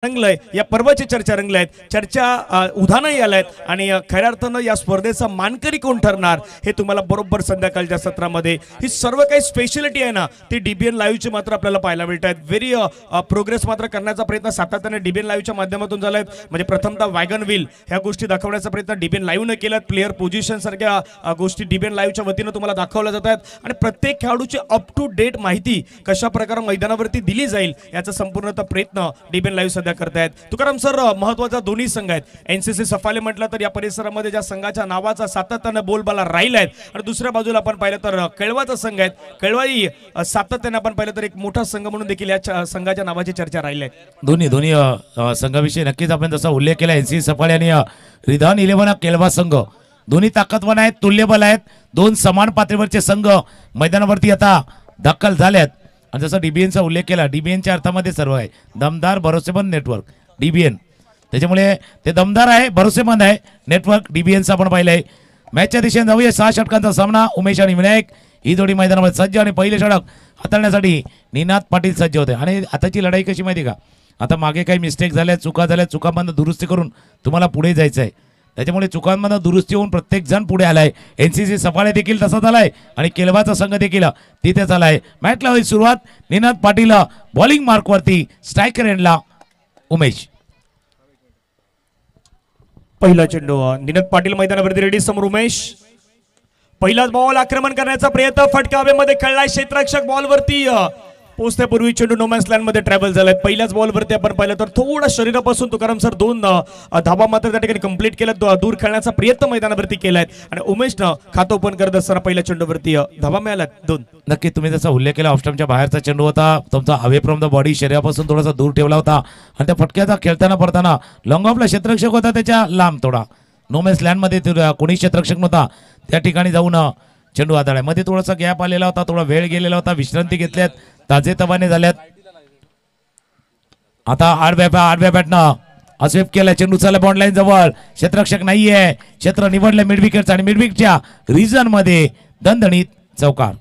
रंगलंय, या पर्वाची चर्चा रंगल्या आहेत, चर्चा उधाणही आल्या आहेत आणि खऱ्या अर्थानं या स्पर्धेचा मानकरी कोण ठरणार हे तुम्हाला बरोबर संध्याकाळच्या सत्रामध्ये ही सर्व काही स्पेशलिटी आहे ना ती डीबीएन लाईव्हची मात्र आपल्याला पाहायला मिळत आहेत. व्हेरी प्रोग्रेस मात्र करण्याचा प्रयत्न सातत्याने डीबीएन लाईव्हच्या माध्यमातून झालाय. म्हणजे प्रथमतः वॅगन व्हील ह्या गोष्टी दाखवण्याचा प्रयत्न डीबीएन लाईव्हने केलात. प्लेअर पोझिशन सारख्या गोष्टी डीबीएन लाईव्हच्या वतीनं तुम्हाला दाखवल्या जात आहेत आणि प्रत्येक खेळाडूची अप टू डेट माहिती कशा प्रकारे मैदानावरती दिली जाईल याचा संपूर्णतः प्रयत्न डीबीएन लाईव्ह सध्या करतायत. तुकाराम सर, महत्वाचा दोन्ही संघ आहेत. एनसीसी सफाले म्हटलं तर या परिसरामध्ये ज्या संघाच्या नावाचा सातत्याने बोलबाला राहिला आहे आणि दुसऱ्या बाजूला आपण पाहिलं तर केळवाचा संघ आहे. केळवाई सातत्याने आपण पाहिलं तर एक मोठा संघ म्हणून देखील या संघाच्या नावाची चर्चा राहिली आहे. दोन्ही संघाविषयी नक्कीच आपण जसा उल्लेख केला एनसीसी सफाळे आणि रिधान 11 केळवा संघ दोन्ही ताकदवान आहेत, तुल्यबल आहेत. दोन समान पातळीवरचे संघ मैदानावरती आता दाखल झालेत. आणि जसं डीबीएनचा उल्लेख केला, डीबीएनच्या अर्थामध्ये सर्व आहे दमदार भरोसेमंद नेटवर्क डीबीएन. त्याच्यामुळे ते दमदार आहे, भरोसेमंद आहे नेटवर्क डीबीएनचं आपण पाहिलं आहे. मॅचच्या दिशेने जाऊया. 6 षटकांचा सामना. उमेश आणि विनायक ही जोडी मैदानामध्ये सज्ज आणि पहिले षटक हाताळण्यासाठी निनाद पाटील सज्ज होते. आणि आताची लढाई कशी माहिती का, आता मागे काही मिस्टेक झाल्या, चुका झाल्या, चुकांमधून दुरुस्ती करून तुम्हाला पुढे जायचं आहे. त्याच्यामुळे चुकांमधून दुरुस्ती होऊन प्रत्येक जण पुढे आलाय. एनसीसी सफाळे देखील तसा झालाय आणि केलवाचा संघ देखील तिथे झालाय. मॅचला होईल सुरुवात. निनाद पाटील बॉलिंग मार्कवरती, स्ट्रायकर एंडला उमेश. पहिला चेंडू निनाद पाटील मैदानावरती रेडी, समोर उमेश. पहिलाच बॉल आक्रमण करण्याचा प्रयत्न, फटका हवेमध्ये खेळलाय. क्षेत्ररक्षक बॉलवरती पोहोचण्यापूर्वी चेंडू नोमॅन्स लँड मध्ये ट्रॅव्हल झालाय. पहिल्याच बॉलवरती आपण पाहिलं तर थोडा शरीरापासून तुकाराम सर 2 धाबा मात्र त्या ठिकाणी कंप्लीट केला. दूर खेळण्याचा प्रयत्न मैदानावरती केलाय आणि उमेशनं खातं ओपन करत असताना पहिल्या चेंडूवरती धाबा मिळाला 2. नक्की तुम्ही जसा उल्लेख केला ऑफस्टमच्या बाहेरचा चेंडू होता, तुमचा अवे फ्रॉम द बॉडी शरीरापासून थोडासा दूर ठेवला होता आणि त्या फटक्याचा खेळताना पडताना लॉंग ऑफला क्षेत्ररक्षक होता त्याच्या लांब थोडा नोमॅन्स लँड मध्ये कोणी क्षेत्ररक्षक नव्हता त्या ठिकाणी जाऊन चेंडू हाताळाय. मध्ये थोडासा गॅप आलेला होता, थोडा वेळ गेलेला होता, विश्रांती घेतल्यात, ताजे तवाने झाल्यात. आता आडव्या बॅटनं अस्वीप केला. चेंडू चालला बॉन्ड लाईन जवळ, क्षेत्ररक्षक नाहीये, क्षेत्र निवडलं मिड विकेटचं आणि मिड विकेटच्या रिजन मध्ये दणदणीत चौकार.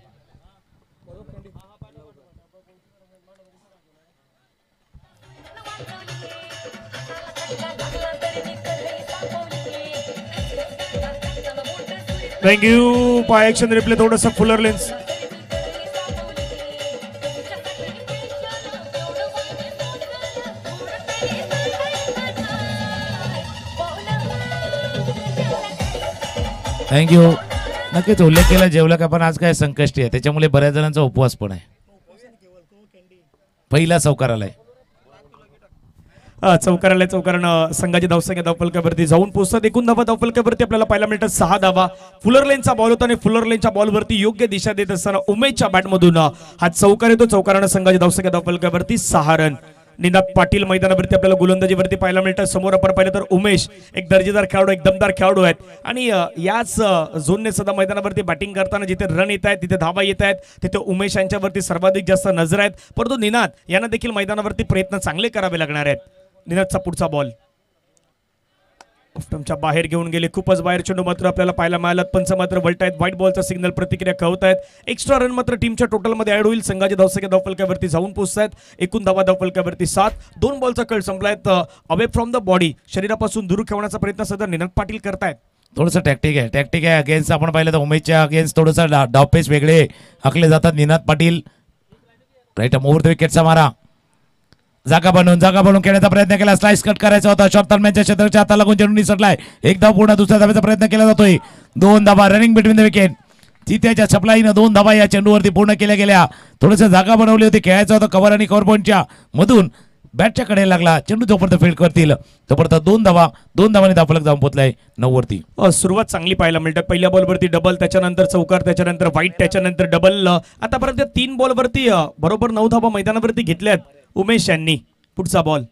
थँक्यू. पाय ऍक्शन रिप्ले थोडंसं फुलर लेन्स. थँक्यू. नक्कीच उल्लेख केला जेवलं का, पण आज काय संकष्टी आहे त्याच्यामुळे बऱ्याच जणांचा उपवास पण आहे. पहिला चौकार आलाय. चौकारानं संघाची धावसंख्या धावफलकावरती जाऊन पोहोचतात. एकूण धावा धावफलकावरती आपल्याला पाहायला मिळतात 6 धावा. फुलर लेनचा बॉल होता आणि फुलर लेनच्या बॉलवरती योग्य दिशा देत असताना उमेशच्या बॅटमधून हा चौकार येतो. चौकारानं संघाची धावसंख्या धावफलकावरती 6 रन. निनाद पाटील मैदानावरती आपल्याला गोलंदाजीवरती पाहायला मिळतात. समोर आपण पाहिलं तर उमेश एक दर्जेदार खेळाडू, एक दमदार खेळाडू आहेत आणि याच झोनने सध्या मैदानावरती बॅटिंग करताना जिथे रन येत आहेत, तिथे धावा येत आहेत, तिथे उमेश यांच्यावरती सर्वाधिक जास्त नजर आहेत. परंतु निनाद यांना देखील मैदानावरती प्रयत्न चांगले करावे लागणार आहेत. निनादचा पुढचा बॉल ऑफस्टंपच्या बाहेर घेऊन गेले, खूपच बाहेर चेंडू मात्र आपल्याला पाहायला मिळाला. पंच मात्र वळतायत, व्हाईट बॉलचा सिग्नल प्रतिक्रिया कळवतायत. एक्स्ट्रा रन मात्र टीमच्या टोटलमध्ये ऍड होईल. संघाची धावसंख्या धावफलकावरती जाऊन पोहोचतायत. एकूण धावा धावफलकावरती 7. 2 बॉलचा कळ संपलायत. अवे फ्रॉम द बॉडी शरीरापासून दूर ठेवण्याचा प्रयत्न सध्या निनाद पाटील करतायत. थोडंसं टॅक्टिक आहे अगेन्स्ट आपण पाहिलं तर उमेशच्या अगेन्स्ट थोडंसं डावपेस वेगळे आखले जातात. Ninad Patil right over the विकेटचा मारा, जागा बनवून खेळण्याचा प्रयत्न केला. स्लाइस कट करायचा होता, शॉर्ट टर्मच्या क्षेत्राच्या हाताला लागून चेंडू निसटलाय. एक धाव पूर्ण, दुसऱ्या धावेचा प्रयत्न केला जातोय. 2 धावा रनिंग बिटवीन द विकेट. तिथेच्या सप्लाईनं 2 धावा या चेंडूवरती पूर्ण केल्या गेल्या. थोडंसं जागा बनवली होती, खेळायचं होतं कव्हर आणि कव्हर पॉईंटच्या मधून बॅटच्या कडे लागला चेंडू. जोपर्यंत फील्ड करतील तोपर्यंत 2 धावांनी धावफलक जाऊन पोहोचलाय 9 वरती. सुरुवात चांगली पाहायला मिळतात. पहिल्या बॉलवरती डबल, त्याच्यानंतर चौकार, त्याच्यानंतर व्हाईट, त्याच्यानंतर डबल. आतापर्यंत 3 बॉलवरती बरोबर 9 धावा मैदानावरती घेतल्यात उमेश यांनी. पुढचा बॉल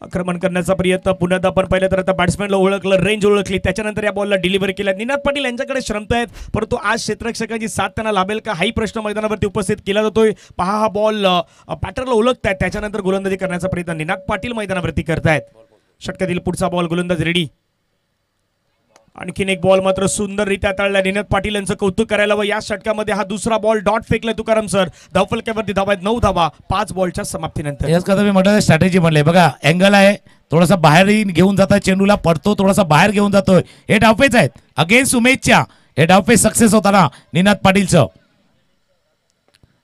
आक्रमण करण्याचा प्रयत्न. पुन्हा आपण पाहिलं तर आता बॅट्समॅनला ओळखलं, रेंज ओळखली, त्याच्यानंतर या बॉलला डिलिव्हरी केल्या. निनाद पाटील यांच्याकडे श्रमत आहेत, परंतु आज क्षेत्ररक्षकाची साथ त्यांना लाभेल का हाही प्रश्न मैदानावरती उपस्थित केला जातोय. पहा हा बॉल पॅटरला ओळखतायत, त्याच्यानंतर गोलंदाजी करण्याचा प्रयत्न निनाद पाटील मैदानावरती करतायत. षटकातील पुढचा बॉल, गोलंदाज रेडी. आणखीन एक बॉल मात्र सुंदररित्या तळला. निनाद पाटील यांचं कौतुक करायला व या षटकामध्ये हा दुसरा बॉल डॉट फेकलाय तुकाराम सर. धावफलकावरती धावा आहेत 9 धावा 5 बॉलच्या समाप्तीनंतर. याच करता मी म्हटलं स्ट्रॅटेजी म्हणले बघा, अँगल आहे थोडासा बाहेर घेऊन जातात, चेंडूला पडतो थोडासा बाहेर घेऊन जातोय. हे डावपेच आहेत अगेन्स्ट उमेशच्या. हे डावपेच सक्सेस होताना निनाद पाटीलचं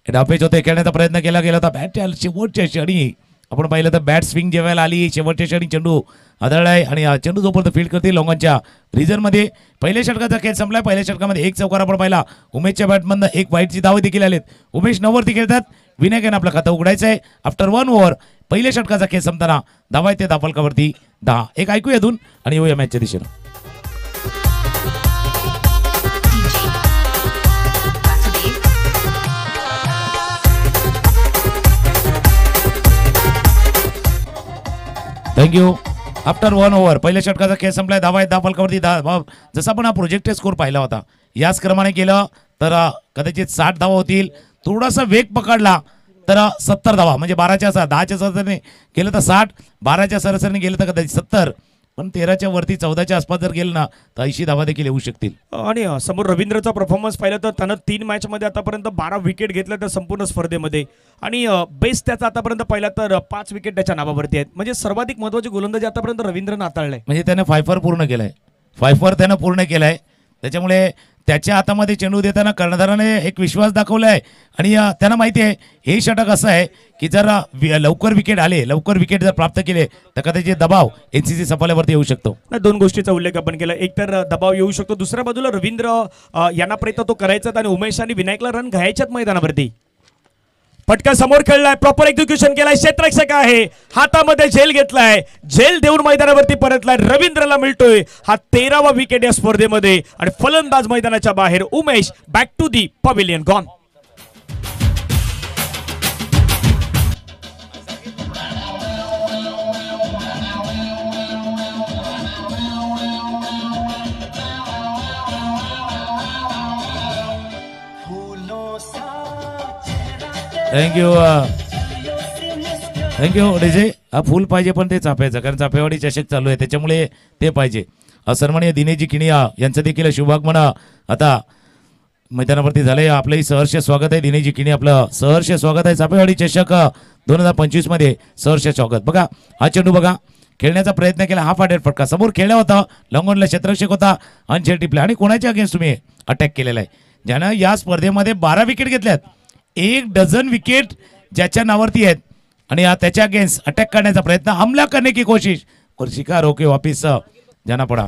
हे डावपेच होते. खेळण्याचा प्रयत्न केला गेला होता बॅट शेवटच्या क्षणी आपण पाहिलं तर बॅट स्विंग जेव्हा आली शेवटच्या क्षणी चेंडू आदळलाय आणि चेंडू जोपर्यंत फील्ड करतील लॉंगॉनच्या रिझनमध्ये. पहिल्या षटकाचा खेळ संपलाय. पहिल्या षटकामध्ये एक चौकार आपण पाहिला. उमेशच्या बॅटमधनं एक वाईटची धाव देखील आलेत. उमेश 9 वरती खेळतात. विनायकाने आपलं खातं उघडायचं आहे आफ्टर 1 ओव्हर. पहिल्या षटकाचा खेळ संपताना धावा येते धावफलकावरती 10. एक ऐकूया अजून आणि येऊया मॅचच्या दिशेनं. थँक्यू. आफ्टर 1 ओव्हर पहिल्या षटकाचा खेळ संपलाय. धावा आहेत धावफलकावरती 10. जसा आपण हा प्रोजेक्टेड स्कोर पाहिला होता याच क्रमाने केलं तर कदाचित 60 धावा होतील. थोडासा वेग पकडला तर 70 धावा म्हणजे 12च्या 10च्या सरासरीने गेलं तर 60, 12च्या सरासरीने गेलं तर कदाचित 70, पण 13च्या वरती 14च्या आसपास जर गेलं ना तर 80 धावा देखील येऊ शकतील. आणि समोर रवींद्रचा परफॉर्मन्स पाहिलं तर त्यानं 3 मॅचमध्ये आतापर्यंत 12 विकेट घेतल्या त्या संपूर्ण स्पर्धेमध्ये. आणि बेस्ट त्याचा आतापर्यंत पाहिला तर 5 विकेट त्याच्या नावावरती आहेत. म्हणजे सर्वाधिक महत्त्वाची गोलंदाजी आतापर्यंत रवींद्रनं हाताळलाय. म्हणजे त्याने 5 पूर्ण केलाय. 5 त्यानं पूर्ण केलाय. त्याच्यामुळे त्याच्या हातामध्ये चेंडू देताना कर्णधाराने एक विश्वास दाखवलाय आणि त्यांना माहिती आहे हे षटक असं आहे की जर लवकर विकेट आले, लवकर विकेट जर प्राप्त केले तर कदाचित दबाव एनसीसी सफाल्यावरती येऊ शकतो. 2 गोष्टीचा उल्लेख आपण केला. एक तर दबाव येऊ शकतो, दुसऱ्या बाजूला रवींद्र यांना प्रयत्न तो करायचा आणि उमेश आणि विनायकला रन घ्यायच्यात मैदानावरती. फटका समोर खेळलाय, प्रॉपर एक्झिक्युशन केलाय. क्षेत्ररक्षक आहे, हातामध्ये झेल घेतलाय, झेल देऊन मैदानावरती परतलाय. रवींद्रला मिळतोय हा 13वा विकेट या स्पर्धेमध्ये आणि फलंदाज मैदानाच्या बाहेर. Umesh back to the pavilion gone. Thank you. Thank you DJ. हा फुल पाहिजे पण ते चाफ्याचं, कारण चाफेवाडी चषक चालू आहे त्याच्यामुळे ते पाहिजे. सन्माननीय दिनेशजी किणिया यांचं देखील शुभागमन आता मैदानावरती झालंय. आपलंही सहर्ष स्वागत आहे दिनेशजी किणी, आपलं सहर्ष स्वागत आहे. चाफेवाडी चषक 2025 मध्ये सहर्ष स्वागत. बघा हा चेंडू बघा खेळण्याचा प्रयत्न केला. हा फाटेल फटका समोर खेळला होता. लंगोनला क्षेत्ररक्षक होता आणि झेल टिपला. आणि कोणाच्या अगेन्स्ट तुम्ही अटॅक केलेला आहे? ज्यानं या स्पर्धेमध्ये 12 विकेट घेतल्यात. 1 डझन विकेट ज्याच्या नावावरती आहेत आणि त्याच्या अगेन्स्ट अटॅक करण्याचा प्रयत्न, हमला करने की कोशिश और शिकार होके वापिस जाना पडा.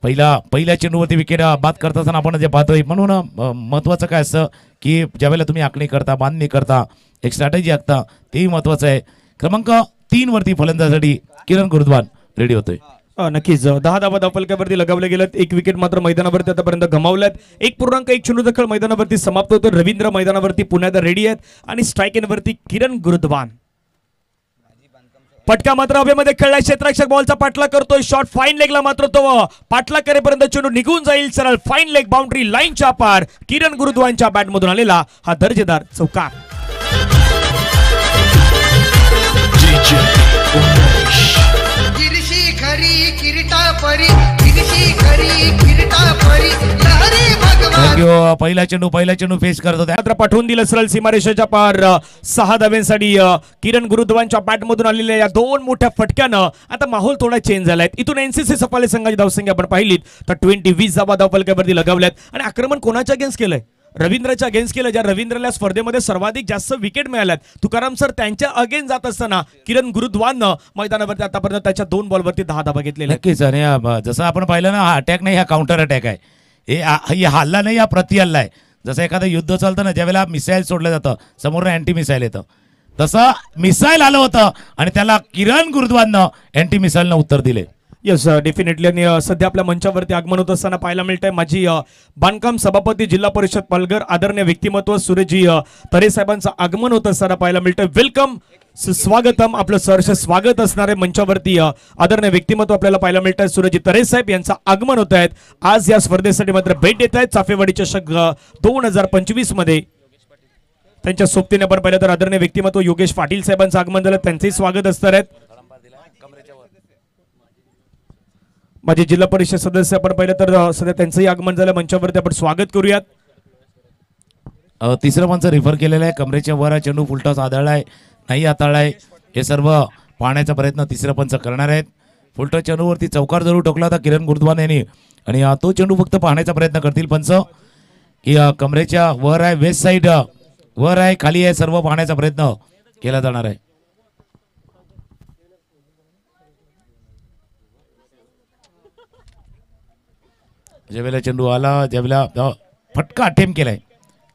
पहिल्या चेंडूवरती विकेट बाद करत असताना आपण जे पाहतोय. म्हणून महत्त्वाचं काय असतं की ज्यावेळेला तुम्ही आखणी करता, बांधणी करता, एक स्ट्रॅटेजी आखता, तेही महत्त्वाचं आहे. क्रमांक 3 वरती फलंदाजासाठी किरण गुरुद्वान रेडी होतोय. नक्कीच 10 धावा धावफलकावरती लगावले गेलेत. 1 विकेट मात्र मैदानावरती आतापर्यंत गमावल्यात. 1.1 चेंडूचा खेळ मैदानावरती समाप्त होतो. रवींद्र मैदानावरती पुन्हा रेडी आहेत आणि स्ट्राईक एनवरती किरण गुरुद्वान. फटका मात्र हवेमध्ये खेळलाय. क्षेत्ररक्षक बॉलचा पाठला करतोय. शॉट फाईन लेगला मात्र तो पाठला करेपर्यंत चेंडू निघून जाईल सरळ फाईन लेग बाउंड्री लाईनच्या पार. किरण गुरुद्वानच्या बॅटमधून आलेला हा दर्जेदार चौकार. पहिला चेंडू फेस करत होता मात्र पाठवून दिलं सरळ सीमारेषेच्या पार. 6 धाव्यांसाठी किरण गुरुद्वानच्या बॅटमधून आलेल्या या 2 मोठ्या फटक्यानं आता माहोल थोडा चेंज झालाय. इथून एनसीसी सफाले संघाची धावसंख्या आपण पाहिलीत तर 20 धावा धावफलकावरती लगावल्यात. आणि आक्रमण कोणाच्या अगेन्स्ट केलंय? रवींद्रच्या अगेन्स्ट केलं. ज्या रवींद्रला स्पर्धेमध्ये सर्वाधिक जास्त विकेट मिळाल्यात. तुकाराम सर त्यांच्या अगेन्स्ट जात असताना किरण गुरुद्वाननं मैदानावरती आतापर्यंत त्याच्या 2 बॉलवरती 10 धावा घेतलेल्या. नक्कीच. आणि जसं आपण पाहिलं ना, हा अटॅक नाही, हा काउंटर अटॅक आहे. हे हल्ला नाही, हा प्रति हल्ला आहे. जसं एखादं युद्ध चालतं ना, ज्यावेळेला मिसाईल सोडलं जातं, समोर अँटी मिसाईल येतं, तसं मिसाईल आलं होतं आणि त्याला किरण गुरुद्वाननं अँटी मिसाईलनं उत्तर दिले. Yes definitely. आणि सध्या आपल्या मंचावरती आगमन होत असताना पाहायला मिळतंय माजी बांधकाम सभापती जिल्हा परिषद पालघर आदरणीय व्यक्तिमत्व सुरेशजी तरे साहेबांचं आगमन होत असताना पाहायला मिळतंय. वेलकम, स्वागतम, आपलं सहर्ष स्वागत असणारे मंचावरती आदरणीय व्यक्तिमत्व आपल्याला पाहायला मिळत आहे. सुरेशजी तरे साहेब यांचं आगमन होत आहेत. आज या स्पर्धेसाठी मात्र भेट देत आहेत. चाफेवाडी चषक 2025 मध्ये त्यांच्या सोबतीने आपण पाहिलं तर आदरणीय व्यक्तिमत्व योगेश पाटील साहेबांचं आगमन झालं. त्यांचंही स्वागत असणार आहेत. माझे जिल्हा परिषद सदस्य आपण पाहिलं तर सध्या त्यांचंही आगमन झालं मंचावरती, आपण स्वागत करूयात. तिसरं पंच रिफर केलेलं आहे. कमरेच्या वर चेंडू फुलटॉस आदळलाय नाही हाताळलाय हे सर्व पाहण्याचा प्रयत्न तिसरं पंच करणार आहेत. फुलटॉस चेंडूवरती चौकार जरूर ठोकला होता किरण गुरुद्वान यांनी आणि तो चेंडू फक्त पाहण्याचा प्रयत्न करतील पंच की कमरेच्या वर आहे, वेस्ट साईड वर आहे, खाली आहे, सर्व पाहण्याचा प्रयत्न केला जाणार आहे. ज्यावेळेला चेंडू आला, ज्यावेळेला फटका अटेम्प्ट केलाय,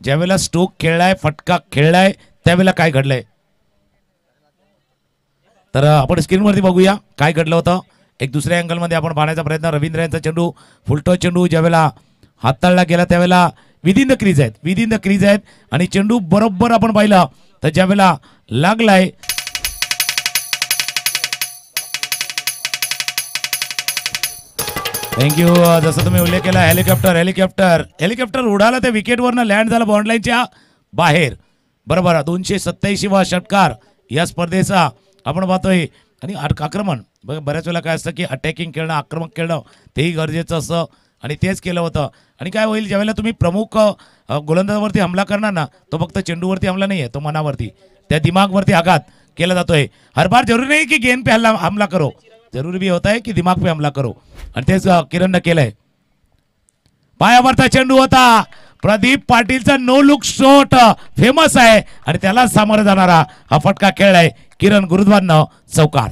ज्यावेळेला स्ट्रोक खेळलाय, फटका खेळलाय, त्यावेळेला काय घडलंय तर आपण स्क्रीनवरती बघूया काय घडलं होतं. एक दुसऱ्या अँगलमध्ये आपण पाहण्याचा प्रयत्न. रवींद्र यांचा चेंडू फुलटॉस चेंडू ज्यावेळेला हाताळला गेला त्यावेळेला विदिन द क्रीज आहेत, विदिन द क्रीज आहेत आणि चेंडू बरोबर आपण पाहिलं तर ज्यावेळेला लागलाय थँक्यू. जसं तुम्ही उल्लेख केला हेलिकॉप्टर हेलिकॉप्टर हेलिकॉप्टर उडाला त्या विकेटवरनं लँड झालं बाउंड्रीच्या बाहेर. बरोबर 287वा षटकार या स्पर्धेचा आपण पाहतोय. आणि आक्रमण बऱ्याच वेळेला काय असतं की अटॅकिंग खेळणं, आक्रमक खेळणं तेही गरजेचं असतं आणि तेच केलं होतं. आणि काय होईल ज्यावेळेला तुम्ही प्रमुख गोलंदाजावरती हमला करणार ना, तो फक्त चेंडूवरती हमला नाही आहे, तो मनावरती त्या दिमागवरती आघात केला जातोय. हर बार जरूरी नाही की गेंद पे हमला करो, जरूरी भी होता है कि दिमाग पे हमला करो आणि तेच किरणनं केलंय. पायावरचा चेंडू होता, प्रदीप पाटीलचा नो लुक शॉट फेमस आहे आणि त्याला सामोरं जाणारा हा फटका खेळलाय किरण गुरुद्वारनं चौकार.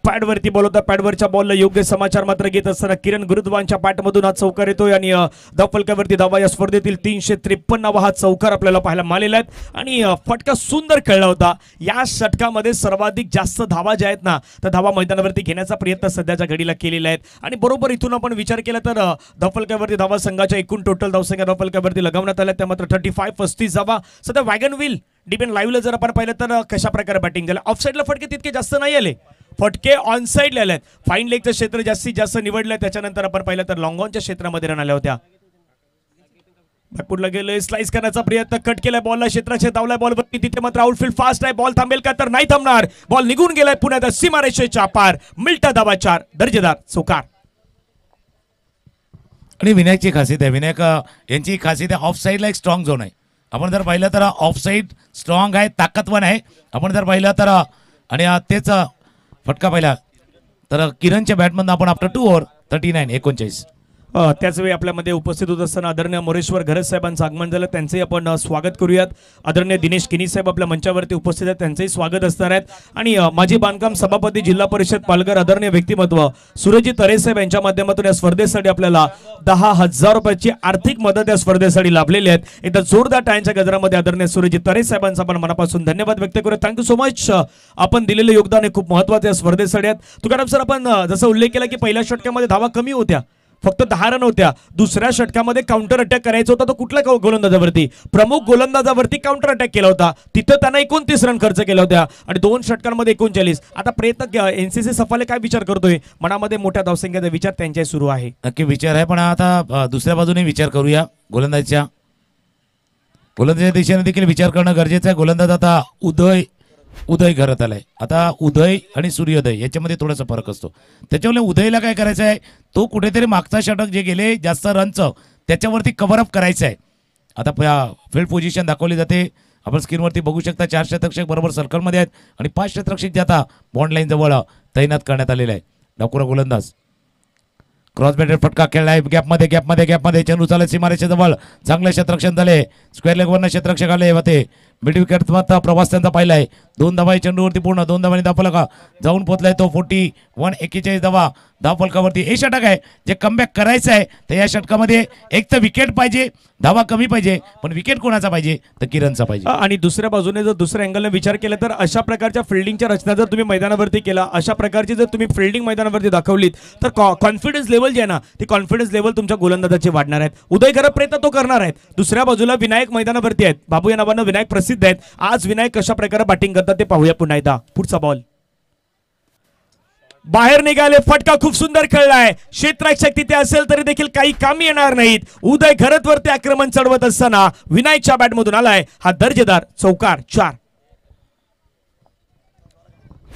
पॅडवरती बॉल होता, पॅडवरच्या बॉलला योग्य समाचार मात्र घेत असताना किरण गुरुद्वानच्या पॅटमधून हा चौकार येतोय आणि धावफलकावरती धावा या स्पर्धेतील 353 हा चौकार आपल्याला पाहायला मिळालेला आहे आणि फटका सुंदर खेळला होता. या षटकामध्ये सर्वाधिक जास्त धावा ज्या आहेत ना त्या धावा मैदानावरती घेण्याचा प्रयत्न सध्याच्या घडीला केलेला आहे आणि बरोबर इथून आपण विचार केला तर धावफलकावरती धावा संघाच्या एकूण टोटल धावसंख्या धावफलकावरती लगावण्यात आल्या त्या मात्र 35 धावा. सध्या वॅगन व्हील डिपेंड लाईव्हला जर आपण पाहिलं तर कशा प्रकारे बॅटिंग झालं. ऑफसाईडला फटके तितके जास्त नाही आले, फटके ऑन साईडला आले आहेत. फाईन लेगचं क्षेत्र जास्तीत जास्त निवडलंय, त्याच्यानंतर आपण पाहिलं तर लॉंग ऑनच्या क्षेत्रामध्ये रन आल्या होत्या. बॅकफुटला गेले, स्लाइस करण्याचा प्रयत्न, कट केलाय बॉलला, क्षेत्राच्या धावलाय बॉलवरती, तिथे मात्र आउटफील्ड फास्ट आहे. बॉल थांबेल का तर नाही थांबणार, बॉल निघून गेलाय पुण्यात सीमारेषेच्या पार. मिल्टा धावा 4, दर्जेदार चौकार. आणि विनायकची खासियत आहे, विनायक यांची खासियत आहे ऑफ साईडला एक स्ट्रॉंग झोन आहे. आपण जर पाहिलं तर ऑफ साईड स्ट्रॉंग आहे, ताकदवान आहे. आपण जर पाहिलं तर आणि तेच फटका पाहिला तर किरणच्या बॅटमधून आपण आफ्टर 2 ओव्हर 39 त्याच वेळी आपल्यामध्ये उपस्थित होत असताना आदरणीय मोरेश्वर घरत साहेबांचं आगमन झालं, त्यांचंही आपण स्वागत करूयात. आदरणीय दिनेश किनी साहेब आपल्या मंचावरती उपस्थित आहेत, त्यांचंही स्वागत असणार आहेत. आणि माजी बांधकाम सभापती जिल्हा परिषद पालघर आदरणीय व्यक्तिमत्व सुरजी तरे साहेब यांच्या माध्यमातून या स्पर्धेसाठी आपल्याला 10,000 रुपयाची आर्थिक मदत या स्पर्धेसाठी लाभलेली आहेत. एकदा जोरदार टाळ्यांच्या गजरामध्ये आदरणीय सुरजी तरे साहेबांचा आपण मनापासून धन्यवाद व्यक्त करूया. Thank you so much. आपण दिलेलं योगदान हे खूप महत्त्वाचं या स्पर्धेसाठी आहेत. तुकाराम सर, आपण जसं उल्लेख केला की पहिल्या षटकामध्ये धावा कमी होत्या, फक्त 10 रन होत्या. दुसऱ्या षटकामध्ये काउंटर अटॅक करायचा होता, तो कुठल्या गोलंदाजावरती, प्रमुख गोलंदाजावरती काउंटर अटॅक केला होता. तिथं त्यांना 29 रन खर्च केला होत्या आणि 2 षटकांमध्ये 39. आता प्रयत्न एनसीसी सफाले काय विचार करतोय, मनामध्ये मोठ्या धावसंख्येचा विचार त्यांच्या सुरू आहे. नक्की विचार आहे, पण आता दुसऱ्या बाजूने विचार करूया. गोलंदाजीच्या दिशेने देखील विचार करणं गरजेचं आहे. गोलंदाज आता उदय करत आलाय. आता उदय आणि सूर्योदय याच्यामध्ये थोडासा फरक असतो. त्याच्यामुळे उदयला काय करायचं आहे, तो कुठेतरी मागचा षटक जे गेले जास्त रनचं त्याच्यावरती कव्हरअप करायचं आहे. आता फील्ड पोझिशन दाखवली जाते, आपण स्क्रीनवरती बघू शकता. 4 क्षेत्ररक्षक बरोबर सर्कलमध्ये आहेत आणि 5 क्षेत्ररक्षक जे आता बॉन्ड लाईन जवळ तैनात करण्यात आलेले आहे. डाकुरा गोलंदाज क्रॉस बॅटेड फटका खेळलाय, गॅपमध्ये चेंडू चालत सीमारेषेजवळ, चांगले क्षेत्ररक्षण झाले. स्क्वेअर लेगवरनं क्षेत्ररक्षक आले होते. मिड विकेट मात्र प्रवास त्यांचा पाहिलाय. 2 धावा चेंडूवरती पूर्ण, 2 धावांनी धावफलका जाऊन पोहोचलाय तो 41 धावा धावफलकावरती. हे षटक आहे जे कमबॅक करायचं आहे. तर या षटकामध्ये एक तर विकेट पाहिजे, धावा कमी पाहिजे, पण विकेट कोणाचा पाहिजे तर किरणचा पाहिजे. आणि दुसऱ्या बाजूने जर दुसऱ्या अँगलने विचार केला तर अशा प्रकारच्या फिल्डिंगच्या रचना जर तुम्ही मैदानावरती केला, अशा प्रकारची जर तुम्ही फिल्डिंग मैदानावरती दाखवलीत तर कॉन्फिडन्स लेवल जे आहे ना, ती कॉन्फिडन्स लेवल तुमच्या गोलंदाजाची वाढणार आहेत. उदय करत प्रयत्न तो करणार आहेत. दुसऱ्या बाजूला विनायक मैदानावरती आहेत. बाबू या नावानं विनायक प्रसिद्ध आहेत. आज विनायक कशा प्रकारे बॅटिंग करतात ते पाहूया पुन्हा एकदा. पुढचा बॉल बाहेर निघाले, फटका खूप सुंदर खेळलाय. क्षेत्ररक्षक तिथे असेल तरी देखील काही कामी येणार नाहीत. उदय घरतवरती आक्रमण चढवत असताना विनायकच्या बॅटमधून आलाय हा दर्जेदार चौकार. 4.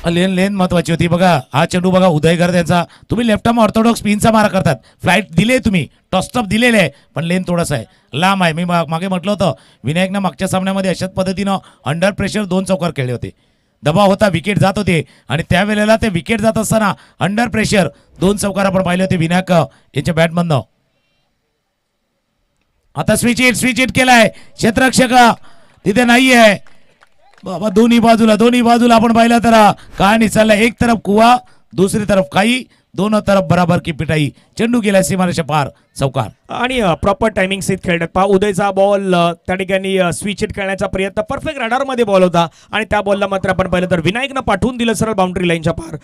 लेन महत्वाची होती बघा. हा चेंडू बघा उदयगर त्यांचा. तुम्ही लेफ्ट आर्म ऑर्थोडॉक्स स्पिनचा मारा करतात, फ्लाईट दिले तुम्ही, टॉसटॉप दिलेले आहे, पण लेन थोडासा आहे, लांब आहे. मी मागे म्हटलं होतं विनायकनं मागच्या सामन्यामध्ये अशाच पद्धतीनं अंडर प्रेशर 2 चौकार खेळले होते. दबाव होता, विकेट जात होते आणि त्यावेळेला ते विकेट जात असताना अंडर प्रेशर 2 चौकार आपण पाहिले होते विनायक यांच्या बॅटमधनं. आता स्विच हिट केलाय. क्षेत्ररक्षक तिथे नाहीये बाबा. दोन्ही बाजूला आपण पाहिलं तर काय नाही चाललंय. एक तरफ कुवा, दुसरी तरफ काही, दोनों तरफ बराबर की पिटाई. चेंडू गेला सीमारेषा पार, चौकार. आणि प्रॉपर टायमिंग सीट खेळतात. पहा उदयचा बॉल त्या ठिकाणी स्विच हिट करण्याचा प्रयत्न, परफेक्ट रडारमध्ये बॉल होता आणि त्या बॉलला मात्र आपण पाहिलं तर विनायकनं पाठवून दिलं सरळ बाउंड्री लाईनच्या पार.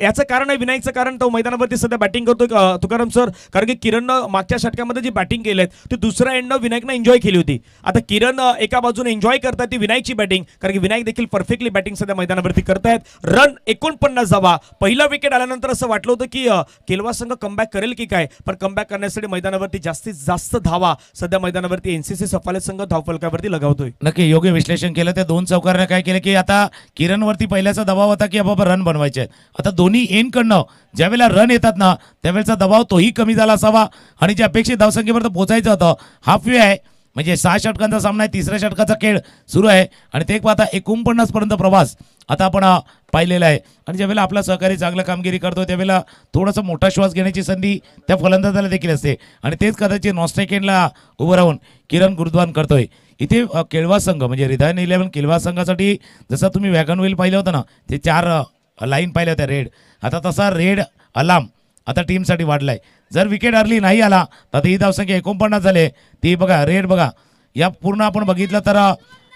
याचं कारण आहे विनायकचं, कारण तो मैदानावरती सध्या बॅटिंग करतोय तुकाराम सर. कारण की किरणनं मागच्या षटकामध्ये जी बॅटिंग केली ती दुसऱ्या एंडनं विनायकनं एन्जॉय केली होती. आता किरण एका बाजूने एन्जॉय करतात ती विनायकची बॅटिंग, कारण की विनायक देखील परफेक्टली बॅटिंग सध्या मैदानावरती करतायत. रन 49 धावा. पहिला विकेट आल्यानंतर असं वाटलं होतं की केलवा संघ कमबॅक करेल की काय, पण कमबॅक करण्यासाठी मैदानावरती जास्तीत जास्त धावा सध्या मैदानावरती एनसीसी सफाले संघ धावफलकावरती लगावतोय. नक्की योग्य विश्लेषण केलं. त्या 2 चौकारने काय केलं की आता किरणवरती पहिल्याचा दबाव होता की बाबा रन बनवायचे आहेत. आता दोन्ही एंडकडनं ज्यावेळेला रन येतात ना त्यावेळेचा दबाव तोही कमी झाला असावा आणि जे अपेक्षित धावसंख्येपर्यंत पोहोचायचं होतं. हाफ वे आहे, म्हणजे 6 षटकांचा सामना आहे, 3ऱ्या षटकाचा खेळ सुरू आहे आणि ते पाहता 49 पर्यंत प्रवास आता आपण पाहिलेला आहे. आणि ज्यावेळेला आपला सहकारी चांगलं कामगिरी करतो त्यावेळेला थोडासा मोठा श्वास घेण्याची संधी त्या फलंदाजाला देखील असते आणि तेच कदाचित नॉस्ट्राईक एंडला उभं राहून किरण गुरुद्वान करतोय. इथे केळवा संघ म्हणजे रिधान 11 केळवा संघासाठी जसं तुम्ही वॅगन व्हील पाहिलं होतं ना, ते 4 लाईन पाहिल्या होत्या रेड, आता तसा रेड अलार्म आता टीमसाठी वाढलाय. जर विकेट अर्ली नाही आला तर ही धावसंख्या 49 झाले. ती बघा रेड बघा. या पूर्ण आपण बघितलं तर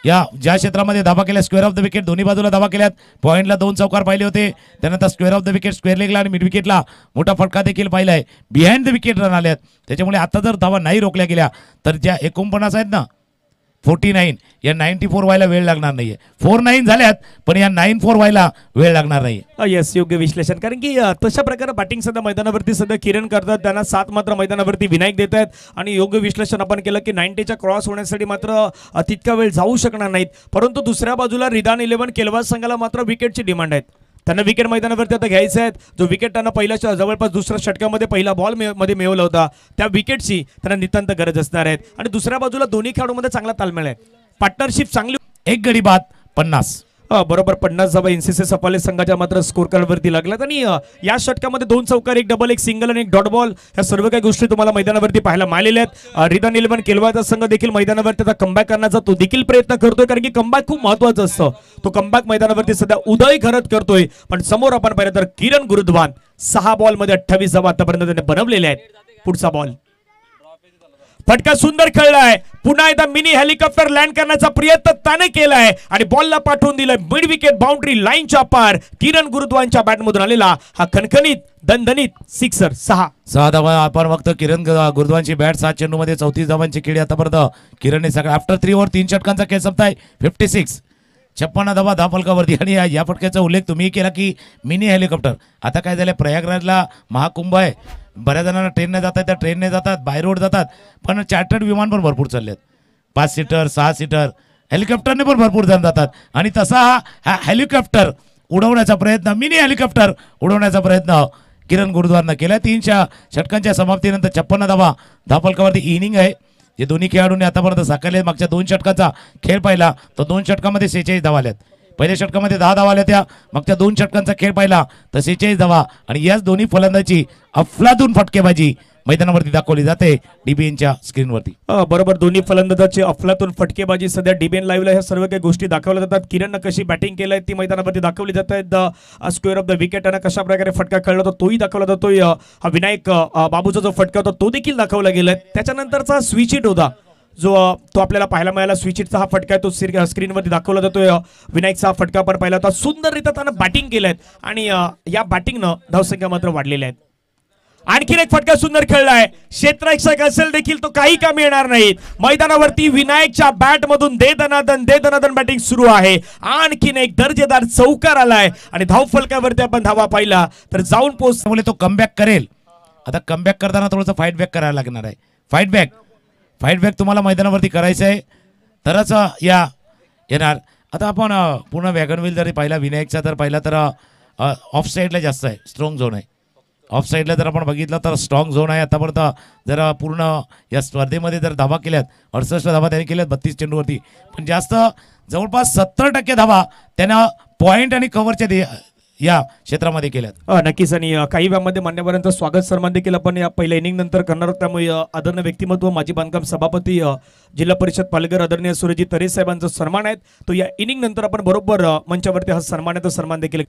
या ज्या क्षेत्रामध्ये धावा केल्या स्क्वेअर ऑफ द विकेट, दोन्ही बाजूला धावा केल्यात. पॉईंटला 2 चौकार पाहिले होते, त्यानंतर square off the wicket, square लेगला आणि मिड विकेटला मोठा फटका देखील पाहिलाय. बिहाइंड द विकेट रन आल्यात. त्याच्यामुळे आता जर धावा नाही रोखल्या गेल्या तर ज्या 49 आहेत ना 49 या 94 व्हायला वेळ लागणार नाहीये. 49 झाल्यात पण या 94 व्हायला वेळ लागणार नाहीये. येस, योग्य विश्लेषण. कारण की तशा प्रकारे बॅटिंग सध्या मैदानावरती सध्या किरण करतात, त्यांना 7 मात्र मैदानावरती विनायक देत आहेत. आणि योग्य विश्लेषण आपण केलं की 90च्या क्रॉस होण्यासाठी मात्र तितका वेळ जाऊ शकणार नाहीत. परंतु दुसऱ्या बाजूला रिधान 11 केलवा संघाला मात्र विकेटची डिमांड आहे. त्यांना विकेट मैदानावरती आता घ्यायचं आहे. जो विकेट त्यांना पहिल्या जवळपास दुसऱ्या षटकामध्ये पहिला बॉल मध्ये मिळवला होता त्या विकेटची त्यांना नितांत गरज असणार आहे. आणि दुसऱ्या बाजूला दोन्ही खेळाडूंमध्ये चांगला ताळमेळ आहे, पार्टनरशिप चांगली. एक गडी बाद 50 बरोबर 50 धावा एनसीसी सफाले संघाच्या मात्र स्कोर कार्डवरती लागल्यात. आणि या षटकामध्ये 2 चौकार, 1 डबल, 1 सिंगल आणि 1 डॉट बॉल या सर्व काही गोष्टी तुम्हाला मैदानावरती पाहायला मिळालेल्या आहेत. रिधान 11 केलवाचा संघ देखील मैदानावरती आता कमबॅक करण्याचा तो देखील प्रयत्न करतोय, कारण की कमबॅक खूप महत्वाचं असतं. तो कमबॅक मैदानावरती सध्या उदय घरत करतोय. पण समोर आपण पाहिलं तर किरण गुरुद्वान 6 बॉलमध्ये 28 धावा आतापर्यंत त्याने बनवलेल्या आहेत. पुढचा बॉल, फटका सुंदर खेळलाय. पुन्हा एकदा मिनी हेलिकॉप्टर लँड करण्याचा प्रयत्न त्याने केलाय आणि बॉलला पाठवून दिलाय मिड विकेट बाउंड्री लाईनच्या पार. किरण गुरुद्वानच्या बॅटमधून आलेला हा खणखणीत दणदणीत सिक्सर. 6 धावा आपण बघतो. किरण गुरुद्वानची बॅट 7 चेंडूमध्ये 34 धावांची खेळी आतापर्यंत किरणने सगळं. आफ्टर 3 ओव्हर 3 षटकांचा खेळ संपताय. 56 56 धावा धावफलकावरती. आणि या फटक्याचा उल्लेख तुम्ही केला की मिनी हेलिकॉप्टर. आता काय झालंय, प्रयागराजला महाकुंभ आहे, बऱ्याच जणांना ट्रेनने जातात, त्या ट्रेनने जातात, बाय रोड जातात, पण चार्टर्ड विमान पण भरपूर चाललेत. 5 सीटर 6 सीटर हेलिकॉप्टरने पण भरपूर जण जातात. आणि तसा हा हेलिकॉप्टर उडवण्याचा प्रयत्न, मिनी हेलिकॉप्टर उडवण्याचा प्रयत्न किरण गुरुद्वारनं केला. 3 षटकांच्या समाप्तीनंतर 56 धावा धावफलकावरती. इनिंग आहे जे दोन्ही खेळाडूंनी आतापर्यंत साकारले. मागच्या 2 षटकाचा खेळ पाहिला तर 2 षटकामध्ये 46 धावा आल्यात. पहिल्या षटकामध्ये 10 धावा आल्या त्या. मागच्या 2 षटकांचा खेळ पाहिला तर 46 धावा. आणि याच दोन्ही फलंदाजी अफलातून फटकेबाजी मैदानावरती दाखवली जाते डीबीएनच्या स्क्रीनवरती. बरोबर, दोन्ही फलंदाजाची अफलातून फटकेबाजी सध्या डीबीएन लाईव्हला ह्या सर्व काही गोष्टी दाखवल्या जातात. किरणनं कशी बॅटिंग केलंय ती मैदानावरती दाखवली जात आहेत. स्क्वेअर ऑफ द विकेट आणि कशा प्रकारे फटका खेळला होता तोही दाखवला जातोय. हा विनायक बाबूचा जो फटका होता तो देखील दाखवला गेलाय. त्याच्यानंतरचा स्विच हिट होता जो तो आपल्याला पाहायला मिळाला. स्विच हिटचा हा फटका तो स्क्रीनवरती दाखवला जातोय. विनायकचा हा फटका पण पाहिला होता. सुंदररित्या त्यानं बॅटिंग केलंय आणि या बॅटिंगनं धावसंख्या मात्र वाढलेल्या आहेत. आणखीन एक फटका सुंदर खेळलाय. क्षेत्ररक्षक असेल देखील तो काही कामी येणार नाहीत. मैदानावरती विनायकच्या बॅट मधून दे दनादन बॅटिंग सुरू आहे. आणखीन एक दर्जेदार चौकार आलाय आणि धावफलकावरती आपण धावा पाहिला तर जाऊन पोहोचल्यामुळे तो कमबॅक करेल. आता कमबॅक करताना थोडंसं फाईट बॅक करायला लागणार आहे. फाईट बॅक तुम्हाला मैदानावरती करायचं आहे तरच या येणार. आता आपण पूर्ण वॅगन व्हील जरी पाहिला विनायकचा तर पाहिला तर ऑफ साईडला जास्त आहे, स्ट्रॉंग झोन आहे. ऑफ साईडला जर आपण बघितलं तर स्ट्रॉंग झोन आहे. आतापर्यंत जर पूर्ण या स्पर्धेमध्ये जर धावा केल्यात 68 धावा त्यांनी केल्यात 32 चेंडूवरती, पण जास्त जवळपास 70% धावा त्यांना पॉईंट आणि कव्हरच्या या क्षेत्रामध्ये केल्यात. नक्कीच. आणि काही वेळामध्ये मान्यवरांचं स्वागत सन्मान देखील आपण या पहिल्या इनिंग नंतर करणार आहोत. त्यामुळे आदरणीय व्यक्तिमत्व माजी बांधकाम सभापती जिल्हा परिषद पालघर आदरणीय सूर्यजी तरे साहेबांचा सन्मान आहेत. तो या इनिंग नंतर आपण बरोबर मंचावरती हा सन्मानाचा सन्मान देखील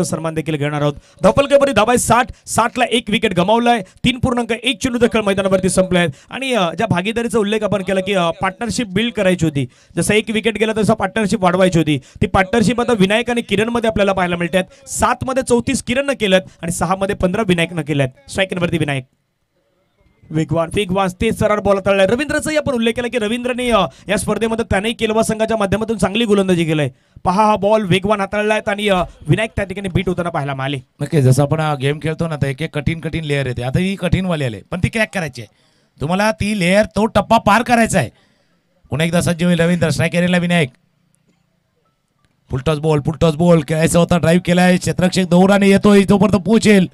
सन्मान देखील घेणार आहोत. धावफलकावरती धावा 60ला 1 विकेट गमावलाय. 3.1 चेंडूचा खेळ मैदानावरती संपलाय. आणि ज्या भागीदारीचा उल्लेख आपण केला की पार्टनरशिप बिल्ड करायची होती, जसं 1 विकेट गेला तसं पार्टनरशिप वाढवायची होती. ती पार्टनरशिप आता विनायक आणि किरण मध्ये आपल्याला पाहायला मिळतात. 7 मध्ये 34 किरणनं केल्यात आणि 6 मध्ये 15 विनायकनं केल्यात. स्ट्रायकरवरती विनायक वेगवान ते सरळ बॉल तळलाय. रवींद्रचाही आपण उल्लेख केला की रवींद्रने या स्पर्धेमध्ये त्याने केलवा संघाच्या माध्यमातून चांगली गोलंदाजी केलाय. पहा हा बॉल वेगवान हाताळलाय आणि विनायक त्या ठिकाणी बीट होताना पाहायला मिळाले. नक्की जसं आपण गेम खेळतो ना तर एक कठीण लेअर येते. आता ही कठीणवाली आले पण ती क्रॅक करायची आहे तुम्हाला. ती लेअर तो टप्पा पार करायचा आहे. पुन्हा एकदा सज्ज होईल रवींद्र. स्ट्राईक एरियाला विनायक. फुलटॉस बॉल खेळायचा होता. ड्राईव्ह केलाय. क्षेत्ररक्षक दौराने येतोय तोपर्यंत पोहोचेल.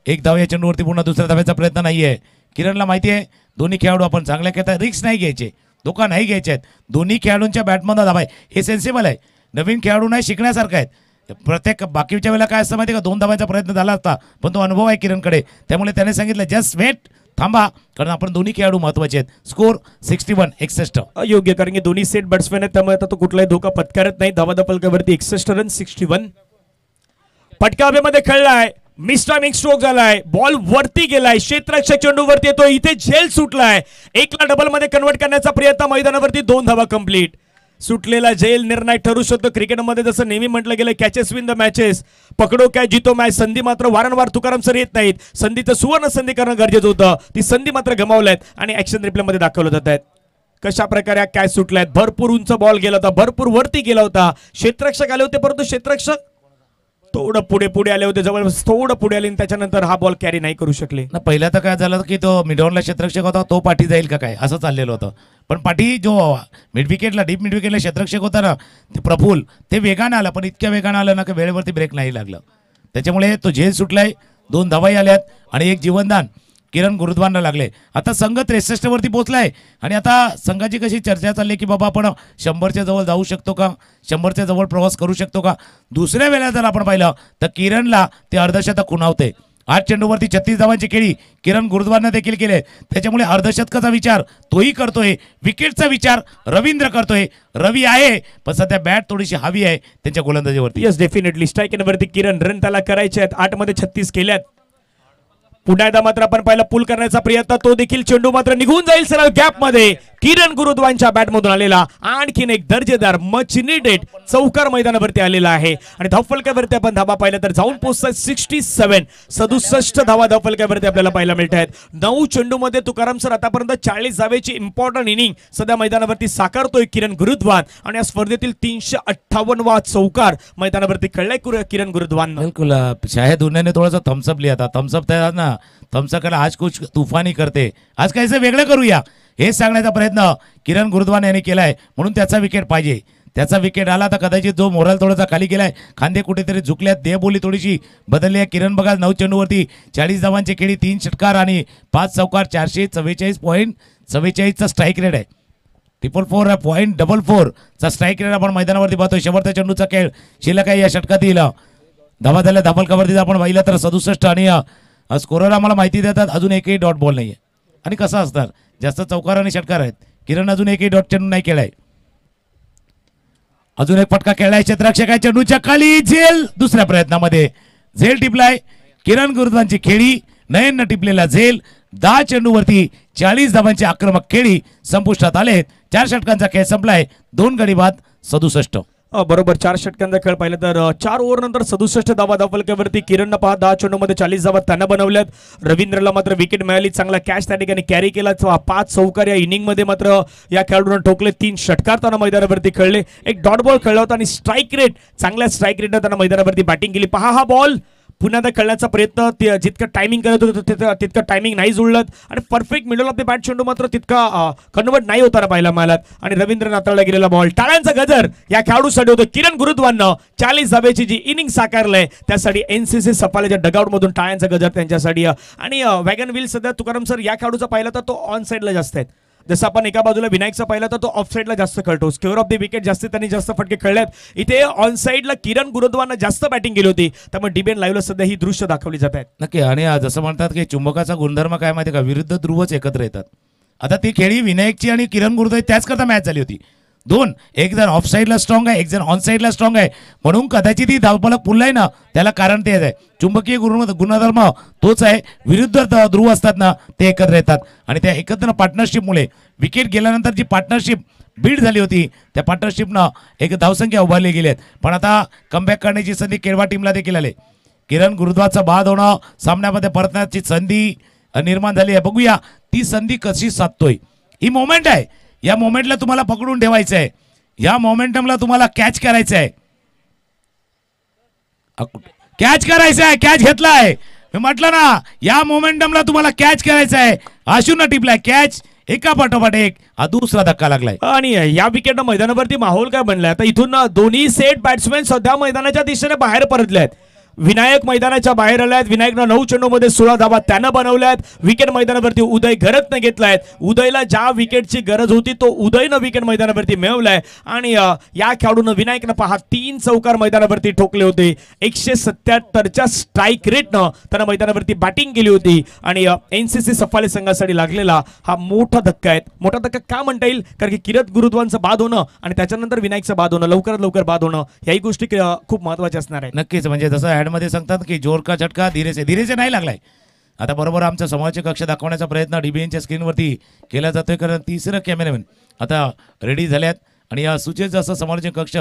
1 धाव या चेंडूवरती पुन्हा दुसऱ्या धाव्याचा प्रयत्न नाहीये. किरणला माहिती आहे दोन्ही खेळाडू आपण चांगल्या खेळतात, रिस्क नाही घ्यायचे, धोका नाही घ्यायचे आहेत. दोन्ही खेळाडूंच्या बॅटमधून धावा हे सेन्सिबल आहे. नवीन खेळाडू नाही शिकण्यासारखं आहेत. प्रत्येक बाकीच्या वेळेला काय असतं माहिती का 2 धावांचा प्रयत्न झाला असता पण तो अनुभव आहे किरणकडे. त्यामुळे त्याने सांगितलं जस्ट वेट, थांबा, कारण आपण दोन्ही खेळाडू महत्वाचे आहेत. स्कोर 61-61 योग्य, कारण की दोन्ही सेट बॅट्समॅन आहेत त्यामुळे आता तो कुठलाही धोका पत्करत नाही. धावा फलकावरती 61 रन 61. फटका हवेमध्ये खेळलाय. मिसटायमिंग स्ट्रोक झालाय. बॉल वरती गेलाय. क्षेत्ररक्षक चेंडूवरती येतो. इथे झेल सुटलाय. 1ला डबल मध्ये कन्वर्ट करण्याचा प्रयत्न. मैदानावरती 2 धावा कंप्लीट. सुटलेला झेल निर्णायक ठरू शकतो. क्रिकेटमध्ये जसं नेहमी म्हटलं गेलं कॅचेस विन द मॅचेस, पकडो कॅच जितो मॅच. संधी मात्र वारंवार तुकाराम सर येत नाहीत. संधीचं सुवर्ण संधी करणं गरजेचं होतं. ती संधी मात्र गमावल्यात आणि ऍक्शन रिप्ले मध्ये दाखवलं जात आहेत. कशा प्रकारे कॅच सुटल्यात. भरपूर उंच बॉल गेला होता, भरपूर वरती गेला होता. क्षेत्ररक्षक आले होते परंतु क्षेत्ररक्षक थोडं पुढे आले होते, जवळपास थोडं पुढे आले आणि त्याच्यानंतर हा बॉल कॅरी नाही करू शकले. ना पहिला तर काय झालं की तो मिडऑनला क्षेत्ररक्षक होता तो पाठी जाईल का काय असं चाललेलं होतं. पण पाठी जो डीप मिड विकेटला क्षेत्ररक्षक होता ना ते प्रफुल, ते वेगानं आलं पण इतक्या वेगानं आलं ना की वेळेवरती ब्रेक नाही लागलं. त्याच्यामुळे तो झेल सुटलाय. 2 धावाही आल्यात आणि 1 जीवनदान किरण गुरुद्वारला लागले. आता संघ 63 वरती पोहोचलाय आणि आता संघाची कशी चर्चा चालली की बाबा आपण 100च्या जवळ जाऊ शकतो का, 100च्या जवळ प्रवास करू शकतो का. दुसऱ्या वेळेला जर आपण पाहिलं तर किरणला ते अर्धशतक खुणावते. 8 चेंडूवरती 36 धावांची खेळी किरण गुरुद्वारनं देखील केले. त्याच्यामुळे अर्धशतकाचा विचार तोही करतोय, विकेटचा विचार रवींद्र करतोय. रवी आहे पण सध्या बॅट थोडीशी हवी आहे त्यांच्या गोलंदाजीवरती. Yes definitely. स्ट्राईकवरती किरण रन त्याला करायचे आहेत. 8 मध्ये 36 केल्यात. पुन्हा एकदा मात्र आपण पहिला पुल करण्याचा प्रयत्न, तो देखील चेंडू मात्र निघून जाईल सरळ गॅप मध्ये. किरण गुरुद्वारच्या बॅटमधून आलेला आणखीन एक दर्जेदार मच नीडेड चौकार मैदानावरती आलेला आहे आणि धावफलकावरती आपण धावा पाहिलं तर जाऊन पोहोचतात 67 धावा धावफलकावरती आपल्याला पाहायला मिळत आहेत. 9 चेंडूमध्ये तुकाराम सर आतापर्यंत 40 धावेची इम्पॉर्टंट इनिंग सध्या मैदानावरती साकारतोय किरण गुरुद्वार आणि या स्पर्धेतील 358वा चौकार मैदानावरती खेळलाय किरण गुरुद्वार. बिल्कुल. शाहिद दुनिया ने थोड़ा सा थम्सअप लिया था. थम्सअप था ना, थम्सअप करा आज कुछ तूफानी करते, आज कैसे वेगळं करूया हे सांगण्याचा प्रयत्न किरण गुरुद्वार यांनी केलाय. म्हणून त्याचा विकेट पाहिजे. त्याचा विकेट आला तर कदाचित जो मोराल थोडासा खाली गेलाय, खांदे कुठेतरी झुकल्यात, देहबोली थोडीशी बदलली आहे. किरण बघा 9 चेंडूवरती 40 धावांची खेळी, 3 षटकार आणि 5 चौकार, 444.44 चा स्ट्राईक रेट आहे. 444.44 चा स्ट्राईक रेट आपण मैदानावरती पाहतोय. शेवटच्या चेंडूचा खेळ शिल्लक आहे या षटकातील. धावा झाल्या धावफलकावरती आपण पाहिलं तर 67 आणि स्कोरर आम्हाला माहिती देतात अजून एकही डॉट बॉल नाहीये. आणि कसं असणार जास्त चौकार आणि षटकार आहेत. किरण अजून एकही डॉट चेंडू नाही खेळाय. अजून एक फटका खेळलाय. क्षेत्ररक्षक चेंडूच्या खाली झेल. दुसऱ्या प्रयत्नामध्ये झेल टिपलाय. किरण गुरुद्वारची खेळी, नयन टिपलेला झेल. 10 चेंडूवरती 40 धावांची आक्रमक खेळी संपुष्टात आले. 4 षटकांचा खेळ संपलाय. 2 गडी बाद 67. बरोबर 4 षटकांचा खेळ पाहिला तर 4 ओव्हर नंतर 67 धावा धावफलकावरती. किरणनं 10 चेंडूमध्ये 40 धावा त्यांना बनवल्यात. रवींद्रला मात्र विकेट मिळाली, चांगला कॅच त्या ठिकाणी कॅरी केला. 5 चौकार या इनिंग मध्ये मात्र या खेळाडूंना ठोकले. 3 षटकार त्यांना मैदानावरती खेळले. एक डॉट बॉल खेळला होता आणि स्ट्राईक रेट चांगल्या स्ट्राईक रेटनं त्यांना मैदानावरती बॅटिंग केली. पहा हा बॉल पुन्हा एकदा खेळण्याचा प्रयत्न, जितकं टायमिंग करत होतं तितकं टायमिंग नाही जुळलं आणि perfect middle of the bat चेंडू मात्र तितका कन्वर्ट नाही होताना पाहायला मिळाला. आणि रवींद्र नाताळला गेलेला बॉल, टाळ्यांचा गजर या खेळाडूसाठी होतो. किरण गुरुद्वानं 40 धावेची जी इनिंग साकारलंय त्यासाठी एनसीसी सफालेच्या डगआउट मधून टाळ्यांचा गजर त्यांच्यासाठी. आणि वॅगन व्हील सध्या तुकाराम सर या खेळाडूचा पाहिला तर तो ऑन साईडला जास्त आहे. जसं आपण एका बाजूला विनायकचा पाहिला तर तो ऑफ साईडला जास्त खेळतो. स्क्वेअर ऑफ द विकेट जास्त फटके खेळल्यात. इथे ऑन साईडला किरण गुरुद्वानं जास्त बॅटिंग केली होती, त्यामुळे डीबीएन लाईव्हला सध्या ही दृश्य दाखवली जात आहेत. नक्की. आणि जसं म्हणतात की चुंबकाचा गुणधर्म काय माहिती का, विरुद्ध ध्रुवच एकत्र येतात. आता ती खेळी विनायकची आणि किरण गुरुद्वार त्याच करता मॅच झाली होती. दोन, एक जण ऑफ साईडला स्ट्रॉंग आहे, एक जण ऑन साईडला स्ट्रॉंग आहे, म्हणून कदाचित ही धावफलक पुढला आहे ना त्याला कारण तेच आहे. चुंबकीय गुणधर्म तोच आहे. विरुद्ध ध्रुव असतात ना ते एकत्र येतात आणि त्या एकत्र पार्टनरशिपमुळे विकेट गेल्यानंतर जी पार्टनरशिप बीड झाली होती त्या पार्टनरशिपनं एक धावसंख्या उभारली गेली आहेत. पण आता कमबॅक करण्याची संधी केळवा टीमला देखील आले. किरण गुरुद्वारचा बाद होणं, सामन्यामध्ये परतण्याची संधी निर्माण झाली आहे. बघूया ती संधी कशी साधतोय. ही मोमेंट आहे, या मोमेंटला तुम्हाला पकडून ठेवायचं आहे, या मोमेंटमला तुम्हाला कॅच करायचं आहे. कॅच करायचं आहे, कॅच घेतलाय मी म्हटलं ना, या मोमेंटमला तुम्हाला कॅच करायचं आहे. आशून टिपलाय कॅच, एका पाठोपाठ एक. हा दुसरा धक्का लागलाय आणि या विकेटनं मैदानावरती माहोल काय बनलाय. आता इथून दोन्ही सेट बॅट्समॅन सध्या मैदानाच्या दिशेने बाहेर परतले आहेत. विनायक मैदानाच्या बाहेर आल्यात. विनायकनं 9 चेंडूमध्ये 16 धावा त्यानं बनवल्यात. विकेट मैदानावरती उदय घरतनं घेतलायत. उदयला ज्या विकेटची गरज होती तो उदयनं विकेट मैदानावरती मिळवलाय. आणि या खेळाडूनं विनायकनं पहा 3 चौकार मैदानावरती ठोकले होते. 177च्या स्ट्राईक रेटनं त्यानं मैदानावरती बॅटिंग केली होती. आणि एनसीसी सफाले संघासाठी लागलेला हा मोठा धक्का आहे. मोठा धक्का का म्हणता येईल, कारण की किरण गुरुद्वारचं बाद होणं आणि त्याच्यानंतर विनायकचं बाद होणं, लवकरात लवकर बाद होणं, याही गोष्टी खूप महत्त्वाच्या असणार आहेत. नक्कीच. म्हणजे जसं मध्ये सांगतात की जोर का झटका धीरे से नाही लागलाय. आता बरोबर आमचा समोरचे कक्ष दाखवण्याचा प्रयत्न डीबीएनच्या स्क्रीनवरती केला जातोय, कारण तिसरं कॅमेरामॅन आता रेडी झाल्यात. आणि या सूचित जसं समोरचे कक्ष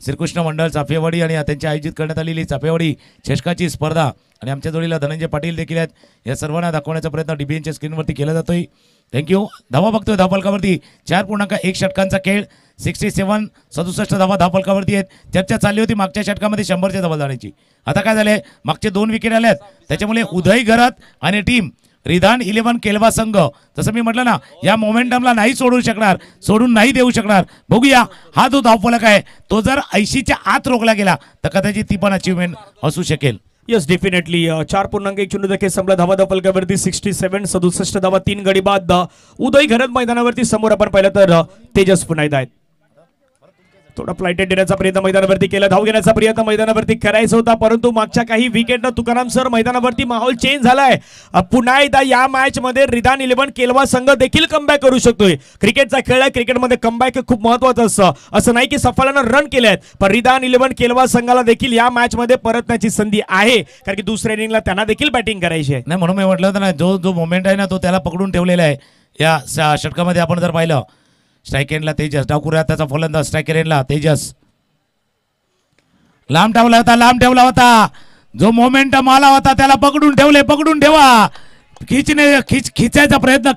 श्रीकृष्ण मंडळ चाफेवाडी आणि त्यांची आयोजित करण्यात आलेली चाफेवाडी चषकाची स्पर्धा आणि आमच्या जोडीला धनंजय पाटील देखील आहेत. या सर्वांना दाखवण्याचा प्रयत्न डीबीएनच्या स्क्रीनवरती केला जातोय. थँक्यू. धावा बघतोय धावफलकावरती 4.1 षटकांचा खेळ. 67 धावा धावफलकावरती आहेत. चर्चा चालली होती मागच्या षटकामध्ये 100च्या धावा जाण्याची. आता काय झालंय, मागचे 2 विकेट आल्यात, त्याच्यामुळे उदय घरत आणि टीम रिधान 11 केलवा संघ, जसं मी म्हटलं ना, या मोमेंटमला नाही सोडून नाही देऊ शकणार. बघूया हा जो धावफलक आहे तो जर 80च्या आत रोखला गेला तर कदाचित ती पण अचिव्हमेंट असू शकेल. Yes, definitely. 4.1 चेंडू देखील संपला. धावा धावफलकावरती 67 धावा 3 गडी बाद. उदय घरत मैदानावरती समोर आपण पाहिलं तर तेजस पुन्हा आहेत. थोडा फ्लाइटेड देण्याचा प्रयत्न मैदानावरती केला, धाव घेण्याचा प्रयत्न मैदानावरती करायचा होता, परंतु मागच्या काही विकेटनं तुकाराम सर मैदानावरती माहोल चेंज झालाय. पुन्हा एकदा या मॅच मध्ये रिधान 11 केलवा संघ देखील कमबॅक करू शकतोय. क्रिकेटचा खेळ आहे, क्रिकेटमध्ये कमबॅक खूप महत्वाचं असतं. असं नाही की सफाल्यानं रन केले आहेत, पण रिधान 11 केलवा संघाला देखील या मॅच मध्ये परतण्याची संधी आहे, कारण की दुसऱ्या इनिंगला त्यांना देखील बॅटिंग करायची आहे. नाही, म्हणून मी म्हटलं होतं ना, जो मोमेंट आहे ना तो त्याला पकडून ठेवलेला आहे. या षटकामध्ये आपण जर पाहिलं, स्ट्राईक एंडला तेजस, डाकुऱ्या त्याचा फलंदाज, स्ट्राईक एंडला तेजस लांब ठेवला होता. जो मोमेंटम आला होता त्याला पकडून ठेवा. खेचण्याचा प्रयत्न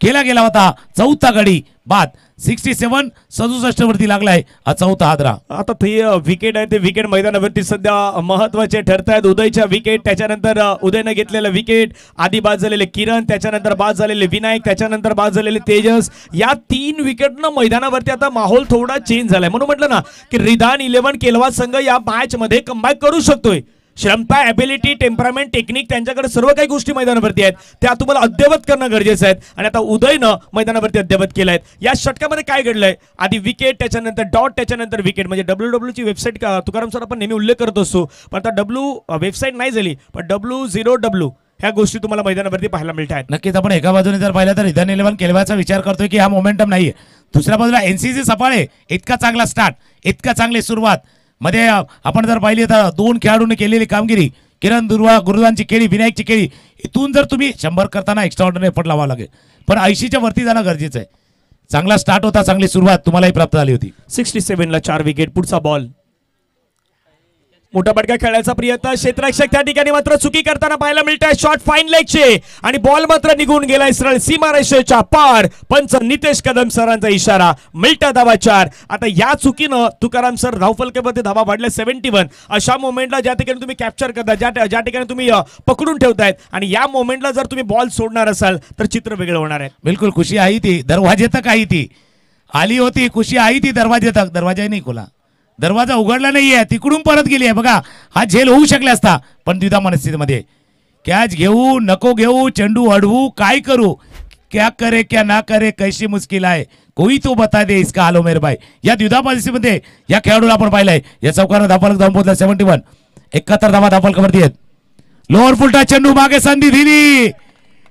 केला गेला होता. चौथा गडी बाद. 67 वरती लागलाय हा चौथा हादरा. आता ते विकेट आहे, ते विकेट मैदानावरती सध्या महत्वाचे ठरत आहेत. उदयच्या विकेट, त्याच्यानंतर उदयनं घेतलेलं विकेट, आधी बाद झालेले किरण, त्याच्यानंतर बाद झालेले विनायक, त्याच्यानंतर बाद झालेले तेजस. या 3 विकेटनं मैदानावरती आता माहोल थोडा चेंज झालाय. म्हणून म्हटलं ना की रिधान 11 केलवा संघ या मॅच मध्ये कमबॅक करू शकतोय. क्षमता, ॲबिलिटी, टेम्परामेंट, टेक्निक, त्यांच्याकडे सर्व काही गोष्टी मैदानावरची आहेत, त्या तुम्हाला अद्ययावत करणं गरजेचं आहे. आणि आता उदयनं मैदानावरती अद्ययावत केलं आहे. या षटकामध्ये काय घडलंय, आधी विकेट, त्याच्यानंतर डॉट, त्याच्यानंतर विकेट. म्हणजे WW ची वेबसाईट तुकाराम सर आपण नेहमी उल्लेख करत असतो, पण आता वेबसाईट नाही झाली, पण W0W ह्या गोष्टी तुम्हाला मैदानावरती पाहायला मिळतात. नक्कीच. आपण एका बाजूने जर पाहिलं तर रिधान 11 केलवाचा विचार करतोय की हा मोमेंटम नाहीये. दुसऱ्या बाजूला एनसीसी सफाळे, इतका चांगला स्टार्ट, इतका चांगली सुरुवात. मध्ये आपण जर पाहिली तर 2 खेळाडूंनी केलेली कामगिरी, किरण गुरुद्वारची केळी, विनायकची केळी, इथून जर तुम्ही 100 करताना एक्स्ट्रा ऑर्डिनरी एफर्ट लावावा लागेल, पण 80च्या वरती जाणं गरजेचं आहे. चांगला स्टार्ट होता, चांगली सुरुवात तुम्हालाही प्राप्त झाली होती. 67 ला 4 विकेट. पुढचा बॉल. मोठा फटका खेळायचा प्रयत्न, क्षेत्ररक्षक त्या ठिकाणी मात्र चुकी करताना पाहायला मिळतंय. शॉट फाईन लेगचे आणि बॉल मात्र निघून गेलाय सरळ सीमारेषेच्या पार. पंच नितेश कदम सरांचा इशारा. मिळता धावा 4. आता या चुकीनं तुकाराम सर धावफलकामध्ये धावा वाढल्या 71. अशा मोमेंटला ज्या ठिकाणी तुम्ही कॅप्चर करता, ज्या ठिकाणी तुम्ही पकडून ठेवतायत आणि या मोमेंटला जर तुम्ही बॉल सोडणार असाल तर चित्र वेगळं होणार आहे. बिलकुल खुशी आई ती दरवाजे तक आई ती आली होती, खुशी आई ती दरवाजे तक. दरवाजा नाही खोला, दरवाजा उघडला नाहीये, तिकडून परत गेली आहे बघा. हा झेल होऊ शकला असता पण द्विधा मनस्थितीमध्ये. कॅच घेऊ नको घेऊ, चेंडू अडवू, काय करू, क्या करे क्या ना करे, कैसी मुश्किल आहे, कोई तो बता दे इसका हालो मेरे भाई. या द्विधा परिस्थितीमध्ये या खेळाडूला आपण पाहिलंय. या चौकानं धावफलक जाऊन पोहोचला 71. 71 धावा धावफलकावरती आहेत. लोअर फुलटा चेंडू मागे संधी दिली,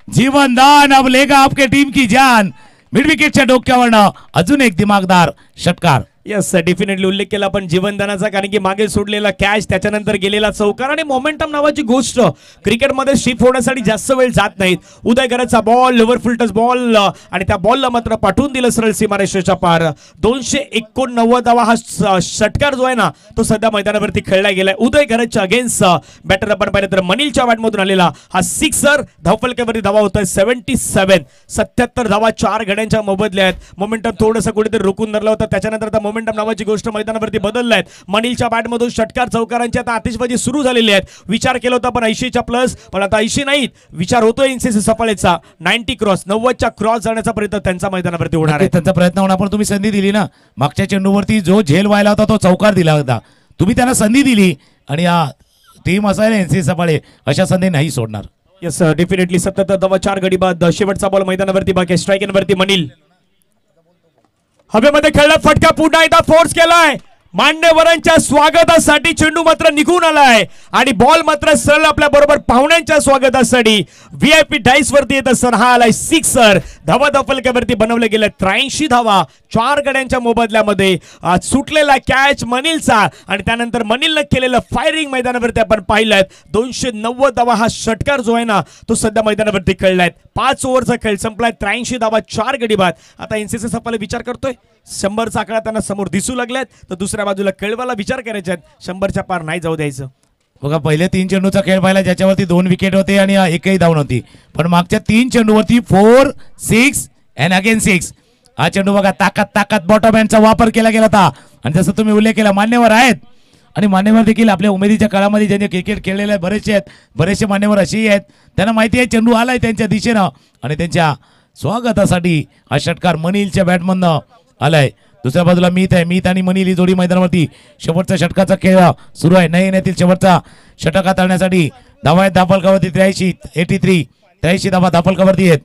जीवनदान अब लेगा आपके टीम की जान. मिड विकेटच्या डोक्यावरनं अजून एक दिमागदार षटकार. यस डेफिनेटली उल्लेख केला पण जीवनदानाचा, कारण की मागे सोडलेला कॅच, त्याच्यानंतर गेलेला चौकार आणि मोमेंटम नावाची गोष्ट क्रिकेटमध्ये शिफ्ट होण्यासाठी जास्त वेळ जात नाहीत. उदयकरांचा बॉल, लिव्हर फुलटस बॉल आणि त्या बॉलला मात्र पाठवून दिलं सरळ सीमारेषेच्या पार. 289 धावा हा षटकार जो आहे ना तो सध्या मैदानावरती खेळला गेलाय. उदयकरांच्या अगेन्स्ट बॅटर आपण पाहिलं तर मनीलच्या बॅटमधून आलेला हा सिक्सर. धावफलकावरती धावा होतोय 77. 77 धावा 4 गड्यांच्या मोबदल्या आहेत. मोमेंटम थोडंसं कुठेतरी रोखून धरलं होतं, त्याच्यानंतर मोमेंटम नावाची गोष्ट मैदानावरती बदललाय. मनीलच्या बॅटमधून षटकार चौकारांची आता आतिषबाजी सुरू झालेली आहेत. विचार केला होता पण 80च्या प्लस, पण आता 80 नाहीत, विचार होतोय एनसीसी सफाळेचा 90 क्रॉस, 90च्या क्रॉस जाण्याचा प्रयत्न त्यांचा मैदानावरती होणार आहे. त्यांचा प्रयत्न होणार, पण तुम्ही संधी दिली ना. मागच्या चेंडूवरती जो झेल व्हायला होता तो चौकार दिला होता, तुम्ही त्यांना संधी दिली आणि या टीम असायला एनसीसी सफाळे अशा संधी नाही सोडणार. Yes definitely. 77 धावा 4 गडी बाद. शेवटचा बॉल मैदानावरती बाकी. स्ट्राईकवरती मनील हवेमध्ये खेळला, फटका पुन्हा एकदा फोर्स केलाय. मान्यवरांच्या स्वागतासाठी चेंडू मात्र निघून आलाय आणि बॉल मात्र सरळ आपल्या बरोबर पाहुण्यांच्या स्वागतासाठी व्हीआयपी डाईस वरती येत असताना हा आलाय सिक्सर. धावा धावफलकावरती बनवले गेले 83 धावा 4 गड्यांच्या मोबदल्यामध्ये. सुटलेला कॅच मनीलचा आणि त्यानंतर मनीलनं केलेलं फायरिंग मैदानावरती आपण पाहिलंय. 290 धावा हा षटकार जो आहे ना तो सध्या मैदानावरती खेळलाय. 5 ओव्हरचा खेळ संपलाय. 83 धावा 4 गडी बाद. आता एनसीसी सफाला विचार करतोय 100चा आकडा त्यांना समोर दिसू लागलाय, तर दुसऱ्या बाजूला केळवाला विचार करायचे आहेत 100च्या पार नाही जाऊ द्यायचं. बघा पहिले 3 चेंडूचा खेळ पाहिला ज्याच्यावरती 2 विकेट होते आणि एकही धाव नव्हती, पण मागच्या 3 चेंडूवरती 4, 6 अँड अगेन 6. हा चेंडू बघा ताकद बॉटम हँडचा वापर केला गेला होता आणि जसं तुम्ही उल्लेख केला मान्यवर आहेत आणि मान्यवर देखील आपल्या उमेदीच्या काळामध्ये ज्यांनी क्रिकेट खेळलेले आहेत बरेचसे आहेत. बरेचसे मान्यवर असेही आहेत त्यांना माहिती आहे चेंडू आलाय त्यांच्या दिशेनं आणि त्यांच्या स्वागतासाठी हा षटकार मनीलच्या बॅटमधनं आलाय. दुसऱ्या बाजूला मीत आणि मनील ही जोडी मैदानावरती शेवटचा षटकाचा खेळ सुरू आहे. नाही येण्यातील शेवटचा षटक हाताळण्यासाठी धावा आहेत धावफलकावरती 83 धावा धावफलकावरती आहेत.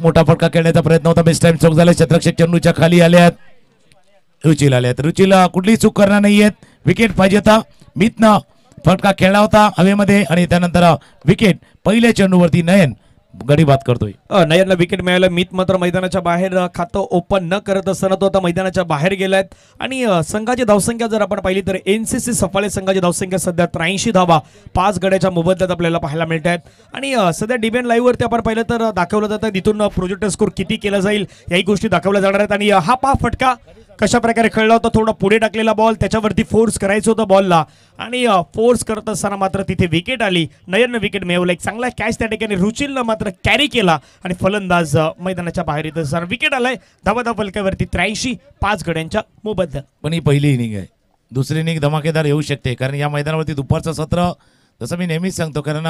मोठा फटका खेळण्याचा प्रयत्न होता, बेस्ट टाइम चौक झाला. क्षेत्ररक्षक चेंडूच्या खाली आल्यात, रुचिल आल्यात. रुचिला कुठलीही चूक करणार नाहीयेत. विकेट पाहिजे होता. मीतनं फटका खेळला होता हवेमध्ये आणि त्यानंतर विकेट पहिल्या चेंडूवरती नयन गडी बाद करतोय. नयनला विकेट मिळालं. मीत मात्र मैदानाच्या बाहेर खातं ओपन न करत असताना तो आता मैदानाच्या बाहेर गेलाय आणि संघाची धावसंख्या जर आपण पाहिली तर एनसीसी सफाळे संघाची धावसंख्या सध्या 83 धावा 5 गड्याच्या मोबदल्यात आपल्याला पाहायला मिळत आहेत. आणि सध्या डीबीएन लाईव्ह वरती आपण पाहिलं तर दाखवलं जातं तिथून प्रोजेक्टर स्कोर किती केला जाईल याही गोष्टी दाखवल्या जाणार आहेत. आणि हा फटका कशा प्रकारे खेळला होता, थोडा पुढे टाकलेला बॉल, त्याच्यावरती फोर्स करायचं होतं बॉलला आणि फोर्स करत असताना मात्र तिथे विकेट आली. नयननं विकेट मिळवलं. एक चांगला कॅच त्या ठिकाणी रुचिलनं मात्र कॅरी केला आणि फलंदाज मैदानाच्या बाहेर येत असताना विकेट आलाय. धावा फलकावरती 83 5 गड्यांच्या मोबदल्यात. पण ही पहिली इनिंग आहे. दुसरी इनिंग धमाकेदार येऊ शकते कारण या मैदानावरती दुपारचं सत्र जसं मी नेहमीच सांगतो कारण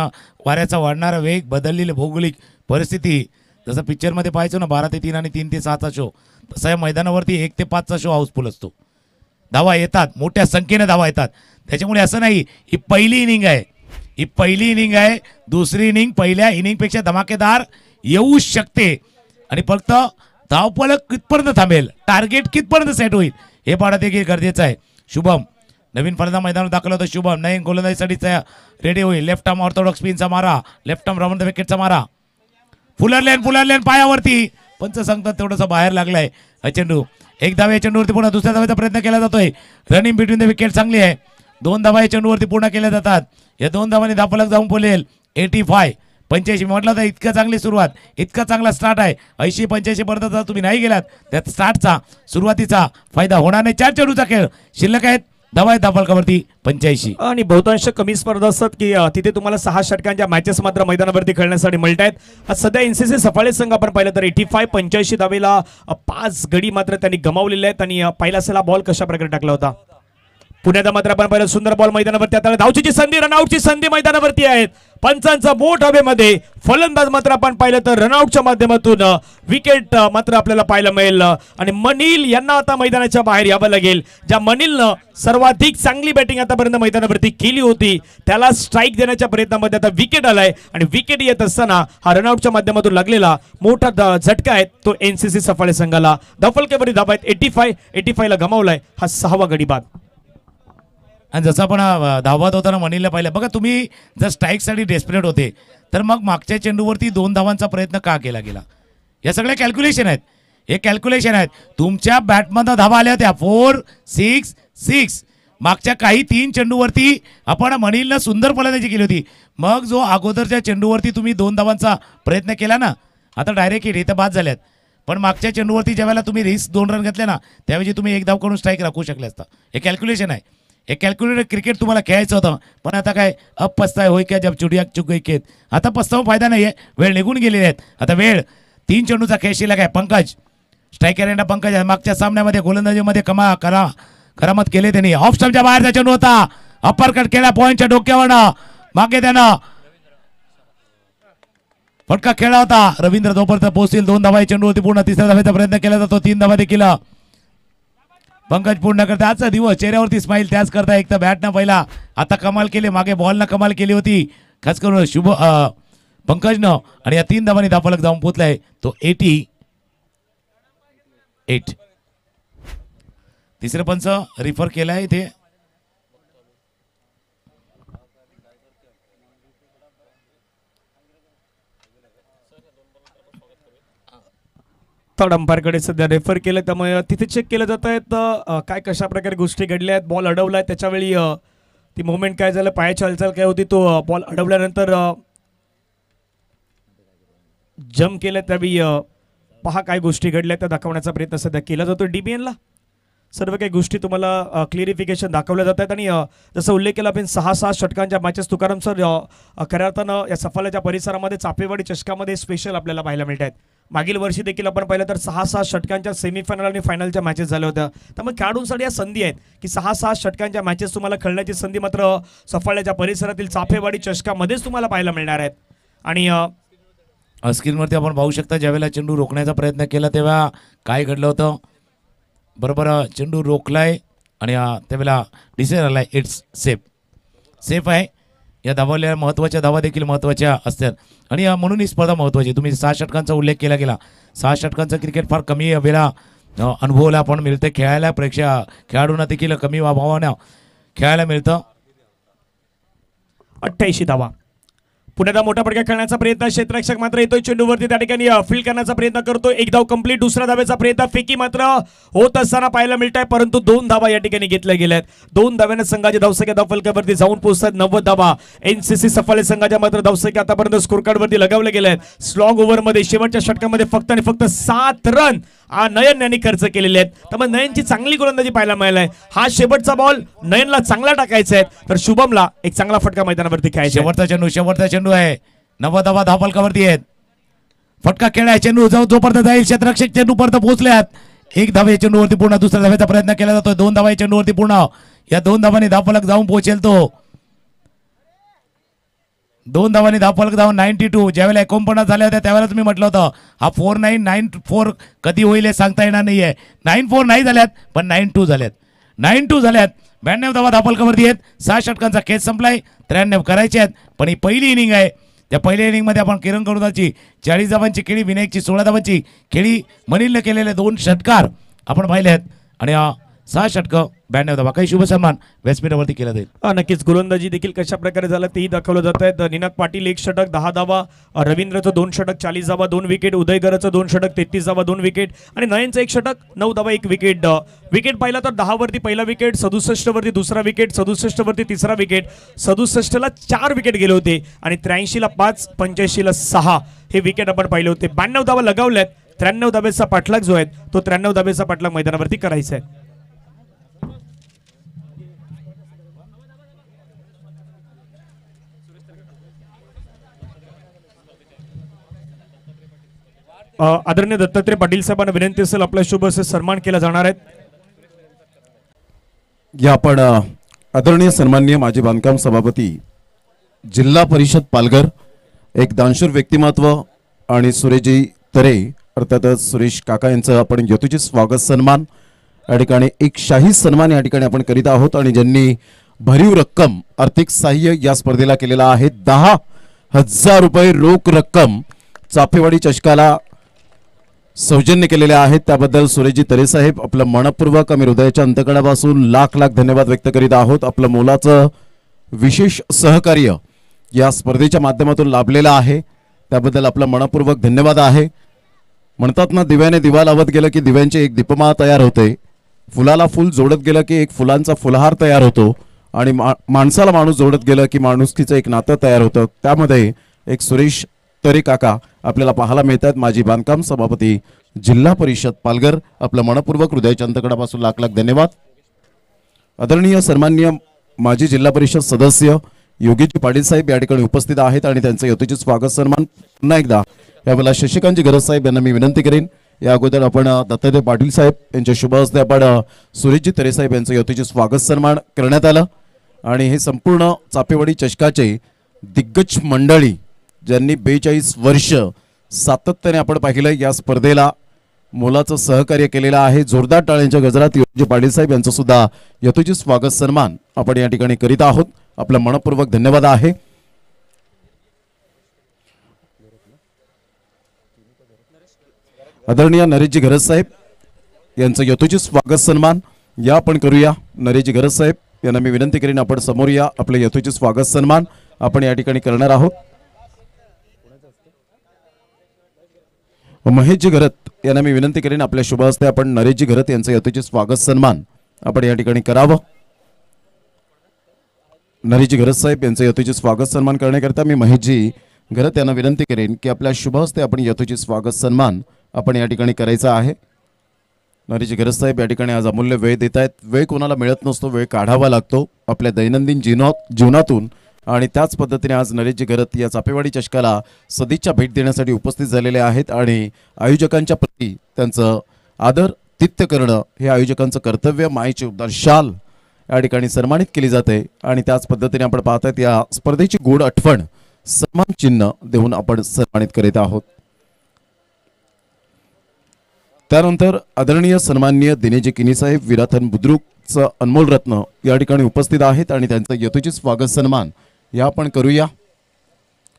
वाऱ्याचा वाढणारा वेग, बदललेली भौगोलिक परिस्थिती, जसं पिक्चरमध्ये पाहायचो ना 12 ते 3 आणि 3 ते 6चा शो, तसा या मैदानावरती 1 ते 5चा शो हाऊसफुल असतो. धावा येतात, मोठ्या संख्येने धावा येतात. त्याच्यामुळे असं नाही ही पहिली इनिंग आहे, ही पहिली इनिंग आहे. दुसरी इनिंग पहिल्या इनिंगपेक्षा धमाकेदार येऊ शकते आणि फक्त धावफलक कितपर्यंत थांबेल, टार्गेट कितपर्यंत सेट होईल हे पाहणं देखील गरजेचं आहे. शुभम नवीन फलंदाज मैदानावर दाखल होता. शुभम नवीन गोलंदाजीसाठी रेडी होईल. लेफ्ट आर्म ऑर्थोडॉक्स स्पिनचा मारा, लेफ्ट आर्म राऊंड द विकेटचा मारा. फुलरलेन पायावरती पंच सांगतात तेवढंसं बाहेर लागलाय चेंडू. एक धावा या चेंडूवरती पुन्हा दुसऱ्या धाव्याचा प्रयत्न केला जातोय. रनिंग बिटवीन द विकेट चांगली आहे. 2 धावा या चेंडूवरती पूर्ण केल्या जातात. या 2 धावांनी धावफलक जाऊन पोलेल 85 85 म्हटलं तर इतकं चांगली सुरुवात, इतका चांगला स्टार्ट आहे. 80-85 पर्यंत जर तुम्ही नाही गेलात त्यात स्टार्टचा सुरुवातीचा फायदा होणार नाही. 4 चेंडूचा खेळ शिल्लक आहेत. धावा आहेत धावफलकावरती 85. आणि बहुतांश कमी स्पर्धा असतात की तिथे तुम्हाला 6 षटकांच्या मॅचेस मात्र मैदानावरती खेळण्यासाठी मिळत आहेत. आज सध्या एनसीसी सफाळे संघ आपण पाहिलं तर 85 धावेला 5 गडी मात्र त्यांनी गमावलेले आहेत. आणि पहिला सला बॉल कशा प्रकारे टाकला होता पुण्यात मात्र आपण पाहिलं सुंदर बॉल मैदानावरती. आता धावची संधी, रनआउटची संधी मैदानावरती आहेत. पंचांचा बोट हवेमध्ये. फलंदाज मात्र आपण पाहिलं तर रनआउटच्या माध्यमातून विकेट मात्र आपल्याला पाहायला मिळेल. आणि मनील यांना आता मैदानाच्या बाहेर यावं लागेल. ज्या मनीलनं सर्वाधिक चांगली बॅटिंग आतापर्यंत मैदानावरती केली होती त्याला स्ट्राईक देण्याच्या प्रयत्नामध्ये आता विकेट आलाय. आणि विकेट येत असताना हा रनआउटच्या माध्यमातून लागलेला मोठा झटका आहे तो एनसीसी सफाळे संघाला. धावफलकावरती धावा आहेत 85 ला गमावलाय. हा 6वा गडी बाद. आणि जसं आपण धावत होताना मनीला पाहिलं बघा, तुम्ही जर स्ट्राईकसाठी डेस्परेट होते तर मग मागच्या चेंडूवरती 2 धावांचा प्रयत्न का केला गेला. या सगळ्या कॅल्क्युलेशन आहेत, हे कॅल्क्युलेशन आहेत. तुमच्या बॅटमधनं धावा आल्या होत्या 4, 6, 6. मागच्या काही 3 चेंडूवरती आपण मनीलनं सुंदर फलंदाजी केली होती. मग जो अगोदरच्या चेंडूवरती तुम्ही 2 धावांचा प्रयत्न केला ना, आता डायरेक्ट हिट इथं बाद झाल्यात. पण मागच्या चेंडूवरती ज्यावेळेला तुम्ही रिस्क 2 रन घेतले ना त्याऐवजी तुम्ही 1 धाव करून स्ट्राईक राखू शकले असता. हे कॅल्क्युलेशन आहे. हे कॅल्क्युलेटेड क्रिकेट तुम्हाला खेळायचं होतं. पण आता काय अब पस्ताय होय क्या जब चुडिया चुक गई खेत. आता पस्तावा फायदा नाही आहे, वेळ निघून गेलेली आहेत. आता वेळ 3 चेंडूचा खेळ शिल्लक आहे. पंकज स्ट्रायकर यांना पंकज आहे. मागच्या सामन्यामध्ये गोलंदाजीमध्ये करामत केले त्यांनी. ऑफ स्टंपच्या बाहेरचा चेंडू होता. अप्पर कट केला पॉईंटच्या डोक्यावरनं. मागे त्यानं फटका खेळला होता. रवींद्र जोपर्यंत पोहोचतील 2 धावा चेंडू होती पूर्ण. 3ऱ्या धावेचा प्रयत्न केला जातो. 3 धावा देखील पंकज पूर्ण करता. आजचा दिवस चेहऱ्यावरती स्माईल त्याच करता. एक तर बॅटनं पहिला आता कमाल केली, मागे बॉलनं कमाल केली होती खास करून पंकजनं. आणि या 3 धावांनी धावफलक जाऊन पोहोचलाय तो 88. तिसरं पंच रिफर केलाय इथे. थर्ड अंपायरकडे सध्या रेफर केलं त्यामुळे तिथे चेक केलं जात आहेत काय कशा प्रकारे गोष्टी घडल्या आहेत. बॉल अडवलाय त्याच्यावेळी ती मुवमेंट काय झालं, पायाची हालचाल काय होती, तो बॉल अडवल्यानंतर जम्प केलं त्यावेळी पहा काय गोष्टी घडल्या त्या दाखवण्याचा प्रयत्न सध्या केला जातो डीबीएनला. सर्व काही गोष्टी तुम्हाला क्लिअरिफिकेशन दाखवल्या जात आहेत. आणि जसं उल्लेख केला आपण 6 षटकांच्या मॅचेस तुकाराम सर खऱ्या अर्थानं या सफाल्याच्या परिसरामध्ये चापेवाडी चषकामध्ये स्पेशल आपल्याला पाहायला मिळत आहेत. मागील वर्षी देखील आपण पाहिलं तर 6 षटकांच्या सेमीफायनल आणि फायनलच्या मॅचेस झाल्या होत्या. त्यामुळे खेळाडूंसाठी या संधी आहेत की 6 षटकांच्या मॅचेस तुम्हाला खेळण्याची संधी मात्र सफाळ्याच्या परिसरातील चाफेवाडी चषकामध्येच तुम्हाला पाहायला मिळणार आहेत. आणि स्क्रीनवरती आपण पाहू शकता ज्यावेळेला चेंडू रोखण्याचा प्रयत्न केला तेव्हा काय घडलं होतं. बरोबर चेंडू रोखलाय आणि त्यावेळेला डिसिजन आलाय इट्स सेफ आहे. या धावलेल्या महत्त्वाच्या धावा देखील महत्त्वाच्या असतात आणि म्हणून ही स्पर्धा महत्त्वाची. तुम्ही 6 षटकांचा उल्लेख केला गेला. 6 षटकांचं क्रिकेट फार कमी वेळा अनुभवाला आपण मिळते. खेळायला खेळाडूंना देखील कमी भावानं खेळायला मिळतं. 88 धावा. पुण्याला मोठा फटका खेळण्याचा प्रयत्न. क्षेत्ररक्षक मात्र येतोय चेंडूवरती त्या ठिकाणी फील्ड करण्याचा प्रयत्न करतोय. 1 धाव कंप्लीट. दुसऱ्या धावेचा प्रयत्न फेकी मात्र होत असताना पाहायला मिळत आहे परंतु 2 धावा या ठिकाणी घेतल्या गेल्यात. 2 धाव्याने संघाच्या धावसंख्या धावफलकावरती जाऊन पोहोचतात 90 धावा. एनसीसी सफाळे संघाच्या मात्र धावसंख्या आतापर्यंत स्कोर कार्डवरती लगावल्या गेल्या आहेत. स्लॉग ओव्हरमध्ये शेवटच्या षटकामध्ये फक्त आणि फक्त 7 रन नयन यांनी खर्च केलेले आहेत. त्यामुळे नयनची चांगली गोलंदाजी पाहायला मिळालाय. हा शेवटचा बॉल नयनला चांगला टाकायचा आहे तर शुभमला एक चांगला फटका मैदानावरती खेळायचा. शेवटचा चेंडू आहे. 90 धावा धावफलकावरती आहेत. फटका खेळाय चेंडू जोपर्यंत जाईल क्षेत्ररक्षक चेंडू पर्यंत पोहोचल्यात. 1 धावे चेंडूवरती पूर्ण. दुसऱ्या धावेचा प्रयत्न केला जातो. 2 धावा चेंडूवरती पूर्ण. या 2 धावांनी धावफलक जाऊन पोहोचेल तो. 2 धावांनी धावफलक जाऊन 92. ज्यावेळेला 49 झाल्या होत्या त्यावेळेला तुम्ही म्हटलं होतं हा 4994 कधी होईल हे सांगता येणार नाहीये. 94 नाही झाल्यात पण 92 झाल्यात. 92 झाल्यात. 92 धावा धावफलकावरती आहेत. 6 षटकांचा खेळ संपलाय. 93 करायचे आहेत पण ही पहिली इनिंग आहे. त्या पहिल्या इनिंगमध्ये आपण किरण करुणाची 40 धावांची खेळी, विनायकची 16 धावांची खेळी, मनीलने केलेले 2 षटकार आपण पाहिले आहेत. आणि 6 षटकं 92 धावा. काही शुभ सन्मान व्यासपीठावरती केला जाईल. नक्कीच गोलंदाजी देखील कशा प्रकारे झालं तेही दाखवलं जात आहे. निनाद पाटील 1 षटक 10 धावा, रवींद्रचं 2 षटक 40 धावा 2 विकेट, उदयगरचं 2 षटक 33 धावा 2 विकेट आणि नयनचं 1 षटक 9 धावा 1 विकेट. विकेट पाहिला तर 10 वरती पहिला विकेट, 67 वरती दुसरा विकेट, 67 वरती तिसरा विकेट, 67 ला 4 विकेट गेले होते आणि 83 ला 5, 85 ला 6 हे विकेट आपण पाहिले होते. 92 धावा लगावल्यात. 93 धाब्याचा पाठलाग जो आहे तो 93 धाब्याचा पाठलाग मैदानावरती करायचा आहे. आदरणीय दत्तात्रय पाटील साहेबांना विनंती असेल आपला शुभ असे सन्मान केला जाणार आहे. या आपण आदरणीय सन्माननीय माजी बांधकाम सभापती जिल्हा परिषद पालघर, एक दानशूर व्यक्तिमत्व आणि सुरेशजी तरे अर्थातच सुरेश काका यांचं आपण यथोचित स्वागत सन्मान या ठिकाणी एक शाही सन्मान या ठिकाणी आपण करीत आहोत आणि ज्यांनी भरीव रक्कम आर्थिक सहाय्य या स्पर्धेला केलेला आहे. 10,000 रुपये रोख रक्कम चाफेवाडी चषकाला सौजन्य केलेले आहेत. त्याबद्दल सुरेशजी तरे साहेब आपलं मनपूर्वक आम्ही हृदयाच्या अंतकणापासून लाख लाख धन्यवाद व्यक्त करीत आहोत. आपलं मोलाचं विशेष सहकार्य या स्पर्धेच्या माध्यमातून लाभलेलं आहे, त्याबद्दल आपलं मनपूर्वक धन्यवाद आहे. म्हणतात ना, दिव्याने दिवा लावत गेलं की दिव्यांची एक दीपमाळ तयार होते, फुलाला फुल जोडत गेलं की एक फुलांचा फुलहार तयार होतो आणि माणसाला माणूस जोडत गेलं की माणुसकीचं एक नातं तयार होतं. त्यामध्ये एक सुरेश तरे काका आपल्याला पाहायला मिळतात. माजी बांधकाम सभापती जिल्हा परिषद पालघर, आपलं मनपूर्वक हृदयाच्या अंतकणापासून लाख लाख धन्यवाद. आदरणीय सन्माननीय माजी जिल्हा परिषद सदस्य योगीजी पाटील साहेब या ठिकाणी उपस्थित आहेत आणि त्यांचं यथोचित स्वागत सन्मान पुन्हा एकदा यावेळेला शशिकांतजी गरज साहेब यांना मी विनंती करेन. या अगोदर आपण दत्तात्रय पाटील साहेब यांच्या शुभ हस्ते आपण सुरेशजी तरे साहेब यांचं यथोचित स्वागत सन्मान करण्यात आलं आणि हे संपूर्ण चापेवाडी चषकाचे दिग्गज मंडळी ज्यांनी 42 वर्ष सातत्याने आपण पाहिलं या स्पर्धेला मोलाचं सहकार्य केलेलं आहे. जोरदार टाळ्यांच्या गजरात योगीजी पाटील साहेब यांचं सुद्धा यथोचित स्वागत सन्मान आपण या ठिकाणी करीत आहोत. आपलं मनपूर्वक धन्यवाद आहे. आदरणीय नरेशजी गरज साहेब यांचं यथोचित स्वागत सन्मान या आपण करूया. नरेशजी गरज साहेब यांना मी विनंती करीन आपण समोर या. आपलं यथोचित स्वागत सन्मान आपण या ठिकाणी करणार आहोत. महेशजी घरत यांना मी विनंती करेन आपल्या शुभ हस्ते आपण नरेशजी घरत यांचं यथोचित स्वागत सन्मान आपण या ठिकाणी करावं. नरेशजी घरत साहेब यांचं यथोचित स्वागत सन्मान करण्याकरता मी महेशजी घरत यांना विनंती करेन की आपल्या शुभ हस्ते आपण यथोचित स्वागत सन्मान आपण या ठिकाणी करायचा आहे. नरेशजी घरत साहेब या ठिकाणी आज अमूल्य वेळ देत आहेत. वेळ कोणाला मिळत नसतो, वेळ काढावा लागतो आपल्या दैनंदिन जीवनातून आणि त्याच पद्धतीने आज नरेशजी घरत या चापेवाडी चषकाला सदिच्छा भेट देण्यासाठी उपस्थित झालेले आहेत आणि आयोजकांच्या प्रती त्यांचं आदर तिथ्य करणं हे आयोजकांचं कर्तव्य. मायेची उबदार शाल या ठिकाणी सन्मानित केली जाते आणि त्याच पद्धतीने आपण पाहतात या स्पर्धेची गोड आठवण सन्मान चिन्ह देऊन आपण सन्मानित करीत आहोत. त्यानंतर आदरणीय सन्माननीय दिनेजी किनी साहेब विराथन बुद्रुकचं अनमोल रत्न या ठिकाणी उपस्थित आहेत आणि त्यांचं यथोचित स्वागत सन्मान या आपण करूया.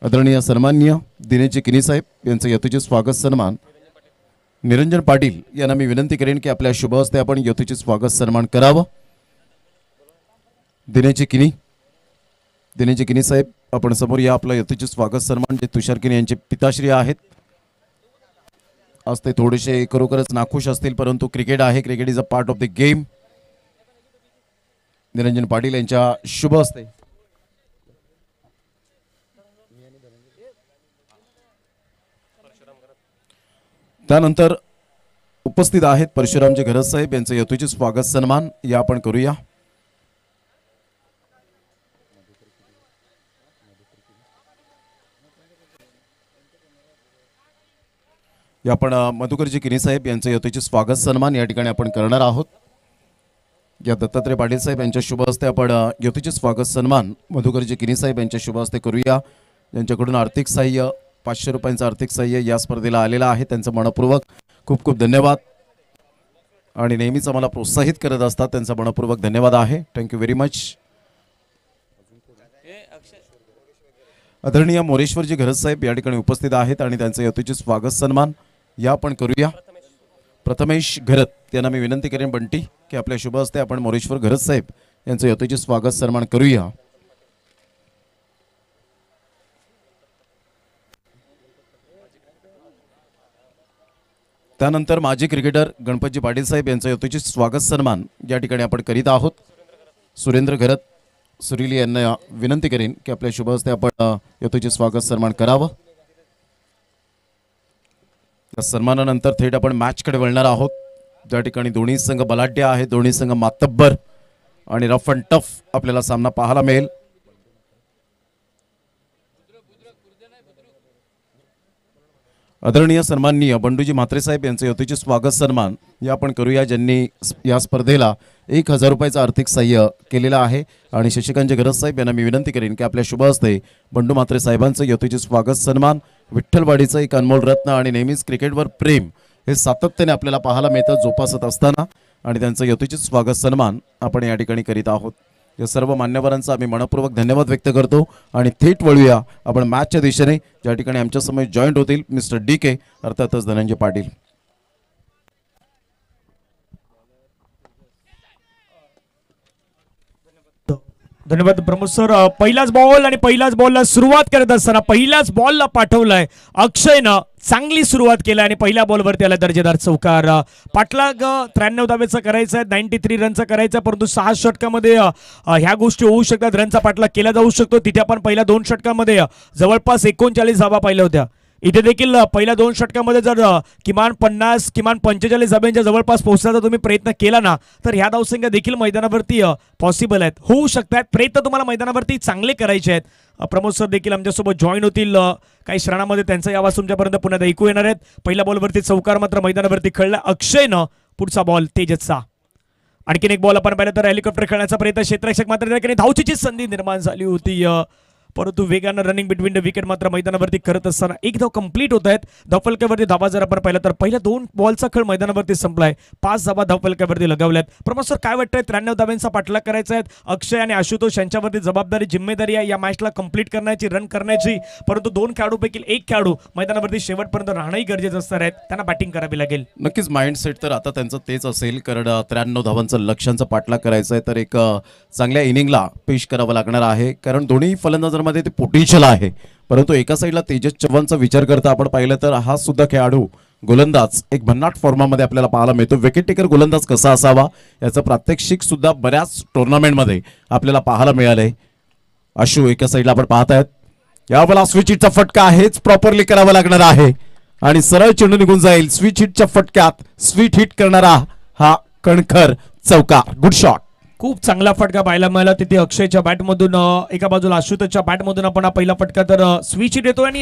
आदरणीय सन्माननीय दिनेजी किनी साहेब यांचं यथोचित स्वागत सन्मान निरंजन पाटील यांना मी विनंती करेन की आपल्या शुभ हस्ते आपण यथोचित स्वागत सन्मान करावं. दिनेजी किनी साहेब आपण समोर या. आपलं यथोचित स्वागत सन्मान जे तुषार किनी यांचे पिताश्री आहेत. आज ते थोडेसे खरोखरच नाखुश असतील, परंतु क्रिकेट आहे, cricket is a part of the game. Niranjan Patil यांच्या शुभ हस्ते त्यानंतर उपस्थित आहेत परशुरामजी घरत साहेब यांचं यथोचित स्वागत सन्मान या आपण करूया. या आपण मधुकरजी किनी साहेब यांचं यथोचित स्वागत सन्मान या ठिकाणी आपण करणार आहोत. या दत्तात्रय पाटील साहेब यांच्या शुभ हस्ते आपण यथोचित स्वागत सन्मान मधुकरजी किनी साहेब यांच्या शुभ हस्ते करूया. ज्यांच्याकडून आर्थिक सहाय्य 500 रुपयांचं आर्थिक सहाय्य या स्पर्धेला आलेलं आहे, त्यांचं मनपूर्वक खूप खूप धन्यवाद आणि नेहमीच आम्हाला प्रोत्साहित करत असतात, त्यांचा मनपूर्वक धन्यवाद आहे. Thank you very much. आदरणीय मोरेश्वरजी घरत साहेब या ठिकाणी उपस्थित आहेत आणि त्यांचं यथोचित स्वागत सन्मान या आपण करूया. प्रथमेश घरत यांना मी विनंती करेन बंटी की आपल्या शुभ हस्ते आपण मोरेश्वर घरत साहेब यांचं यथोचित स्वागत सन्मान करूया. त्यानंतर माजी क्रिकेटर गणपतजी पाटील साहेब यांचं यथोचित स्वागत सन्मान या ठिकाणी आपण करीत आहोत. सुरेंद्र घरत सुरीली यांना विनंती करेन की आपल्या शुभ हस्ते आपण यथोचित स्वागत सन्मान करावं. या सन्मानानंतर थेट आपण मॅचकडे वळणार आहोत. ज्या ठिकाणी दोन्ही संघ बलाढ्य आहेत, दोन्ही संघ मातब्बर आणि रफ अँड टफ आपल्याला सामना पाहायला मिळेल. आदरणीय सन्माननीय बंडूजी म्हात्रे साहेब यांचं यथोचित स्वागत सन्मान या आपण करूया, ज्यांनी या स्पर्धेला 1000 रुपयाचं आर्थिक सहाय्य केलेलं आहे. आणि शशिकांत घरत साहेब यांना मी विनंती करेन की आपल्या शुभ हस्ते बंडू म्हात्रे साहेबांचं यथोचित स्वागत सन्मान. विठ्ठलवाडीचं एक अनमोल रत्न आणि नेहमीच क्रिकेटवर प्रेम हे सातत्याने आपल्याला पाहायला मिळतं जोपासत असताना, आणि त्यांचं यथोचित स्वागत सन्मान आपण या ठिकाणी करीत आहोत. या सर्व मान्यवरांचा आम्ही मनपूर्वक धन्यवाद व्यक्त करतो आणि थेट वळूया आपण मॅचच्या दिशेने, ज्या ठिकाणी आमच्या समोर जॉईंट होतील मिस्टर DK अर्थातच धनंजय पाटील. धन्यवाद प्रमोद सर. पहिलाच बॉल आणि पहिल्याच बॉलला सुरुवात करत असताना पहिल्याच बॉलला पाठवलाय अक्षयनं, चांगली सुरुवात केली आणि पहिल्या बॉलवरती आला दर्जेदार चौकार. पाठलाग 93 धावेचा करायचा आहे, 93 रनचा करायचा, परंतु 6 षटकामध्ये ह्या गोष्टी होऊ शकतात. रनचा पाठलाग केला जाऊ शकतो. तिथे आपण पहिल्या 2 षटकामध्ये जवळपास 39 धावा पाहिल्या होत्या. इथे देखील पहिल्या 2 षटकामध्ये जर किमान 50 किमान 45 धाब्यांच्या जवळपास पोहोचण्याचा तुम्ही प्रयत्न केला ना, तर ह्या धावसंख्या देखील मैदानावरती पॉसिबल आहेत, होऊ शकतात. प्रयत्न तुम्हाला मैदानावरती चांगले करायचे आहेत. प्रमोद सर देखील आमच्यासोबत जॉईन होतील काही क्षणामध्ये, त्यांचाही आवाज तुमच्यापर्यंत पुन्हा ऐकू येणार आहेत. पहिल्या बॉलवरती चौकार मात्र मैदानावरती खेळला अक्षयनं. पुढचा बॉल तेजसचा. आणखीन एक बॉल आपण पाहिलं तर हेलिकॉप्टर खेळण्याचा प्रयत्न, क्षेत्ररक्षक मात्र त्या ठिकाणी धावचीची संधी निर्माण झाली होती, परंतु वेगानं रनिंग बिटवीन द विकेट मात्र मैदानावरती करत असताना एक धाव कंप्लीट होत आहेत. धावफलक्यावरती धावा जर आपण पाहिलं तर पहिल्या 2 बॉलचा खेळ मैदानावरती संपलाय, 5 धावा धावफलक्यावरती लगावल्यात. प्रमोद सर काय वाटतंय, 93 धाव्यांचा पाठलाग करायचा आहे, अक्षय आणि आशुतोष यांच्यावरती जबाबदारी जिम्मेदारी आहे या मॅचला कंप्लीट करण्याची, रन करण्याची, परंतु 2 खेळाडूपैकी एक खेळाडू मैदानावरती शेवटपर्यंत राहणंही गरजेचं असणार आहे, त्यांना बॅटिंग करावी लागेल. नक्कीच माइंडसेट तर आता त्यांचं तेच असेल, कारण 93 धावांचं लक्ष्यांचा पाठलाग करायचा आहे, तर एक चांगल्या इनिंगला पेश करावं लागणार आहे. कारण दोन्ही फलंदाजांमध्ये ते पोटेन्शियल आहे, परंतु एका साईडला तेजस चव्हाणचा विचार करता आपण पाहिलं तर हा सुद्धा खेळाडू गोलंदाज एक भन्नाट फॉर्मामध्ये आपल्याला पाहायला मिळतो. विकेट टेकर गोलंदाज कसा असावा याचं प्रात्यक्षिक सुद्धा बऱ्याच टुर्नामेंटमध्ये आपल्याला पाहायला मिळालंय. आशू एका साईडला आपण पाहत आहेत, यावेळेला स्विच हिटचा फटका हेच प्रॉपरली करावा लागणार आहे आणि सरळ चेंडू निघून जाईल. स्विच हिटच्या फटक्यात स्वीट हिट करणारा हा कणखर चौकार. Good shot. खूप चांगला फटका पाहायला मिळाला तिथे अक्षयच्या बॅटमधून, एका बाजूला आशुतोषच्या बॅटमधून आपण हा पहिला फटका तर स्विच हिट येतो. आणि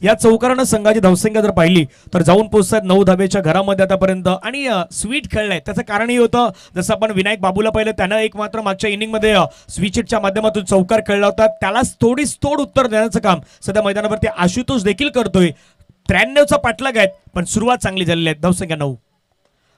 या चौकारानं संघाची धावसंख्या जर पाहिली तर जाऊन पोहोचतात 9 धावेच्या घरामध्ये आतापर्यंत. आणि स्वीट खेळलाय त्याचं कारणही होतं, जसं आपण विनायक बाबूला पाहिलं त्यानं एक मात्र मागच्या इनिंगमध्ये स्विच हिटच्या माध्यमातून चौकार खेळला होता, त्यालाच तोड उत्तर देण्याचं काम सध्या मैदानावरती आशुतोष देखील करतोय. 93चा पाठलाग आहेत पण सुरुवात चांगली झालेली आहे, धावसंख्या 9.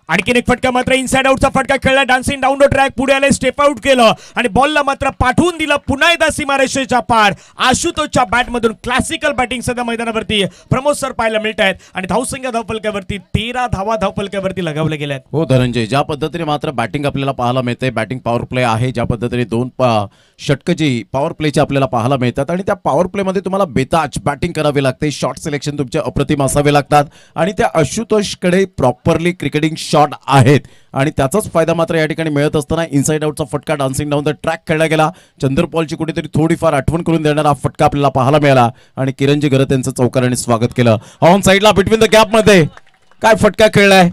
आणखीन एक फटका मात्र इनसाइड आउटचा फटका खेळला, डान्सिंग डाऊन द ट्रॅक, पुढे आले, स्टेप आउट केलं आणि बॉलला मात्र पाठवून दिलं पुन्हा एकदा सीमारेषेच्या पार. आशुतोषच्या बॅटमधून क्लासिकल बॅटिंग सध्या मैदानावरती प्रमोद सर पाहायला मिळत आहेत आणि धावसंख्या धावफलक्यावरती 13 धावा धावफलक्यावरती लगावल्या गेल्या आहेत. हो धनंजय, ज्या पद्धतीने मात्र बॅटिंग आपल्याला पाहायला मिळते, बॅटिंग पॉवर प्ले आहे, ज्या पद्धतीने 2 षटकं जी पॉवर प्लेची आपल्याला पाहायला मिळतात आणि त्या पॉवर प्लेमध्ये तुम्हाला बेताज बॅटिंग करावी लागते, शॉट सिलेक्शन तुमचे अप्रतिम असावे लागतात आणि त्या आशुतोषकडे प्रॉपरली क्रिकेटिंग शॉट आहेत आणि त्याचाच फायदा मात्र या ठिकाणी मिळत असताना इनसाइड आउटचा फटका डान्सिंग डाऊन द ट्रॅक खेळला गेला. चंद्रपॉलची कुठेतरी थोडीफार आठवण करून देणारा फटका आपल्याला पाहायला मिळाला आणि किरणजी घरत यांचं चौकाराने स्वागत केलं. ऑन साइडला बिटवीन द गॅप मध्ये काय फटका खेळलाय,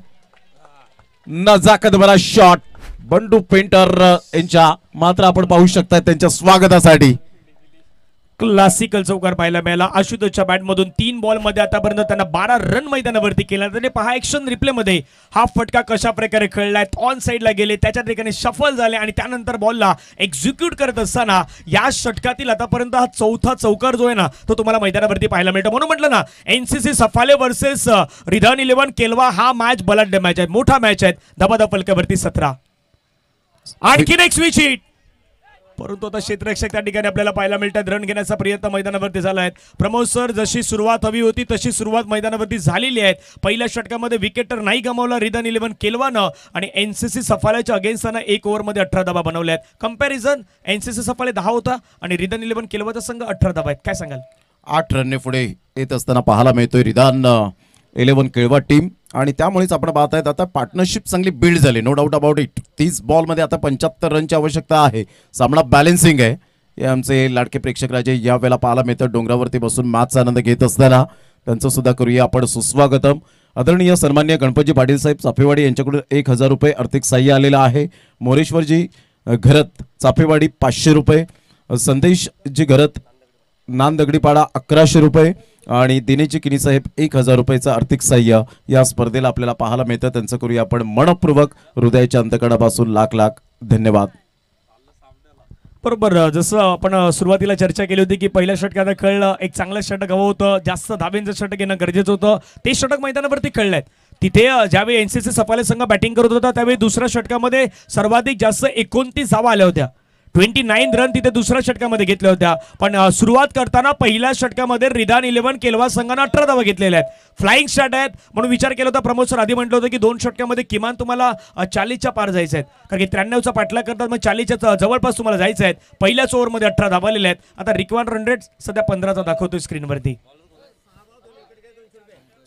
नजाकत भरा शॉट बंडू पेंटर यांच्या मात्र आपण पाहू शकता त्यांच्या स्वागतासाठी. क्लासिकल चौकार पाहायला मिळाला आशुतोषच्या बॅटमधून. 3 बॉलमध्ये आतापर्यंत त्यांना 12 रन मैदानावरती केला. तरी पहा एक्शन रिप्ले मध्ये हा फटका कशा प्रकारे खेळलाय, ऑन साइडला गेले, त्याच्या ठिकाणी शफल झाले आणि त्यानंतर बॉलला एक्झिक्यूट करत असताना या षटकातील आतापर्यंत हा चौथा चौकार जो आहे ना तो तुम्हाला मैदानावरती पाहायला मिळतो. म्हणून म्हटलं ना NCC सफाले वर्सेस रिधन 11 केलवा हा मॅच बलाढ्य मॅच आहे, मोठा मॅच आहे. धबाधब फलक्यावरती 17. आणखीन एक स्विच हिट परंतु आता क्षेत्ररक्षक त्या ठिकाणी आपल्याला पाहायला मिळतात. रन घेण्याचा प्रयत्न मैदानावरती झाला आहे. प्रमोद सर, जशी सुरुवात हवी होती तशी सुरुवात मैदानावरती झालेली आहे. पहिल्या षटकामध्ये विकेट तर नाही गमावला रिदन 11 केलवानं आणि एनसीसी सफाळ्याच्या अगेन्स्टनं 1 ओव्हरमध्ये 18 धावा बनवल्या आहेत. कंपॅरिझन एनसीसी सफाळे 10 होता आणि रिदन 11 केलवाचा संघ 18 धावा आहेत. काय सांगाल? 8 रनने पुढे येत असताना पाहायला मिळतोय रिदान 11 केळवा टीम आणि त्यामुळेच आपण पाहतायत आता पार्टनरशिप चांगली बिल्ड झाली. No doubt about it. 30 बॉलमध्ये आता 75 रनची आवश्यकता आहे. सामना बॅलन्सिंग आहे. हे आमचे लाडके प्रेक्षक राजे या वेळेला पाहायला मिळतं डोंगरावरती बसून मॅचचा आनंद घेत असताना त्यांचं सुद्धा करूया आपण सुस्वागतम. आदरणीय सन्माननीय गणपतजी पाटील साहेब चाफेवाडी यांच्याकडून 1000 रुपये आर्थिक सहाय्य आलेलं आहे. मोरेश्वरजी घरत चाफेवाडी 500 रुपये. संदेशजी घरत नांदगडीपाडा 1100 रुपये आणि दिनेशजी किनी साहेब 1000 रुपयाचं आर्थिक सहाय्य या स्पर्धेला आपल्याला पाहायला मिळतं. त्यांचं करूया आपण मनपूर्वक हृदयाच्या अंतकडापासून लाख लाख धन्यवाद. बरोबर, जसं आपण सुरुवातीला चर्चा केली होती की पहिल्या षटकात कळलं एक चांगलं षटक हवं होतं, जास्त धाब्यांचं षटक येणं गरजेचं होतं. ते षटक मैदानावरती कळलंय. तिथे ज्यावेळी एनसीसी सफाळे संघ बॅटिंग करत होता त्यावेळी दुसऱ्या षटकामध्ये सर्वाधिक जास्त 29 धावा आल्या होत्या. 29 रन तिथे दुसऱ्या षटकामध्ये घेतल्या होत्या. पण सुरुवात करताना पहिल्या षटकामध्ये रिदान 11 केलवा संघानं 18 धावा घेतलेल्या आहेत. फ्लाइंग शॉट आहेत म्हणून विचार केला होता. प्रमोद सर आधी म्हटलं होतं की 2 षटकामध्ये किमान तुम्हाला 40च्या पार जायचं आहे, कारण की 93चा पाठलाग करतात, मग 40च्या जवळपास तुम्हाला जायचं आहे. पहिल्याच ओव्हरमध्ये 18 धावा आलेल्या आहेत. आता रिक्वायर्ड रन रेट सध्या 15चा दाखवतोय स्क्रीनवरती.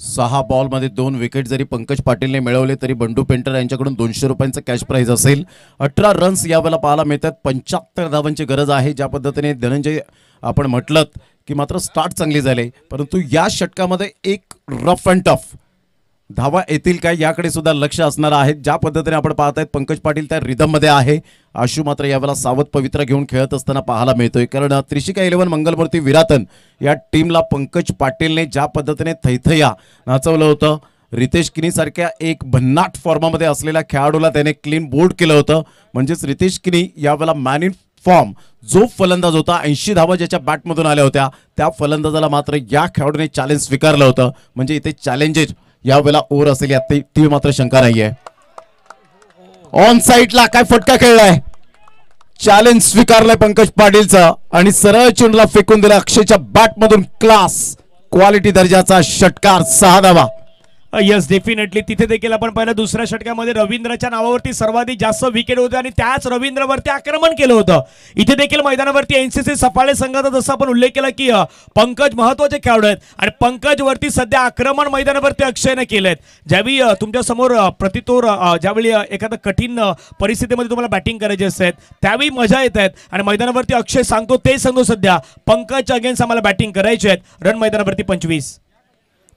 6 बॉलमध्ये 2 विकेट जरी पंकज पाटीलने मिळवले तरी बंडू पेंटर यांच्याकडून 200 रुपयांचं कॅश प्राइज असेल. 18 रन्स यावेळेला पाहायला मिळतात. 75 धावांची गरज आहे. ज्या पद्धतीने धनंजय आपण म्हटलं की मात्र स्टार्ट चांगली झाली, परंतु या षटकामध्ये एक रफ अँड टफ धावा येतील काय याकडे सुद्धा लक्ष असणार आहे. ज्या पद्धतीने आपण पाहतायत पंकज पाटील त्या रिदममध्ये आहे. आशू मात्र यावेळेला सावध पवित्रा घेऊन खेळत असताना पाहायला मिळतोय, कारण त्रिशिका 11 मंगलमूर्ती विरातन या टीमला पंकज पाटीलने ज्या पद्धतीने थैथया नाचवलं होतं, रितेश किनी सारख्या एक भन्नाट फॉर्मामध्ये असलेल्या खेळाडूला त्याने क्लीन बोल्ड केलं होतं. म्हणजेच रितेश किनी यावेळेला मॅन इन फॉर्म जो फलंदाज होता, 80 धावा ज्याच्या बॅटमधून आल्या होत्या, त्या फलंदाजाला मात्र या खेळाडूने चॅलेंज स्वीकारलं होतं. म्हणजे इथे चॅलेंजेस यावेळेला ओव्हर असेल यात ती मात्र शंका नाहीये. ऑन साईडला काय फटका खेळलाय, चॅलेंज स्वीकारलाय पंकज पाटीलचा आणि सरळ चेंडूला फेकून दिला अक्षयच्या बॅटमधून. क्लास क्वालिटी दर्जाचा षटकार, 6 धावा. Yes, definitely. तिथे देखील आपण पाहिलं दुसऱ्या षटकामध्ये रवींद्रच्या नावावरती सर्वाधिक जास्त विकेट होते आणि त्याच रवींद्रवरती आक्रमण केलं होतं. इथे देखील मैदानावरती एनसीसी सफाळे संघाचा जसं आपण उल्लेख केला की पंकज महत्वाचे खेळाडू आहेत आणि पंकज वरती सध्या आक्रमण मैदानावरती अक्षयने केलंय. ज्यावेळी तुमच्या समोर प्रतितोर ज्यावेळी एखाद्या कठीण परिस्थितीमध्ये तुम्हाला बॅटिंग करायची असते त्यावेळी मजा येत आहेत आणि मैदानावरती अक्षय सांगतो ते सांगतो सध्या पंकजच्या अगेन्स्ट आम्हाला बॅटिंग करायची आहेत. रन मैदानावरती 25.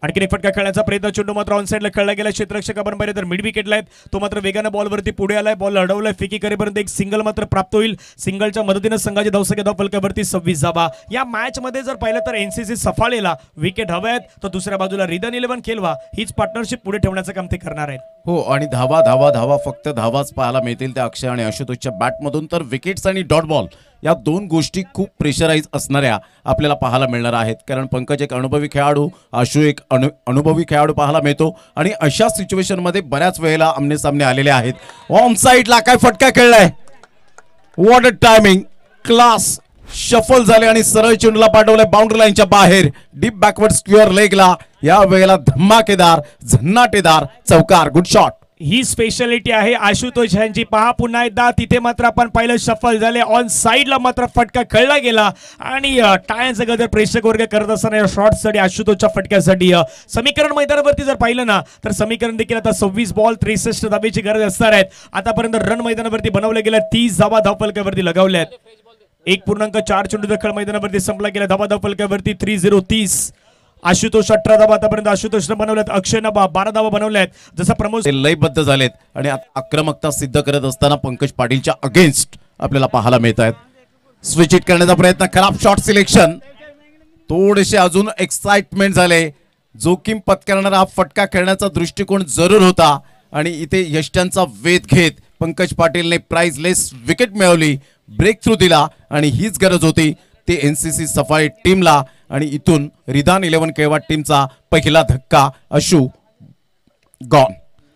आणखी एक फटका खेळण्याचा प्रयत्न, चेंडू मात्र ऑन साईडला खेळला गेला. क्षेत्ररक्षक आपण पाहिले तर मिड विकेटला आहेत. तो मात्र वेगाने बॉलवरती पुढे आलाय, बॉल अडवलाय, फेकी करेपर्यंत एक सिंगल मात्र प्राप्त होईल. सिंगलच्या मदतीने संघाचे धावसंख्या धाव फलकावरती 26 धावा. या मॅच मध्ये जर पाहिलं तर एनसीसी सफाळेला विकेट हव्या आहेत, तर दुसऱ्या बाजूला रिदन 11 केलवा हीच पार्टनरशिप पुढे ठेवण्याचं काम ते करणार आहेत. हो, आणि धावा धावा धावा फक्त धावाच पाहायला मिळतील त्या अक्षय आणि आशुतोषच्या बॅटमधून. तर विकेट्स आणि डॉट बॉल या 2 गोष्टी खूप प्रेशराईज असणाऱ्या आपल्याला पाहायला मिळणार आहेत, कारण पंकज एक अनुभवी खेळाडू, आशू एक अनुभवी खेळाडू पाहायला मिळतो आणि अशा सिच्युएशन मध्ये बऱ्याच वेळेला आमने सामने आलेले आहेत. ऑन साईडला काय फटका खेळलाय, what a timing, class. Shuffle झाले आणि सरळ चेंडूला पाठवलंय बाउंड्री लाईनच्या बाहेर, डीप बॅकवर्ड स्क्वेअर लेगला. या वेळेला धमाकेदार झन्नाटेदार चौकार, गुड शॉट. ही स्पेशालिटी आहे आशुतोष यांची. पहा पुन्हा एकदा तिथे मात्र आपण पाहिलं सफल झाले. ऑन साईडला मात्र फटका खेळला गेला आणि टाळ्यांचा गजर प्रेक्षक वर्ग करत असताना या शॉटसाठी आशुतोषच्या फटक्यासाठी समीकरण मैदानावरती जर पाहिलं ना तर समीकरण देखील आता 26 बॉल 63 धावेची गरज असणार आहेत. आतापर्यंत रन मैदानावरती बनवले गेले 30 धावा धावफलकावरती लगावल्या आहेत. 1.4 चेंडूचा खेळ मैदानावरती संपला गेला. धावा धावफलकावरती 30. आशुतोष 18 धावा आतापर्यंत आशुतोषनं बनवल्यात, अक्षयनं 12 धावा बनवल्यात. जसं प्रमोद लयबद्ध झालेत आणि आक्रमकता सिद्ध करत असताना पंकज पाटीलच्या अगेन्स्ट आपल्याला पाहायला मिळत आहेत. स्विच हिट करण्याचा प्रयत्न, खराब शॉट सिलेक्शन. थोडेसे अजून एक्साइटमेंट झाले. जोखीम पत्करणारा हा फटका खेळण्याचा दृष्टिकोन जरूर होता आणि इथे यष्ट्यांचा वेध घेत पंकज पाटीलने प्राइजलेस विकेट मिळवली, ब्रेक थ्रू दिला आणि हीच गरज होती ते एनसीसी सफाई टीमला. आणि इथून रिदान 11 केळवा टीमचा पहिला धक्का, अशू गॉन.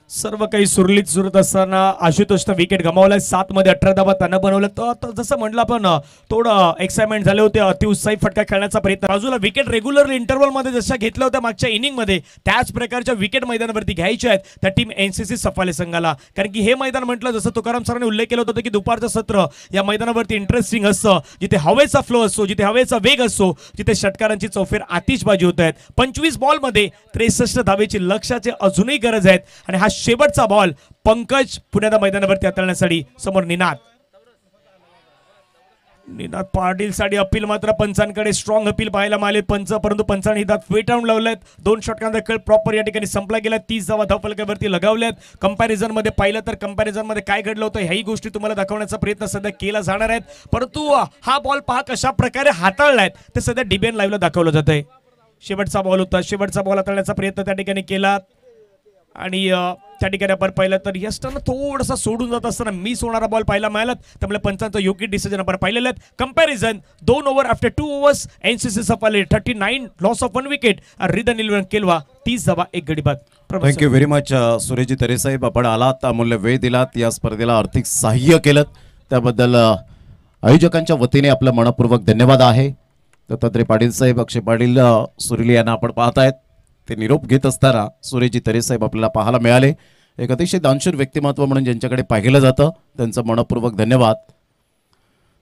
सर्व काही सुरळीत सुरत असताना आशुतोषनं विकेट गमावलाय. 7 मध्ये 18 धावा त्यानं बनवलं. तर जसं म्हटलं आपण थोडं एक्साइटमेंट झाले होते, अतिउत्साही फटका खेळण्याचा प्रयत्न. बाजूला विकेट रेग्युलर इंटरव्हल मध्ये जशा घेतल्या होत्या मागच्या इनिंग मध्ये त्याच प्रकारच्या विकेट मैदानावरती घ्यायच्या आहेत त्या टीम एनसीसी सफाले संघाला. कारण की हे मैदान म्हटलं जसं तुकाराम सरांनी उल्लेख केला होता की दुपारचं सत्र या मैदानावरती इंटरेस्टिंग असतं, जिथे हवेचा फ्लो असतो, जिथे हवेचा वेग असतो, जिथे षटकारांची चौफेर आतिषबाजी होत आहेत. 25 बॉल मध्ये 63 धावेची लक्ष्याची अजूनही गरज आहे आणि हा शेवटचा बॉल पंकज पुण्याच्या मैदानावरती हाताळण्यासाठी. समोर निनाद पाटील साठी अपील मात्र पंचांकडे स्ट्रॉंग अपील पाहायला मिळाले पंच, परंतु पंचांनी हिदात वेटावून लावलेत. 2 षटकांचा खेळ प्रॉपर या ठिकाणी संपला गेला. 30 धावा धावफलकावरती लगावल्यात. कंपॅरिझन मध्ये पाहिलं तर कंपॅरिझन मध्ये काय घडलं होतं ह्याही गोष्टी तुम्हाला दाखवण्याचा प्रयत्न सध्या केला जाणार आहेत. परंतु हा बॉल पहा कशा प्रकारे हाताळलाय ते सध्या डीबीएन लाईव्हला दाखवलं जात आहे. शेवटचा बॉल होता, शेवटचा बॉल हाताळण्याचा प्रयत्न त्या ठिकाणी केला आणि त्या ठिकाणी आपण पाहिलं तर यस्टरनं थोडासा सोडून जात असताना मिस होणारा बॉल पाहायला मिळाला. त्यामुळे पंचांचं योग्य डिसिजन आपण पाहिलेलं आहे. Comparison 2 over after 2 overs NCC Safale 39 loss of 1 wicket. Ridhan eleven Kelva 30 धावा 1 गडी बाद. Thank you very much Sureshji Tare साहेब, आपण आलात, अमूल्य वेळ दिलात, या स्पर्धेला आर्थिक सहाय्य केलं त्याबद्दल आयोजकांच्या वतीने आपलं मनपूर्वक धन्यवाद आहे. दत्तात्रय पाटील साहेब, अक्षय पाटील, सुरेली यांना आपण पाहतायत. ते निरोप घेत असताना सुरेशजी तरे साहेब आपल्याला पाहायला मिळाले. एक अतिशय दानशूर व्यक्तिमत्व म्हणून ज्यांच्याकडे पाहिलं जातं त्यांचं मनपूर्वक धन्यवाद.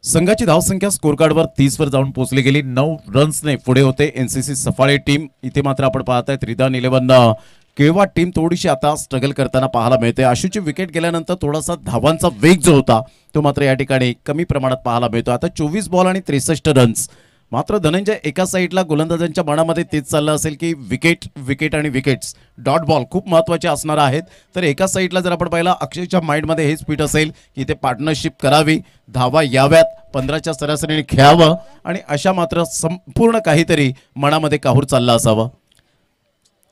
संघाची धावसंख्या स्कोर कार्डवर 30 वर जाऊन पोहोचली गेली. 9 रन्सने पुढे होते एनसीसी सफाळे टीम. इथे मात्र आपण पाहतायत रिदान 11 केळवा टीम थोडीशी आता स्ट्रगल करताना पाहायला मिळते. आशूची विकेट गेल्यानंतर थोडासा धावांचा वेग जो होता तो मात्र या ठिकाणी कमी प्रमाणात पाहायला मिळतो. आता 24 बॉल आणि 63 रन्स. मात्र धनंजय एका साईडला गोलंदाजांच्या मनामध्ये तेच चाललं असेल की विकेट विकेट आणि विकेट्स, डॉट बॉल खूप महत्त्वाचे असणार आहेत. तर एका साईडला जर आपण पाहिला अक्षयच्या माइंडमध्ये हेच पीठ असेल की ते पार्टनरशिप करावी, धावा याव्यात, 15च्या सरासरीने खेळावं आणि अशा मात्र संपूर्ण काहीतरी मनामध्ये काहूर चालला असावं.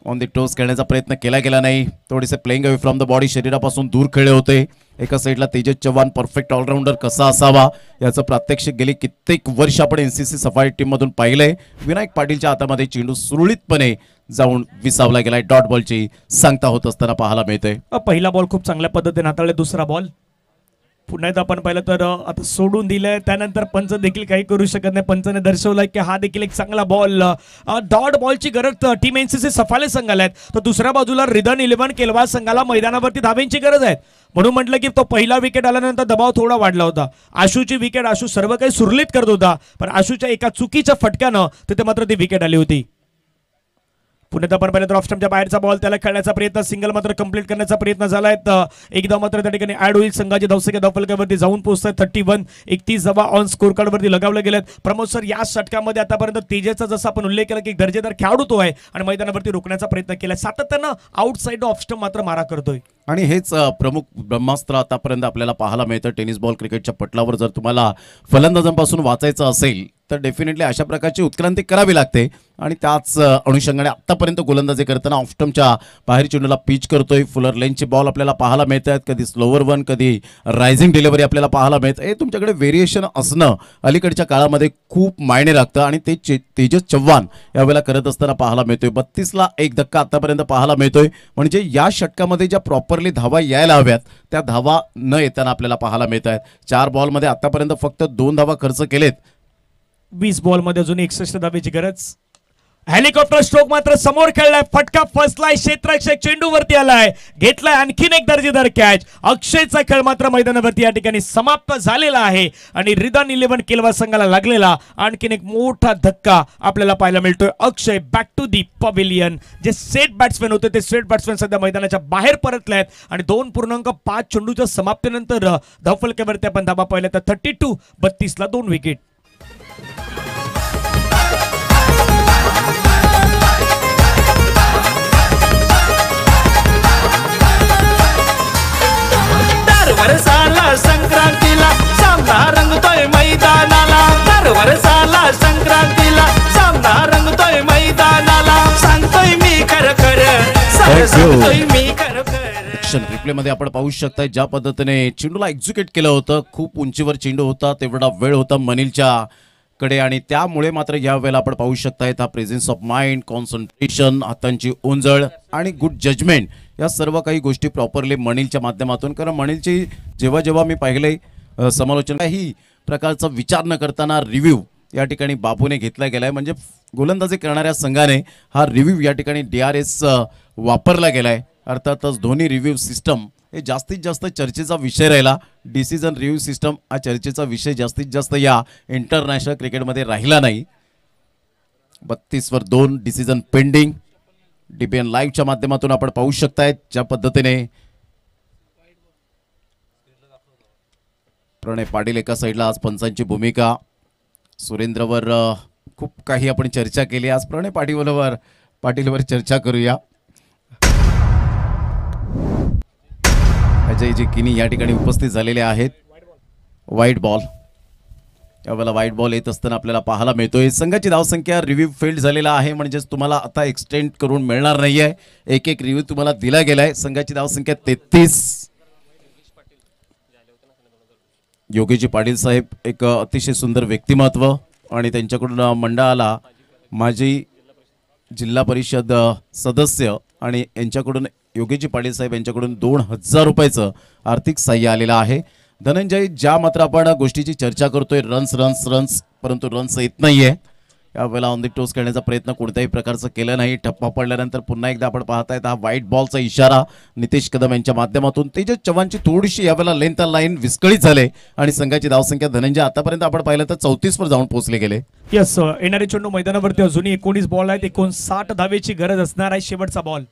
ऑन द टोस खेळण्याचा प्रयत्न केला गेला नाही. थोडेसे playing away from the body, शरीरापासून दूर खेळले होते. एका साईडला तेजस चव्हाण परफेक्ट ऑलराऊंडर कसा असावा याचं प्रात्यक्षिक गेली कित्येक वर्ष आपण एनसीसी सफारी टीम मधून पाहिलंय. विनायक पाटीलच्या हातामध्ये चेंडू सुरळीतपणे जाऊन विसावला गेलाय. डॉट बॉलची सांगता होत असताना पाहायला मिळते. पहिला बॉल खूप चांगल्या पद्धतीने हाताळले. दुसरा बॉल पुन्हा एकदा आपण पाहिलं तर आता सोडून दिलंय. त्यानंतर पंच देखील काही करू शकत नाही. पंचाने दर्शवलंय की हा देखील एक चांगला बॉल. डॉट बॉलची गरज टीम एनसीसी सफाले संघाला आहे. तर दुसऱ्या बाजूला रिदन 11 केलवा संघाला मैदानावरती धाब्यांची गरज आहे. म्हणून म्हटलं की तो पहिला विकेट आल्यानंतर दबाव थोडा वाढला होता. आशूची विकेट, आशू सर्व काही सुरळीत करत होता, पण आशूच्या एका चुकीच्या फटक्यानं तिथे मात्र ती विकेट आली होती. पुण्यात आपण पाहिलं तर ऑफ स्टंपच्या बाहेरचा बॉल, त्याला खेळण्याचा प्रयत्न, सिंगल मात्र कंप्लीट करण्याचा प्रयत्न झालाय. एकदा मात्र त्या ठिकाणी ऍड होईल. संघाची धावसंख्या धावफलकावरती जाऊन पोहोचतात 31. 31 धावा ऑन स्कोर कार्डवरती लगावले गेलेत. प्रमोद सर या षटकामध्ये आतापर्यंत तेजसचा जसा आपण उल्लेख केला की दर्जेदार खेळाडू तो आहे आणि मैदानावरती रोखण्याचा प्रयत्न केलाय. सातत्यानं आउटसाइड ऑफ स्टंप मात्र मारा करतोय आणि हेच प्रमुख ब्रह्मास्त्र आतापर्यंत आपल्याला पाहायला मिळतं टेनिस बॉल क्रिकेटच्या पटलावर. जर तुम्हाला फलंदाजांपासून वाचायचं असेल तर डेफिनेटली अशा प्रकारची उत्क्रांती करावी लागते आणि त्याच अनुषंगाने आतापर्यंत गोलंदाजी करताना ऑफ स्टंपच्या बाहेर चेंडूला पिच करतोय. फुलर लेनचे बॉल आपल्याला पाहायला मिळत आहेत. कधी स्लोवर वन, कधी रायझिंग डिलिव्हरी आपल्याला पाहायला मिळतं. हे तुमच्याकडे व्हेरिएशन असणं अलीकडच्या काळामध्ये खूप मायने राखतं आणि ते तेजस चव्हाण यावेळेला करत असताना पाहायला मिळतोय. 32ला 1 धक्का आतापर्यंत पाहायला मिळतोय. म्हणजे या षटकामध्ये ज्या प्रॉपरली धावा यायला हव्यात त्या धावा न येताना आपल्याला पाहायला मिळत आहेत. 4 बॉलमध्ये आतापर्यंत फक्त 2 धावा खर्च केलेत. 20 बॉलमध्ये अजून 61 धावेची गरज. हेलिकॉप्टर स्ट्रोक मात्र समोर खेळलाय. फटका फसलाय. क्षेत्ररक्षक चेंडूवरती आलाय. घेतलाय आणखीन एक दर्जेदार कॅच. अक्षयचा खेळ मात्र मैदानावरती या ठिकाणी समाप्त झालेला आहे आणि रिदन 11 केलवा संघाला लागलेला आणखीन एक मोठा धक्का आपल्याला पाहायला मिळतोय. अक्षय बॅक टू दी पवेलियन. जे सेट बॅट्समॅन होते ते सेट बॅट्समॅन सध्या मैदानाच्या बाहेर परतले आहेत आणि 2.5 चेंडूच्या समाप्तीनंतर धावफलकावरती आपण धाबा पाहिला तर 32-32ला 2 विकेट. वर्षाला संक्रांतीला सामना रंगतोय मैदानाला. दर वर्षाला संक्रांतीला सामना रंगतोय मैदानाला. सांगतोय मी खरं खरं, सांगतोय मी खरं खरं. रिप्ले मध्ये आपण पाहू शकता ज्या पद्धतीने चेंडूला एक्झिक्यूट केलं होतं. खूप उंचीवर चेंडू होता, तेवढा वेळ होता मनिलच्या कडे आणि त्यामुळे मात्र या वेळेला आपण पाहू शकतायत हा प्रेझेन्स ऑफ माइंड, कॉन्सन्ट्रेशन, हातांची उंजळ आणि गुड जजमेंट या सर्व काही गोष्टी प्रॉपरली मणीलच्या माध्यमातून, कारण मणीलची जेव्हा जेव्हा मी पाहिले समालोचन काही प्रकारचा विचार न करताना रिव्ह्यू या ठिकाणी बाबूने घेतला गेलाय, म्हणजे गोलंदाजी करणाऱ्या संघाने हा रिव्ह्यू या ठिकाणी DRS वापरला गेलाय. अर्थातच धोनी रिव्ह्यू सिस्टम हे जास्तीत जास्त चर्चेचा विषय राहिला. डिसिजन रिव्ह्यू सिस्टम हा चर्चेचा विषय जास्तीत जास्त या इंटरनॅशनल क्रिकेटमध्ये राहिला नाही. 32वर 2 डिसिजन पेंडिंग. DBN लाईव्हच्या माध्यमातून आपण पाहू शकतायत ज्या पद्धतीने प्रणय पाटील एका साईडला, आज पंचांची भूमिका. सुरेंद्रवर खूप काही आपण चर्चा केली, आज प्रणय पाटीलवर चर्चा करूया. अजयजी किनी या ठिकाणी उपस्थित झालेले आहेत. व्हाईट बॉल, यावेळेला व्हाईट बॉल येत असताना आपल्याला पाहायला मिळतोय. संघाची धावसंख्या रिव्ह्यू फेल्ड झालेला आहे, म्हणजेच तुम्हाला आता एक्सटेंड करून मिळणार नाहीये. एक रिव्ह्यू तुम्हाला दिला गेलाय. संघाची धावसंख्या 33. योगीजी पाटील साहेब एक अतिशय सुंदर व्यक्तिमत्व आणि त्यांच्याकडून मंडळाला माजी जिल्हा परिषद सदस्य आणि यांच्याकडून योगीजी पाटील साहेब यांच्याकडून 2000 रुपयाचं आर्थिक सहाय्य आलेलं आहे. धनंजय, ज्या मात्र आपण गोष्टीची चर्चा करतोय रन्स परंतु रन्स येत नाहीये. यावेळेला ऑन द टोस करण्याचा प्रयत्न कोणत्याही प्रकारचं केलं नाही. ठप्पा पडल्यानंतर पुन्हा एकदा आपण पाहतायत हा व्हाईट बॉलचा इशारा नितेश कदम यांच्या माध्यमातून. तेजस चव्हाणची थोडीशी यावेळेला लेंथ लाईन विस्कळीत झाले आणि संघाची धावसंख्या धनंजय आतापर्यंत आपण पाहिलं तर 34वर जाऊन पोहोचले गेले. यस, येणारे चेंडू मैदानावरती अजूनही 19 बॉल आहेत. 59 धावेची गरज असणार आहे. शेवटचा बॉल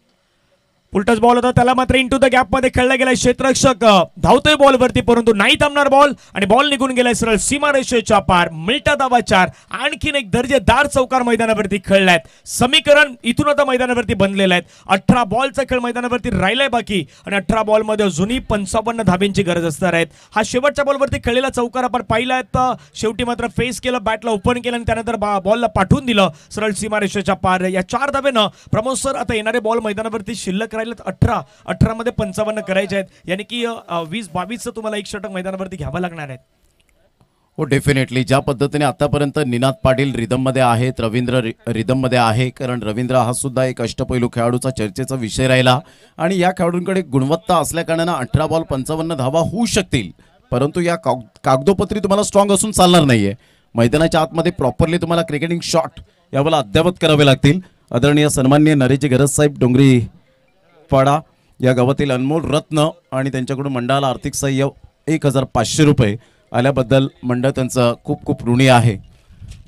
उलटच बॉल होता, त्याला मात्र इंटू द गॅप मध्ये खेळला गेलाय. क्षेत्ररक्षक धावतोय बॉलवरती परंतु नाही थांबणार बॉल आणि बॉल निघून गेलाय सरळ सीमारेषेच्या पार. मिल्टा दावा 4. आणखीन एक दर्जेदार चौकार मैदानावरती खेळलायत. समीकरण इथून आता मैदानावरती बनलेलं आहे. 18 बॉलचा खेळ मैदानावरती राहिलाय बाकी आणि 18 बॉल मध्ये अजूनही 55 धाब्यांची गरज असणार आहेत. हा शेवटच्या बॉलवरती खेळलेला चौकार आपण पाहिलाय. तर शेवटी मात्र फेस केलं, बॅटला ओपन केलं आणि त्यानंतर बॉलला पाठवून दिलं सरळ सीमारेषेच्या पार. या 4 धाब्यानं प्रमोद सर आता येणारे बॉल मैदानावरती शिल्लक 18 मध्ये 55 करायचे आहेत. यानी की 20-22 तुम्हाला एक षटक मैदानावरती घ्यावं लागणार आहे. हो, डेफिनेटली. ज्या पद्धतीने आतापर्यंत निनाद पाटील रिदम मध्ये आहेत, रवींद्र रिदम मध्ये आहे, कारण रवींद्र हा सुद्धा एक अष्टपैलू खेळाडूचा चर्चेचा विषय राहिला आणि या खेळाडूंकडे गुणवत्ता असल्या कारणानं 18 बॉल 55 धावा होऊ शकतील. परंतु या कागदोपत्री तुम्हाला स्ट्रॉंग असून चालणार नाहीये. मैदानाच्या आतमध्ये प्रॉपरली तुम्हाला क्रिकेटिंग शॉट यावेळेला अद्यावत करावे लागतील. आदरणीय सन्माननीय नरेजी गरज साहेब डोंगरी पाडा या गावातील अनमोल रत्न आणि त्यांच्याकडून मंडळाला आर्थिक सहाय्य 1500 रुपये आल्याबद्दल मंडळ त्यांचं खूप खूप ऋणी आहे.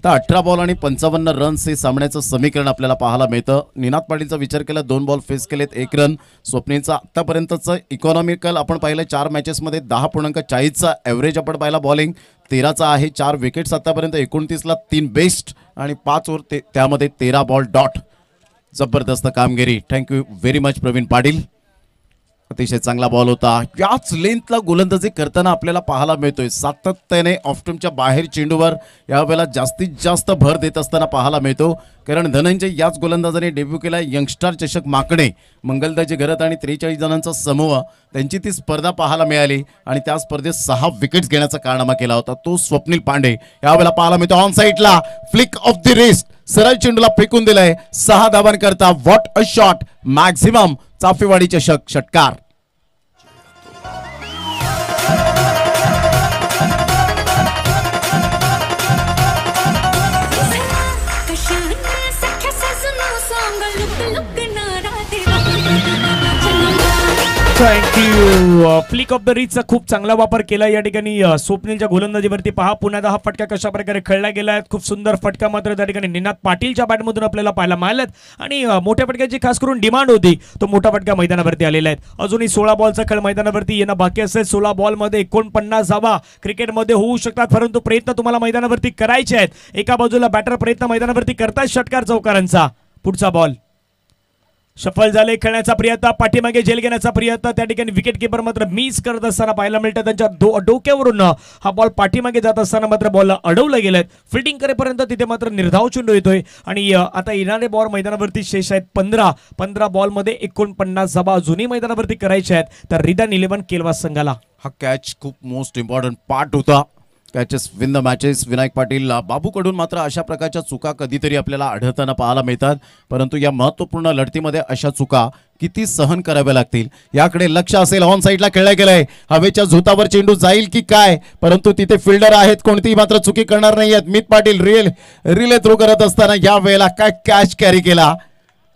तर 18 बॉल आणि 55 रन्स हे सामन्याचं समीकरण आपल्याला पाहायला मिळतं. निनाद पाटीलचा विचार केला 2 बॉल फेस केलेत 1 रन. स्वप्नीलचा आतापर्यंतचं इकॉनॉमिकल आपण पाहिलं 4 मॅचेसमध्ये 10.40चा ॲव्हरेज आपण पाहिला. बॉलिंग 13चा आहे. 4 विकेट्स आतापर्यंत 29ला 3 बेस्ट आणि 5 ओव्हर त्यामध्ये 13 बॉल डॉट. जबरदस्त कामगिरी. Thank you very much Praveen Patil. अतिशय चांगला बॉल होता. याच लेंथला गोलंदाजी करताना आपल्याला पाहायला मिळतोय सातत्याने ऑफस्टम्पच्या बाहेर चेंडूवर यावेळेला जास्तीत जास्त भर देत असताना पाहायला मिळतो. कारण धनंजय याच गोलंदाजाने डेब्यू केला. यंगस्टार चषक माकडे मंगलदाजी घरत आणि 43 जणांचा समूह त्यांची ती स्पर्धा पाहायला मिळाली आणि त्या स्पर्धेत 6 विकेट्स घेण्याचा कारनामा केला होता तो स्वप्नील पांडे. यावेळेला पाहायला मिळतो ऑन साईडला फ्लिक ऑफ द रिस्ट सरळ चेंडूला फेकून दिलाय 6 धावांकरता. What a shot. Maximum Chaphewadi चषक षटकार. थँक्यू. फ्लिक ऑफ द रिचचा खूप चांगला वापर केला या ठिकाणी स्वप्नीलच्या गोलंदाजीवरती. पहा पुन्हा हा फटका कशा प्रकारे खेळला गेला. खूप सुंदर फटका मात्र त्या ठिकाणी निनाद पाटीलच्या बॅटमधून आपल्याला पाहायला मिळाल्यात आणि मोठ्या फटक्याची खास करून डिमांड होती. तो मोठा फटका मैदानावरती आलेला आहे. अजूनही 16 बॉलचा खेळ मैदानावरती येणं बाकी असेल. 16 बॉलमध्ये 49 धावा क्रिकेटमध्ये होऊ शकतात परंतु प्रयत्न तुम्हाला मैदानावरती करायचे आहेत. एका बाजूला बॅटर प्रयत्न मैदानावरती करतात षटकार चौकारांचा. पुढचा बॉल सफल झाले. खेळण्याचा प्रयत्न, पाठीमागे झेल घेण्याचा प्रयत्न. त्या ठिकाणी विकेट किपर मात्र मिस करत असताना पाहायला मिळतं. त्यांच्या डोक्यावरून हा बॉल पाठीमागे जात असताना मात्र बॉलला अडवलं गेलंय. फिल्डिंग करेपर्यंत तिथे मात्र निर्धाव चेंडू येतोय आणि आता येणारे बॉल मैदानावरती शेष आहेत 15 बॉलमध्ये 49 धावा अजूनही मैदानावरती करायच्या आहेत. तर रिदान 11 केलवा संघाला हा कॅच खूप मोस्ट इम्पॉर्टंट पार्ट होता catches win the matches. Vinayak Patil बाबूकडून मात्र अशा प्रकारच्या चुका कधीतरी आपल्याला आढळताना पाहायला मिळतात, परंतु या महत्त्वपूर्ण लढतीमध्ये अशा चुका किती सहन कराव्या लागतील याकडे लक्ष असेल. ऑन साईडला खेळलं गेलंय, हवेच्या झोतावर चेंडू जाईल की काय, परंतु तिथे फिल्डर आहेत, कोणतीही मात्र चुकी करणार नाही आहेत. मित पाटील रिले थ्रो करत असताना या वेळेला काय कॅच कॅरी केला,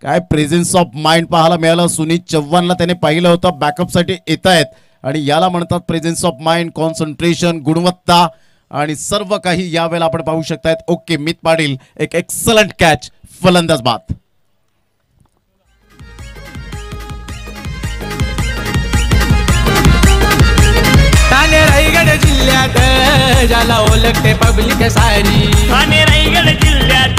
काय प्रेझेन्स ऑफ माइंड पाहायला मिळालं. सुनीत चव्हाणला त्याने पाहिलं होतं बॅकअपसाठी येत आहेत आणि याला म्हणतात प्रेझेन्स ऑफ माइंड, कॉन्सन्ट्रेशन, गुणवत्ता आणि सर्व काही यावेळेला आपण पाहू शकतायत. ओके, मित पाटील एक एक्सलंट कॅच, फलंदाज बाद. ठाणे रायगड जिल्ह्यात ज्याला ओळखते पब्लिक सारी, ठाणे रायगड जिल्ह्यात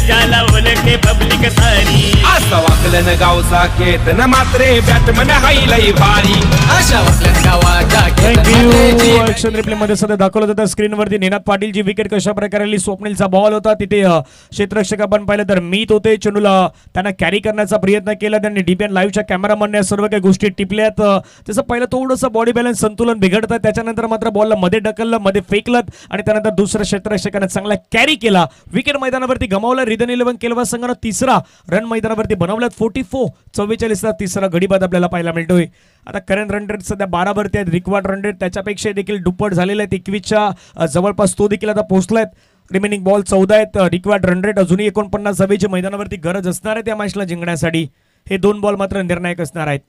ज्याला ओळखते पब्लिक सारी, असं वाकलन गावचा केतन मात्रे बॅटमन हायलाई भारी, अशा वाकलन गावाचा थँक्यू. ऍक्शन रिप्ले मध्ये सध्या दाखवलं जातं स्क्रीनवरती निनाद पाटील जी विकेट कशा प्रकारे आली. स्वप्नीलचा बॉल होता तिथे क्षेत्ररक्षक आपण पाहिलं तर मीत होते, चेंडूला त्यांना कॅरी करण्याचा प्रयत्न केला त्यांनी. डीपीएन लाईव्हच्या कॅमेरामॅनने सर्व काही गोष्टी टिपल्यात. त्याचं पहिलं थोडंसं बॉडी बॅलन्स संतुलन बिघडतं, त्याच्यानंतर मात्र बॉलला मध्ये ढकललं, मध्ये फेकलं आणि त्यानंतर दुसऱ्या क्षेत्ररक्षकाने चांगला कॅरी केला. विकेट मैदानावरती गमावला. रिदन 11 केलवा संघानं तिसरा रन मैदानावरती बनवल्यात. 44-44 तिसरा गडीबाद आपल्याला पाहायला मिळतोय. आता करंट रन रेट सध्या 12 वरती आहेत. रिक्वार्ड रन रेट त्याच्यापेक्षा देखील दुप्पट झालेले आहेत. 21च्या जवळपास तो देखील आता पोहोचलाय. रिमेनिंग बॉल 14 आहेत. रिक्वार्ड रन रेट अजूनही 49 हवेची मैदानावरती गरज असणार आहे त्या मॅचला जिंकण्यासाठी. हे 2 बॉल मात्र निर्णायक असणार आहेत.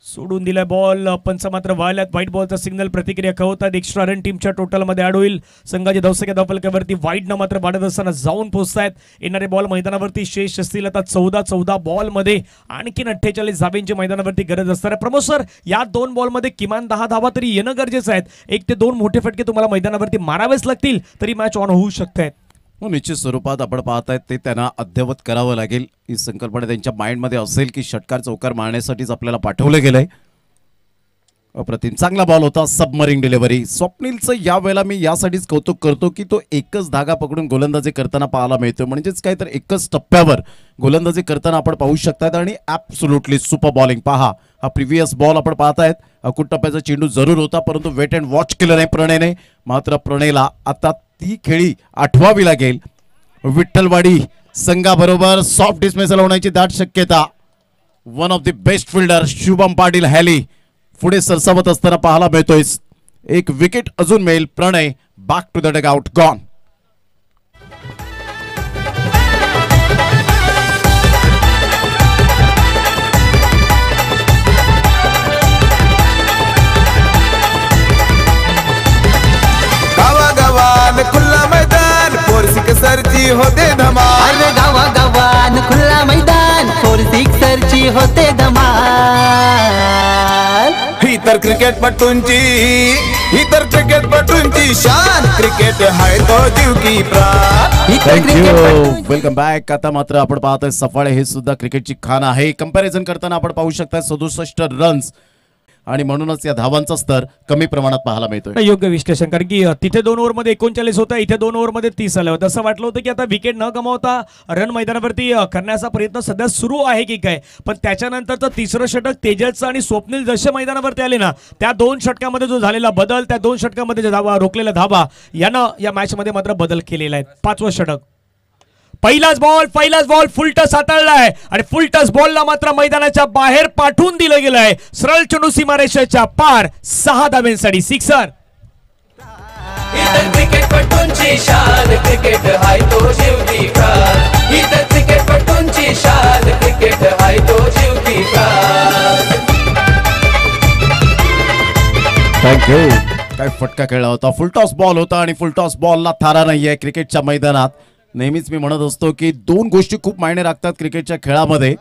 सोडून दिलाय बॉल, पंच मात्र वाळल्यात. व्हाईट बॉलचा सिग्नल प्रतिक्रिया कळवतात. एक्स्ट्रा रन टीमच्या टोटलमध्ये ऍड होईल. संघाचे धावसंख्या धावफलकावरती वाईटनं मात्र वाढत असताना जाऊन पोहोचतायत. येणारे बॉल मैदानावरती शेष असतील आता 14 बॉलमध्ये आणखीन 48 धाब्यांची मैदानावरती गरज असणार आहे. प्रमोद सर, या 2 बॉलमध्ये किमान 10 धावा तरी येणं गरजेचं आहे. 1 ते 2 मोठे फटके तुम्हाला मैदानावरती मारावेच लागतील तरी मॅच ऑन होऊ शकते. निश्चित स्वरूपात आपण पाहतायत ते त्यांना अद्ययावत करावं लागेल. ही संकल्पना त्यांच्या माइंडमध्ये असेल की षटकार चौकार मारण्यासाठीच आपल्याला पाठवलं गेलंय. अप्रतिम चांगला बॉल होता, सबमरीन डिलिव्हरी. स्वप्नीलचं या वेळेला मी यासाठीच कौतुक करतो की तो एकच धागा पकडून गोलंदाजी करताना पाहायला मिळतो, म्हणजेच काय तर एकच टप्प्यावर गोलंदाजी करताना आपण पाहू शकतात आणि ॲब्सोल्युटली सुपर बॉलिंग. पहा, हा प्रिव्हियस बॉल आपण पाहतायत. अकुट टप्प्याचा चेंडू जरूर होता, परंतु वेट अँड वॉच केलं नाही प्रणयने. मात्र प्रणयला आता ती खेळी आठवावी लागेल. विठ्ठलवाडी संघाबरोबर सॉफ्ट डिस्मिसल होण्याची दाट शक्यता. One of the best fielder Shubham Patil हॅली पुढे सरसावत असताना पाहायला मिळतोय. एक विकेट अजून मिळेल. Pranay back to the dugout, gone. गावागावान खुल्ला मैदान फोर सिक्सरची होते धमाल. अरे गावागावान खुल्ला मैदान 4 सिक्सरची होते धमाल. ही तर क्रिकेट पटूंची शान. क्रिकेट हाय तो जीव की प्राण. Thank you, welcome back. आता मात्र आपण पाहतोय सफाळे हे सुद्धा क्रिकेटची खान आहे. कंपॅरिझन करताना आपण पाहू शकता 67 रन्स आणि म्हणूनच या धावांचा स्तर कमी प्रमाणात पाहायला मिळतोय. योग्य विश्लेषण, कारण की तिथे 2 ओव्हरमध्ये 39 होता, इथे 2 ओव्हरमध्ये 30 आलं होतं. असं वाटलं होतं की आता विकेट न गमावता रन मैदानावरती करण्याचा प्रयत्न सध्या सुरू आहे की काय, पण त्याच्यानंतरचं तिसरं षटक तेजसचं आणि स्वप्नील जसे मैदानावरती आले ना, त्या 2 षटकामध्ये जो झालेला बदल, त्या 2 षटकामध्ये जे धावा रोखलेल्या धावा यानं या मॅचमध्ये मात्र बदल केलेला आहे. 5वं षटक, पहिलाच बॉल फुल टस हाताळलाय आणि फुल टस बॉलला मात्र मैदानाच्या बाहेर पाठवून दिलं गेलंय. सरळ चेंडू सीमारेषेच्या पार 6 धाब्यांसाठी सिक्सर. क्रिकेटपटूंची शान. क्रिकेट हाय तो जीव की प्राण. इथं क्रिकेटपटूंची शान. क्रिकेट हाय तो जीव की प्राण. थँक्यू. काय फटका खेळला होता. फुलटॉस बॉल होता आणि फुलटॉस बॉलला थारा नाहीये क्रिकेटच्या मैदानात. नेहमीच मी म्हणत असतो की 2 गोष्टी खूप मायने राखतात क्रिकेटच्या खेळामध्ये.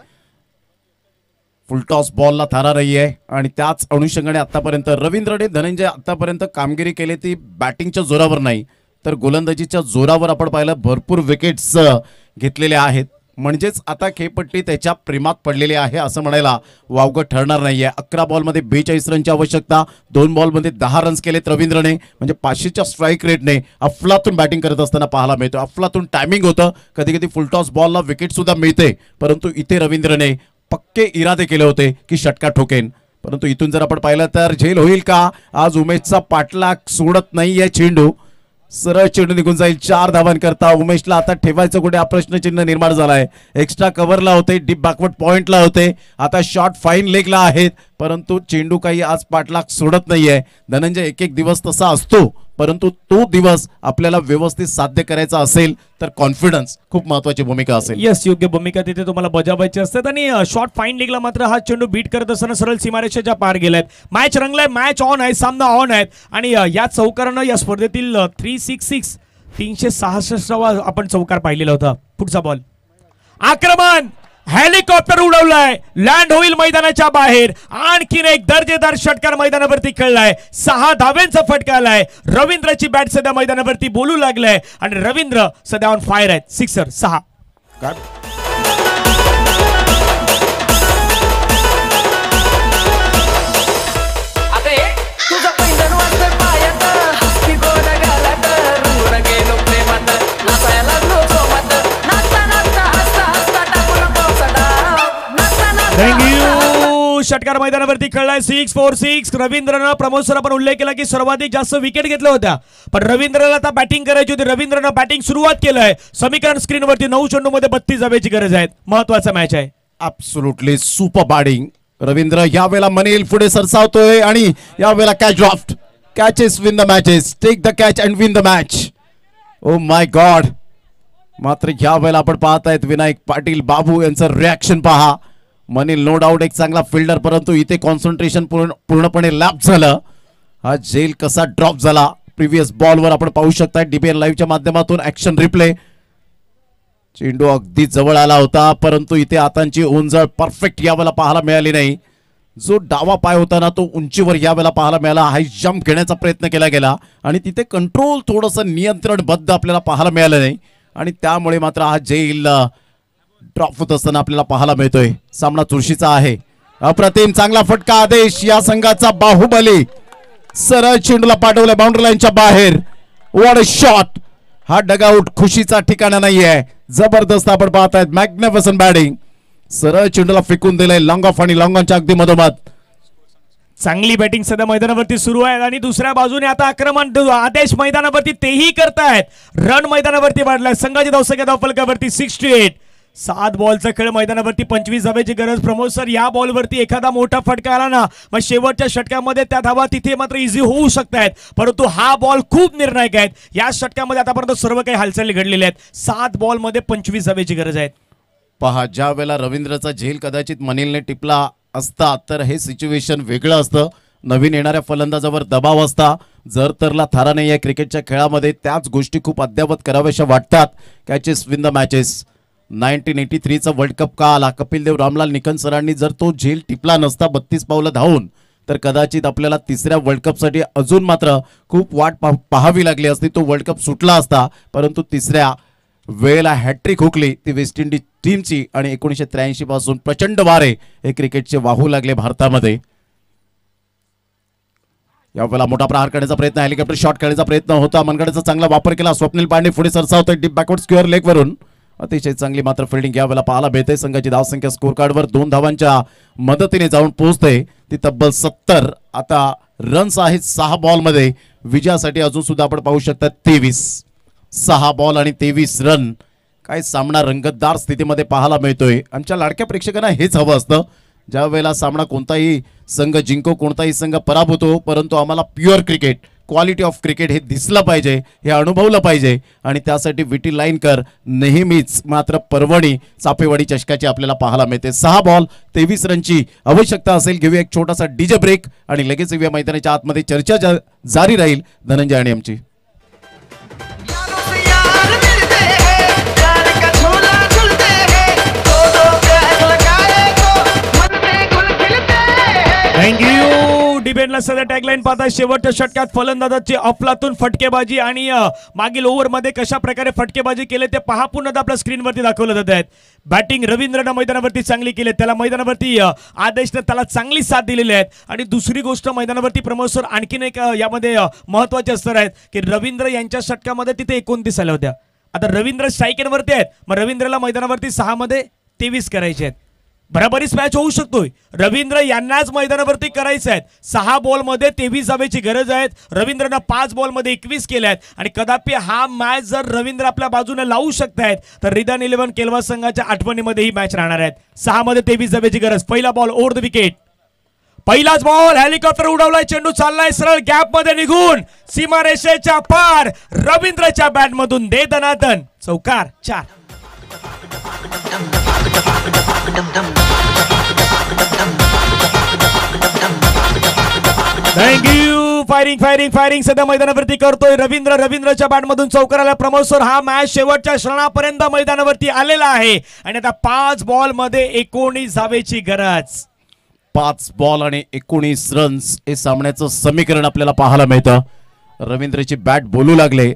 फुलटॉस बॉलला थारा रही आहे आणि त्याच अनुषंगाने आतापर्यंत रवींद्रने धनंजय आतापर्यंत कामगिरी केली ती बॅटिंगच्या जोरावर नाही तर गोलंदाजीच्या जोरावर आपण पाहिलं भरपूर विकेट्स घेतलेले आहेत. म्हणजेच आता खेळपट्टी त्याच्या प्रेमात पडलेली आहे असं म्हणायला वावगं ठरणार नाहीये. 11 बॉलमध्ये 42 रनची आवश्यकता. 2 बॉलमध्ये 10 रन्स केलेत रवींद्रने. म्हणजे 500च्या स्ट्राईक रेटने अफलातून बॅटिंग करत असताना पाहायला मिळतो. अफलातून टायमिंग होतं. कधी कधी फुलटॉस बॉलला विकेट सुद्धा मिळते, परंतु इथे रवींद्रने पक्के इरादे केले होते की षटकार ठोकेन. परंतु इथून जर आपण पाहिलं तर झेल होईल का? आज उमेशचा पाठलाग सोडत नाहीये चेंडू, सरळ चेंडू निघून जाईल 4 धावांकरता. उमेशला आता ठेवायचं कुठे हा प्रश्नचिन्ह निर्माण झालाय. एक्स्ट्रा कव्हरला होते, डीप बॅकवर्ड पॉइंटला होते, आता शॉर्ट फाईन लेगला आहेत, परंतु चेंडू काही आज पाठलाग सोडत नाहीये. धनंजय, एक एक दिवस तसा असतो, परंतु तो दिवस आपल्याला व्यवस्थित साध्य करायचा असेल तर कॉन्फिडन्स खूप महत्वाची भूमिका असेल. येस, योग्य भूमिका तिथे तुम्हाला बजावायची असतात. आणि शॉर्ट फाईन लीगला मात्र हा चेंडू बीट करत असताना सरळ सीमारेषेच्या पार गेलाय. मॅच रंगलाय, मॅच ऑन आहे, सामना ऑन आहे. आणि या चौकारानं या स्पर्धेतील 366 आपण चौकार पाहिलेला होता. पुढचा बॉल, आक्रमण, हेलिकॉप्टर उडवलाय, लँड होईल मैदानाच्या बाहेर. आणखीन एक दर्जेदार षटकार मैदानावरती खेळलाय. 6 धाव्यांचा फटका आलाय. रवींद्रची बॅट सध्या मैदानावरती बोलू लागलाय आणि रवींद्र सध्या ऑन फायर आहेत. सिक्सर 6. षटकार मैदानावरती खेळलाय. 6-4-6. रवींद्रनं, प्रमोद सर आपण उल्लेख केला की सर्वाधिक जास्त विकेट घेतल्या होत्या, पण रवींद्रला आता बॅटिंग करायची होती. रवींद्रनं बॅटिंग सुरुवात केलंय. समीकरण स्क्रीनवरती 9 चेंडूमध्ये 32 धाब्याची गरज आहे. महत्वाचा मॅच आहे. Absolutely super batting. रवींद्र यावेळेला मनील पुढे सरसावतोय आणि यावेळेला catch dropped. Catches win the matches. Take the catch and win the match. Oh my god. मात्र यावेळेला आपण पाहतायत विनायक पाटील बाबू यांचं रिॲक्शन पहा. मनील नो डाऊट एक चांगला फिल्डर, परंतु इथे कॉन्सन्ट्रेशन पूर्णपणे लॅप झालं. हा झेल कसा ड्रॉप झाला प्रिव्हियस बॉलवर आपण पाहू शकता डीबीएन लाईव्हच्या माध्यमातून ॲक्शन रिप्ले. चेंडू अगदी जवळ आला होता, परंतु इथे हातांची उंजळ परफेक्ट यावेळेला पाहायला मिळाली नाही. जो डावा पाय होता ना तो उंचीवर यावेळेला पाहायला मिळाला. हाय जम्प घेण्याचा प्रयत्न केला गेला आणि तिथे कंट्रोल थोडंसं नियंत्रणबद्ध आपल्याला पाहायला मिळालं नाही आणि त्यामुळे मात्र हा झेल ड्रॉप होत असताना आपल्याला पाहायला मिळतोय. सामना चुरशीचा आहे. अप्रतिम चांगला फटका आदेश. या संघाचा बाहुबली सरळ चेंडूला पाठवलाय बाउंड्री लाईनच्या बाहेर. What a shot. हा डगआउट खुशीचा ठिकाणा नाहीये. जबरदस्त आपण पाहतायत मॅग्निफिसंट बॅटिंग. सरळ चेंडूला फेकून दिलाय लॉंग ऑफ आणि लॉंग ऑनच्या अगदी मधोमध. चांगली बॅटिंग सध्या मैदानावरती सुरू आहे आणि दुसऱ्या बाजूने आता आक्रमण आदेश मैदानावरती तेही करतायत. रन मैदानावरती वाढलाय. संघाची धावसंख्या धावफलकावरती 68. 7 बॉलचा खेळ मैदानावरती 25 धाब्याची गरज. प्रमोद सर, या बॉलवरती एखादा मोठा फटका आला ना मग शेवटच्या षटकामध्ये त्या धावा तिथे मात्र इझी होऊ शकतायत, परंतु हा बॉल खूप निर्णायक आहे. या षटकामध्ये आतापर्यंत सर्व काही हालचाली घडलेल्या आहेत. 7 बॉलमध्ये 25 धाब्याची गरज आहे. पहा, ज्या वेळेला रवींद्रचा झेल कदाचित मनीलने टिपला असता तर हे सिच्युएशन वेगळं असतं. नवीन येणाऱ्या फलंदाजावर दबाव असता. जर तरला थारा नाही आहे क्रिकेटच्या खेळामध्ये. त्याच गोष्टी खूप अद्यावत कराव्याशा वाटतात. Catches win the matches. 1983चा वर्ल्ड कप का आला. कपिल देव, रामलाल निकन सरांनी जर तो झेल टिपला नसता 32 पावलं धावून तर कदाचित आपल्याला तिसऱ्या वर्ल्ड कपसाठी अजून मात्र खूप वाट पाहावी लागली असती. तो वर्ल्ड कप सुटला असता, परंतु तिसऱ्या वेळेला हॅट्रिक हुकली ती वेस्ट इंडिज टीमची आणि 1983 पासून प्रचंड वारे हे क्रिकेटचे वाहू लागले भारतामध्ये. यावेळेला मोठा प्रहार करण्याचा प्रयत्न, हेलिकॉप्टर शॉट खेळण्याचा प्रयत्न होता. मनगडाचा चांगला वापर केला. स्वप्नील पांडे पुढे सरसावतोय डीप बॅकवर्ड स्क्वेअर लेग वरून. अतिशय चांगली मात्र फिल्डिंग यावेळेला पाहायला मिळते. संघाची धावसंख्या स्कोर कार्डवर 2 धावांच्या मदतीने जाऊन पोहोचते ती तब्बल 70. आता रन्स आहेत 6 बॉलमध्ये. विजयासाठी अजून सुद्धा आपण पाहू शकता 23. 6 बॉल आणि 23 रन. काय सामना रंगतदार स्थितीमध्ये पाहायला मिळतोय. आमच्या लाडक्या प्रेक्षकांना हेच हवं असतं. ज्या वेळेला सामना कोणताही संघ जिंको कोणताही संघ पराभूत हो, परंतु आम्हाला pure cricket, quality of cricket हे दिसलं पाहिजे, हे अनुभवलं पाहिजे आणि त्यासाठी विटी लाईनकर नेहमीच मात्र पर्वणी चापेवाडी चषकाची आपल्याला पाहायला मिळते. 6 बॉल 23 रनची आवश्यकता असेल. घेऊया एक छोटासा डीजे ब्रेक आणि लगेच येऊया मैदानाच्या आतमध्ये. चर्चा जारी राहील धनंजय आणि आमची. थँक्यू. डिबेटला सध्या टॅगलाईन पाहता शेवटच्या षटकात फलंदाजाची अफलातून फटकेबाजी आणि मागील ओव्हरमध्ये कशा प्रकारे फटकेबाजी केले ते पहा. पुन्हा आपल्या स्क्रीनवरती दाखवलं जात आहेत. बॅटिंग रवींद्रनं मैदानावरती चांगली केली. त्याला मैदानावरती आदेशने त्याला चांगली साथ दिलेली आहे. आणि दुसरी गोष्ट मैदानावरती प्रमोद सर आणखीन एक यामध्ये महत्वाचे असणार आहेत की रवींद्र यांच्या षटकामध्ये तिथे 29 आल्या होत्या. आता रवींद्र स्ट्राईकरवरती आहेत, मग रवींद्रला मैदानावरती 6 मध्ये 23 करायचे आहेत. बराबरीच मॅच होऊ शकतोय. रवींद्र यांनाच मैदानावरती करायचं आहे. 6 बॉलमध्ये 23 धावेची गरज आहे. रवींद्रनं 5 बॉलमध्ये 21 केल्यात आणि कदापि हा मॅच जर रवींद्र आपल्या बाजूने लावू शकतायत तर रिदान 11 केलवा संघाच्या आठवणीमध्ये ही मॅच राहणार आहेत. 6 मध्ये 23 धावेची गरज. पहिला बॉल ओव्हर द विकेट. पहिलाच बॉल हेलिकॉप्टर उडवलाय. चेंडू चाललाय सरळ गॅप मध्ये निघून सीमारेषेच्या पार. रवींद्रच्या बॅट मधून दे दनादन चौकार. 4. थँक्यू. फायरिंग सध्या मैदानावरती करतोय रवींद्रच्या बॅट मधून चौकार आला. प्रमोद सर, हा मॅच शेवटच्या क्षणापर्यंत मैदानावरती आलेला आहे आणि आता 5 बॉल मध्ये 19 धावेची गरज. 5 बॉल आणि 19 रन्स हे सामन्याचं समीकरण आपल्याला पाहायला मिळतं. रवींद्रची बॅट बोलू लागले,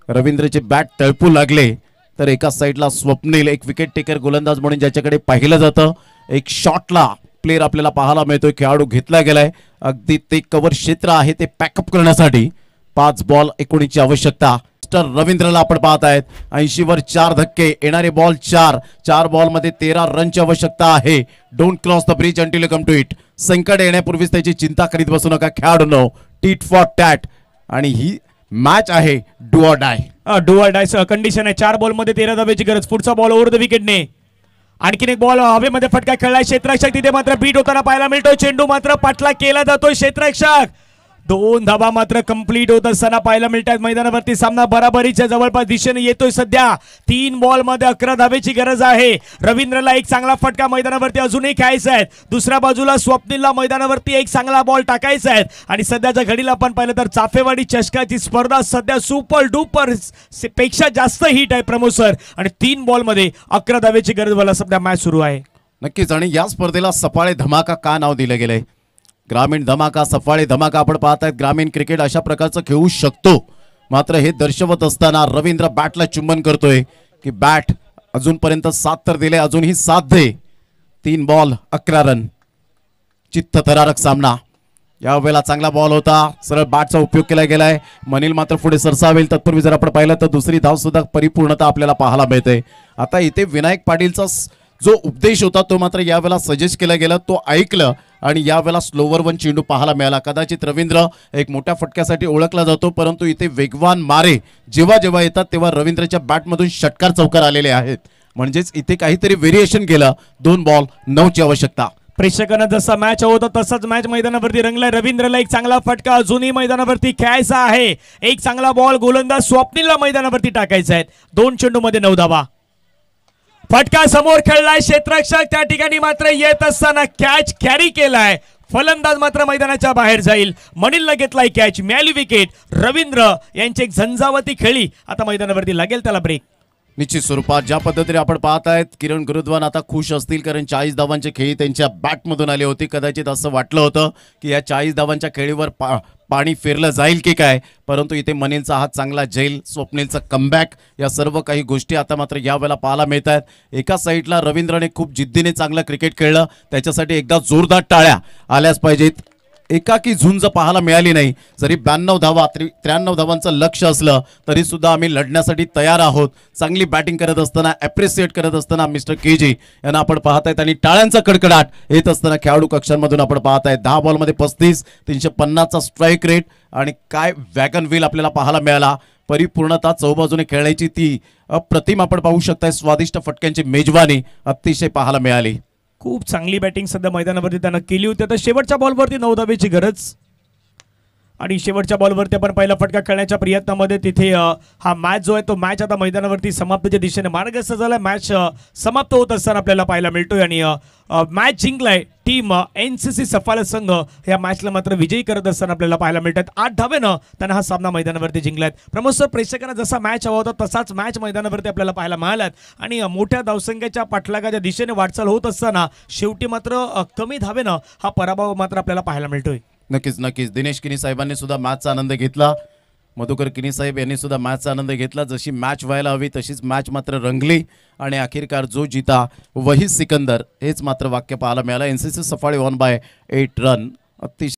रवींद्रची बॅट तळपू लागले तर एका साईडला स्वप्नील एक विकेट टेकर गोलंदाज म्हणून ज्याच्याकडे पाहिलं जातं, एक शॉटला प्लेयर आपल्याला पाहायला मिळतोय. खेळाडू घेतला गेलाय. अगदी ते कव्हर क्षेत्र आहे ते पॅकअप करण्यासाठी 5 बॉल 19 ची आवश्यकता. रवींद्रला आपण पाहत आहेत. 80 वर 4 धक्के, येणारे बॉल 4 बॉल मध्ये 13 रनची आवश्यकता आहे. Don't cross the bridge until you come to it. संकट येण्यापूर्वीच त्याची चिंता करीत बसू नका खेळाडूंनो. टीट फॉर टॅट आणि ही मॅच आहे do or die. Do or die condition आहे. 4 बॉल मध्ये 13 धावेची गरज. पुढचा बॉल ओव्हर द विकेटने. आणखीन एक बॉल हवेमध्ये फटका खेळलाय. क्षेत्ररक्षक तिथे मात्र बीट होताना पाहायला मिळतोय. चेंडू मात्र पाठला केला जातोय. क्षेत्ररक्षक 2 धावा मात्र कंप्लीट होत असताना पाहायला मिळतात मैदानावरती. सामना बराबरीच्या जवळपास दिशेने येतोय सध्या. 3 बॉल मध्ये 11 धावेची गरज आहे. रवींद्रला एक चांगला फटका मैदानावरती अजूनही खेळायचा आहे. दुसऱ्या बाजूला स्वप्नीलला मैदानावरती एक चांगला बॉल टाकायचा आहे आणि सध्याच्या घडीला आपण पाहिलं तर चाफेवाडी चषकाची स्पर्धा सध्या सुपर डुपर पेक्षा जास्त हिट आहे प्रमोद सर आणि 3 बॉल मध्ये 11 धावेची गरज मला सध्या मॅच सुरू आहे. नक्कीच. आणि या स्पर्धेला सफाळे धमाका का नाव दिलं गेलंय? ग्रामीण धमाका, सफाळे धमाका. आपण पाहतायत ग्रामीण क्रिकेट अशा प्रकारचं खेळू शकतो. मात्र हे दर्शवत असताना रवींद्र बॅटला चुंबन करतोय की बॅट अजूनपर्यंत 7 तर दिले, अजूनही 7 दे. 3 बॉल 11 रन. चित्त थरारक सामना. यावेळेला चांगला बॉल होता. सरळ बॅटचा उपयोग केला गेलाय. मनील मात्र पुढे सरसावेल. तत्पूर्वी जर आपण पाहिलं तर दुसरी धाव सुद्धा परिपूर्णता आपल्याला पाहायला मिळते. आता इथे विनायक पाटीलचा जो उपदेश होता तो मात्र यावेळेला सजेस्ट केला गेला, तो ऐकलं आणि यावेळेला स्लोवर 1 चेंडू पाहायला मिळाला. कदाचित रवींद्र एक मोठ्या फटक्यासाठी ओळखला जातो, परंतु इथे वेगवान मारे जेव्हा जेव्हा येतात तेव्हा रवींद्रच्या बॅटमधून षटकार चौकार आलेले आहेत. म्हणजेच इथे काहीतरी व्हेरिएशन केलं. 2 बॉल 9 ची आवश्यकता. प्रेक्षकांना जसा मॅच होता तसाच मॅच मैदानावरती रंगलाय. रवींद्रला एक चांगला फटका अजूनही मैदानावरती खेळायचा आहे. एक चांगला बॉल गोलंदाज स्वप्नीलला मैदानावरती टाकायचा आहे. 2 चेंडूमध्ये 9 धावा. फटका समोर खेळलाय. क्षेत्ररक्षक त्या ठिकाणी मात्र येत असताना कॅच कॅरी केलाय. फलंदाज मात्र मैदानाच्या बाहेर जाईल. मनीलला घेतलाय कॅच. मिळाली विकेट. रवींद्र यांची एक झंझावती खेळी. आता मैदानावरती लागेल त्याला ब्रेक. निश्चित स्वरूपात ज्या पद्धतीने आपण पाहत आहेत किरण गुरुद्वान आता खुश असतील, कारण 40 धावांची खेळी त्यांच्या बॅटमधून आली होती. कदाचित असं वाटलं होतं की या 40 धावांच्या खेळीवर पाणी फिरलं जाईल की काय, परंतु इथे मनीलचा हात चांगला झेल, स्वप्नीलचा कमबॅक, या सर्व काही गोष्टी आता मात्र यावेळेला पाहायला मिळत आहेत. एका साईडला रवींद्रने खूप जिद्दीने चांगलं क्रिकेट खेळलं, त्याच्यासाठी एकदा जोरदार टाळ्या आल्याच पाहिजेत. एकाकी झुंज पाहायला मिळाली नाही. जरी 92 धावा 93 धावांचं लक्ष असलं तरी सुद्धा आम्ही लढण्यासाठी तयार आहोत. चांगली बॅटिंग करत असताना, ॲप्रिसिएट करत असताना मिस्टर केजी यांना आपण पाहत आहेत आणि टाळ्यांचा कडकडाट येत असताना खेळाडू कक्षांमधून आपण पाहत आहेत. 10 बॉलमध्ये 35, 350चा स्ट्राईक रेट आणि काय वॅगन व्हील आपल्याला पाहायला मिळाला. परिपूर्णता चौबाजूने खेळायची ती अप्रतिम आपण पाहू शकताय. स्वादिष्ट फटक्यांची मेजवानी अतिशय पाहायला मिळाली. खूप चांगली बॅटिंग सध्या मैदानावरती त्यानं केली होती. तर शेवटच्या बॉलवरती 9 धावेची गरज आणि शेवटच्या बॉलवरती आपण पहिला फटका खेळण्याच्या प्रयत्नामध्ये तिथे हा मॅच जो आहे तो मॅच आता मैदानावरती समाप्तीच्या दिशेने मार्गस्थ झाला. मॅच समाप्त होत असताना आपल्याला पाहायला मिळतोय आणि मॅच जिंकलाय टीम NCC सफाळे संघ. या मॅचला मात्र विजयी करत असताना आपल्याला पाहायला मिळतात. 8 धावेनं त्यांना हा सामना मैदानावरती जिंकलाय. प्रमोद सर, प्रेक्षकांना जसा मॅच हवा होता तसाच मॅच मैदानावरती आपल्याला पाहायला मिळालात आणि मोठ्या धावसंख्येच्या पाठलागाच्या दिशेने वाटचाल होत असताना शेवटी मात्र कमी धावेनं हा पराभव मात्र आपल्याला पाहायला मिळतोय. नक्कीच नक्कीच. दिनेश किनी साहेबांनी सुद्धा मॅचचा आनंद घेतला. मधुकर किनी साहेब यांनी सुद्धा मॅचचा आनंद घेतला. जशी मॅच व्हायला हवी तशीच मॅच मात्र रंगली आणि अखेरकार जो जीता वही सिकंदर, हेच मात्र वाक्य पाहायला मिळालं. NCC Safale 1/8 run. अतिशय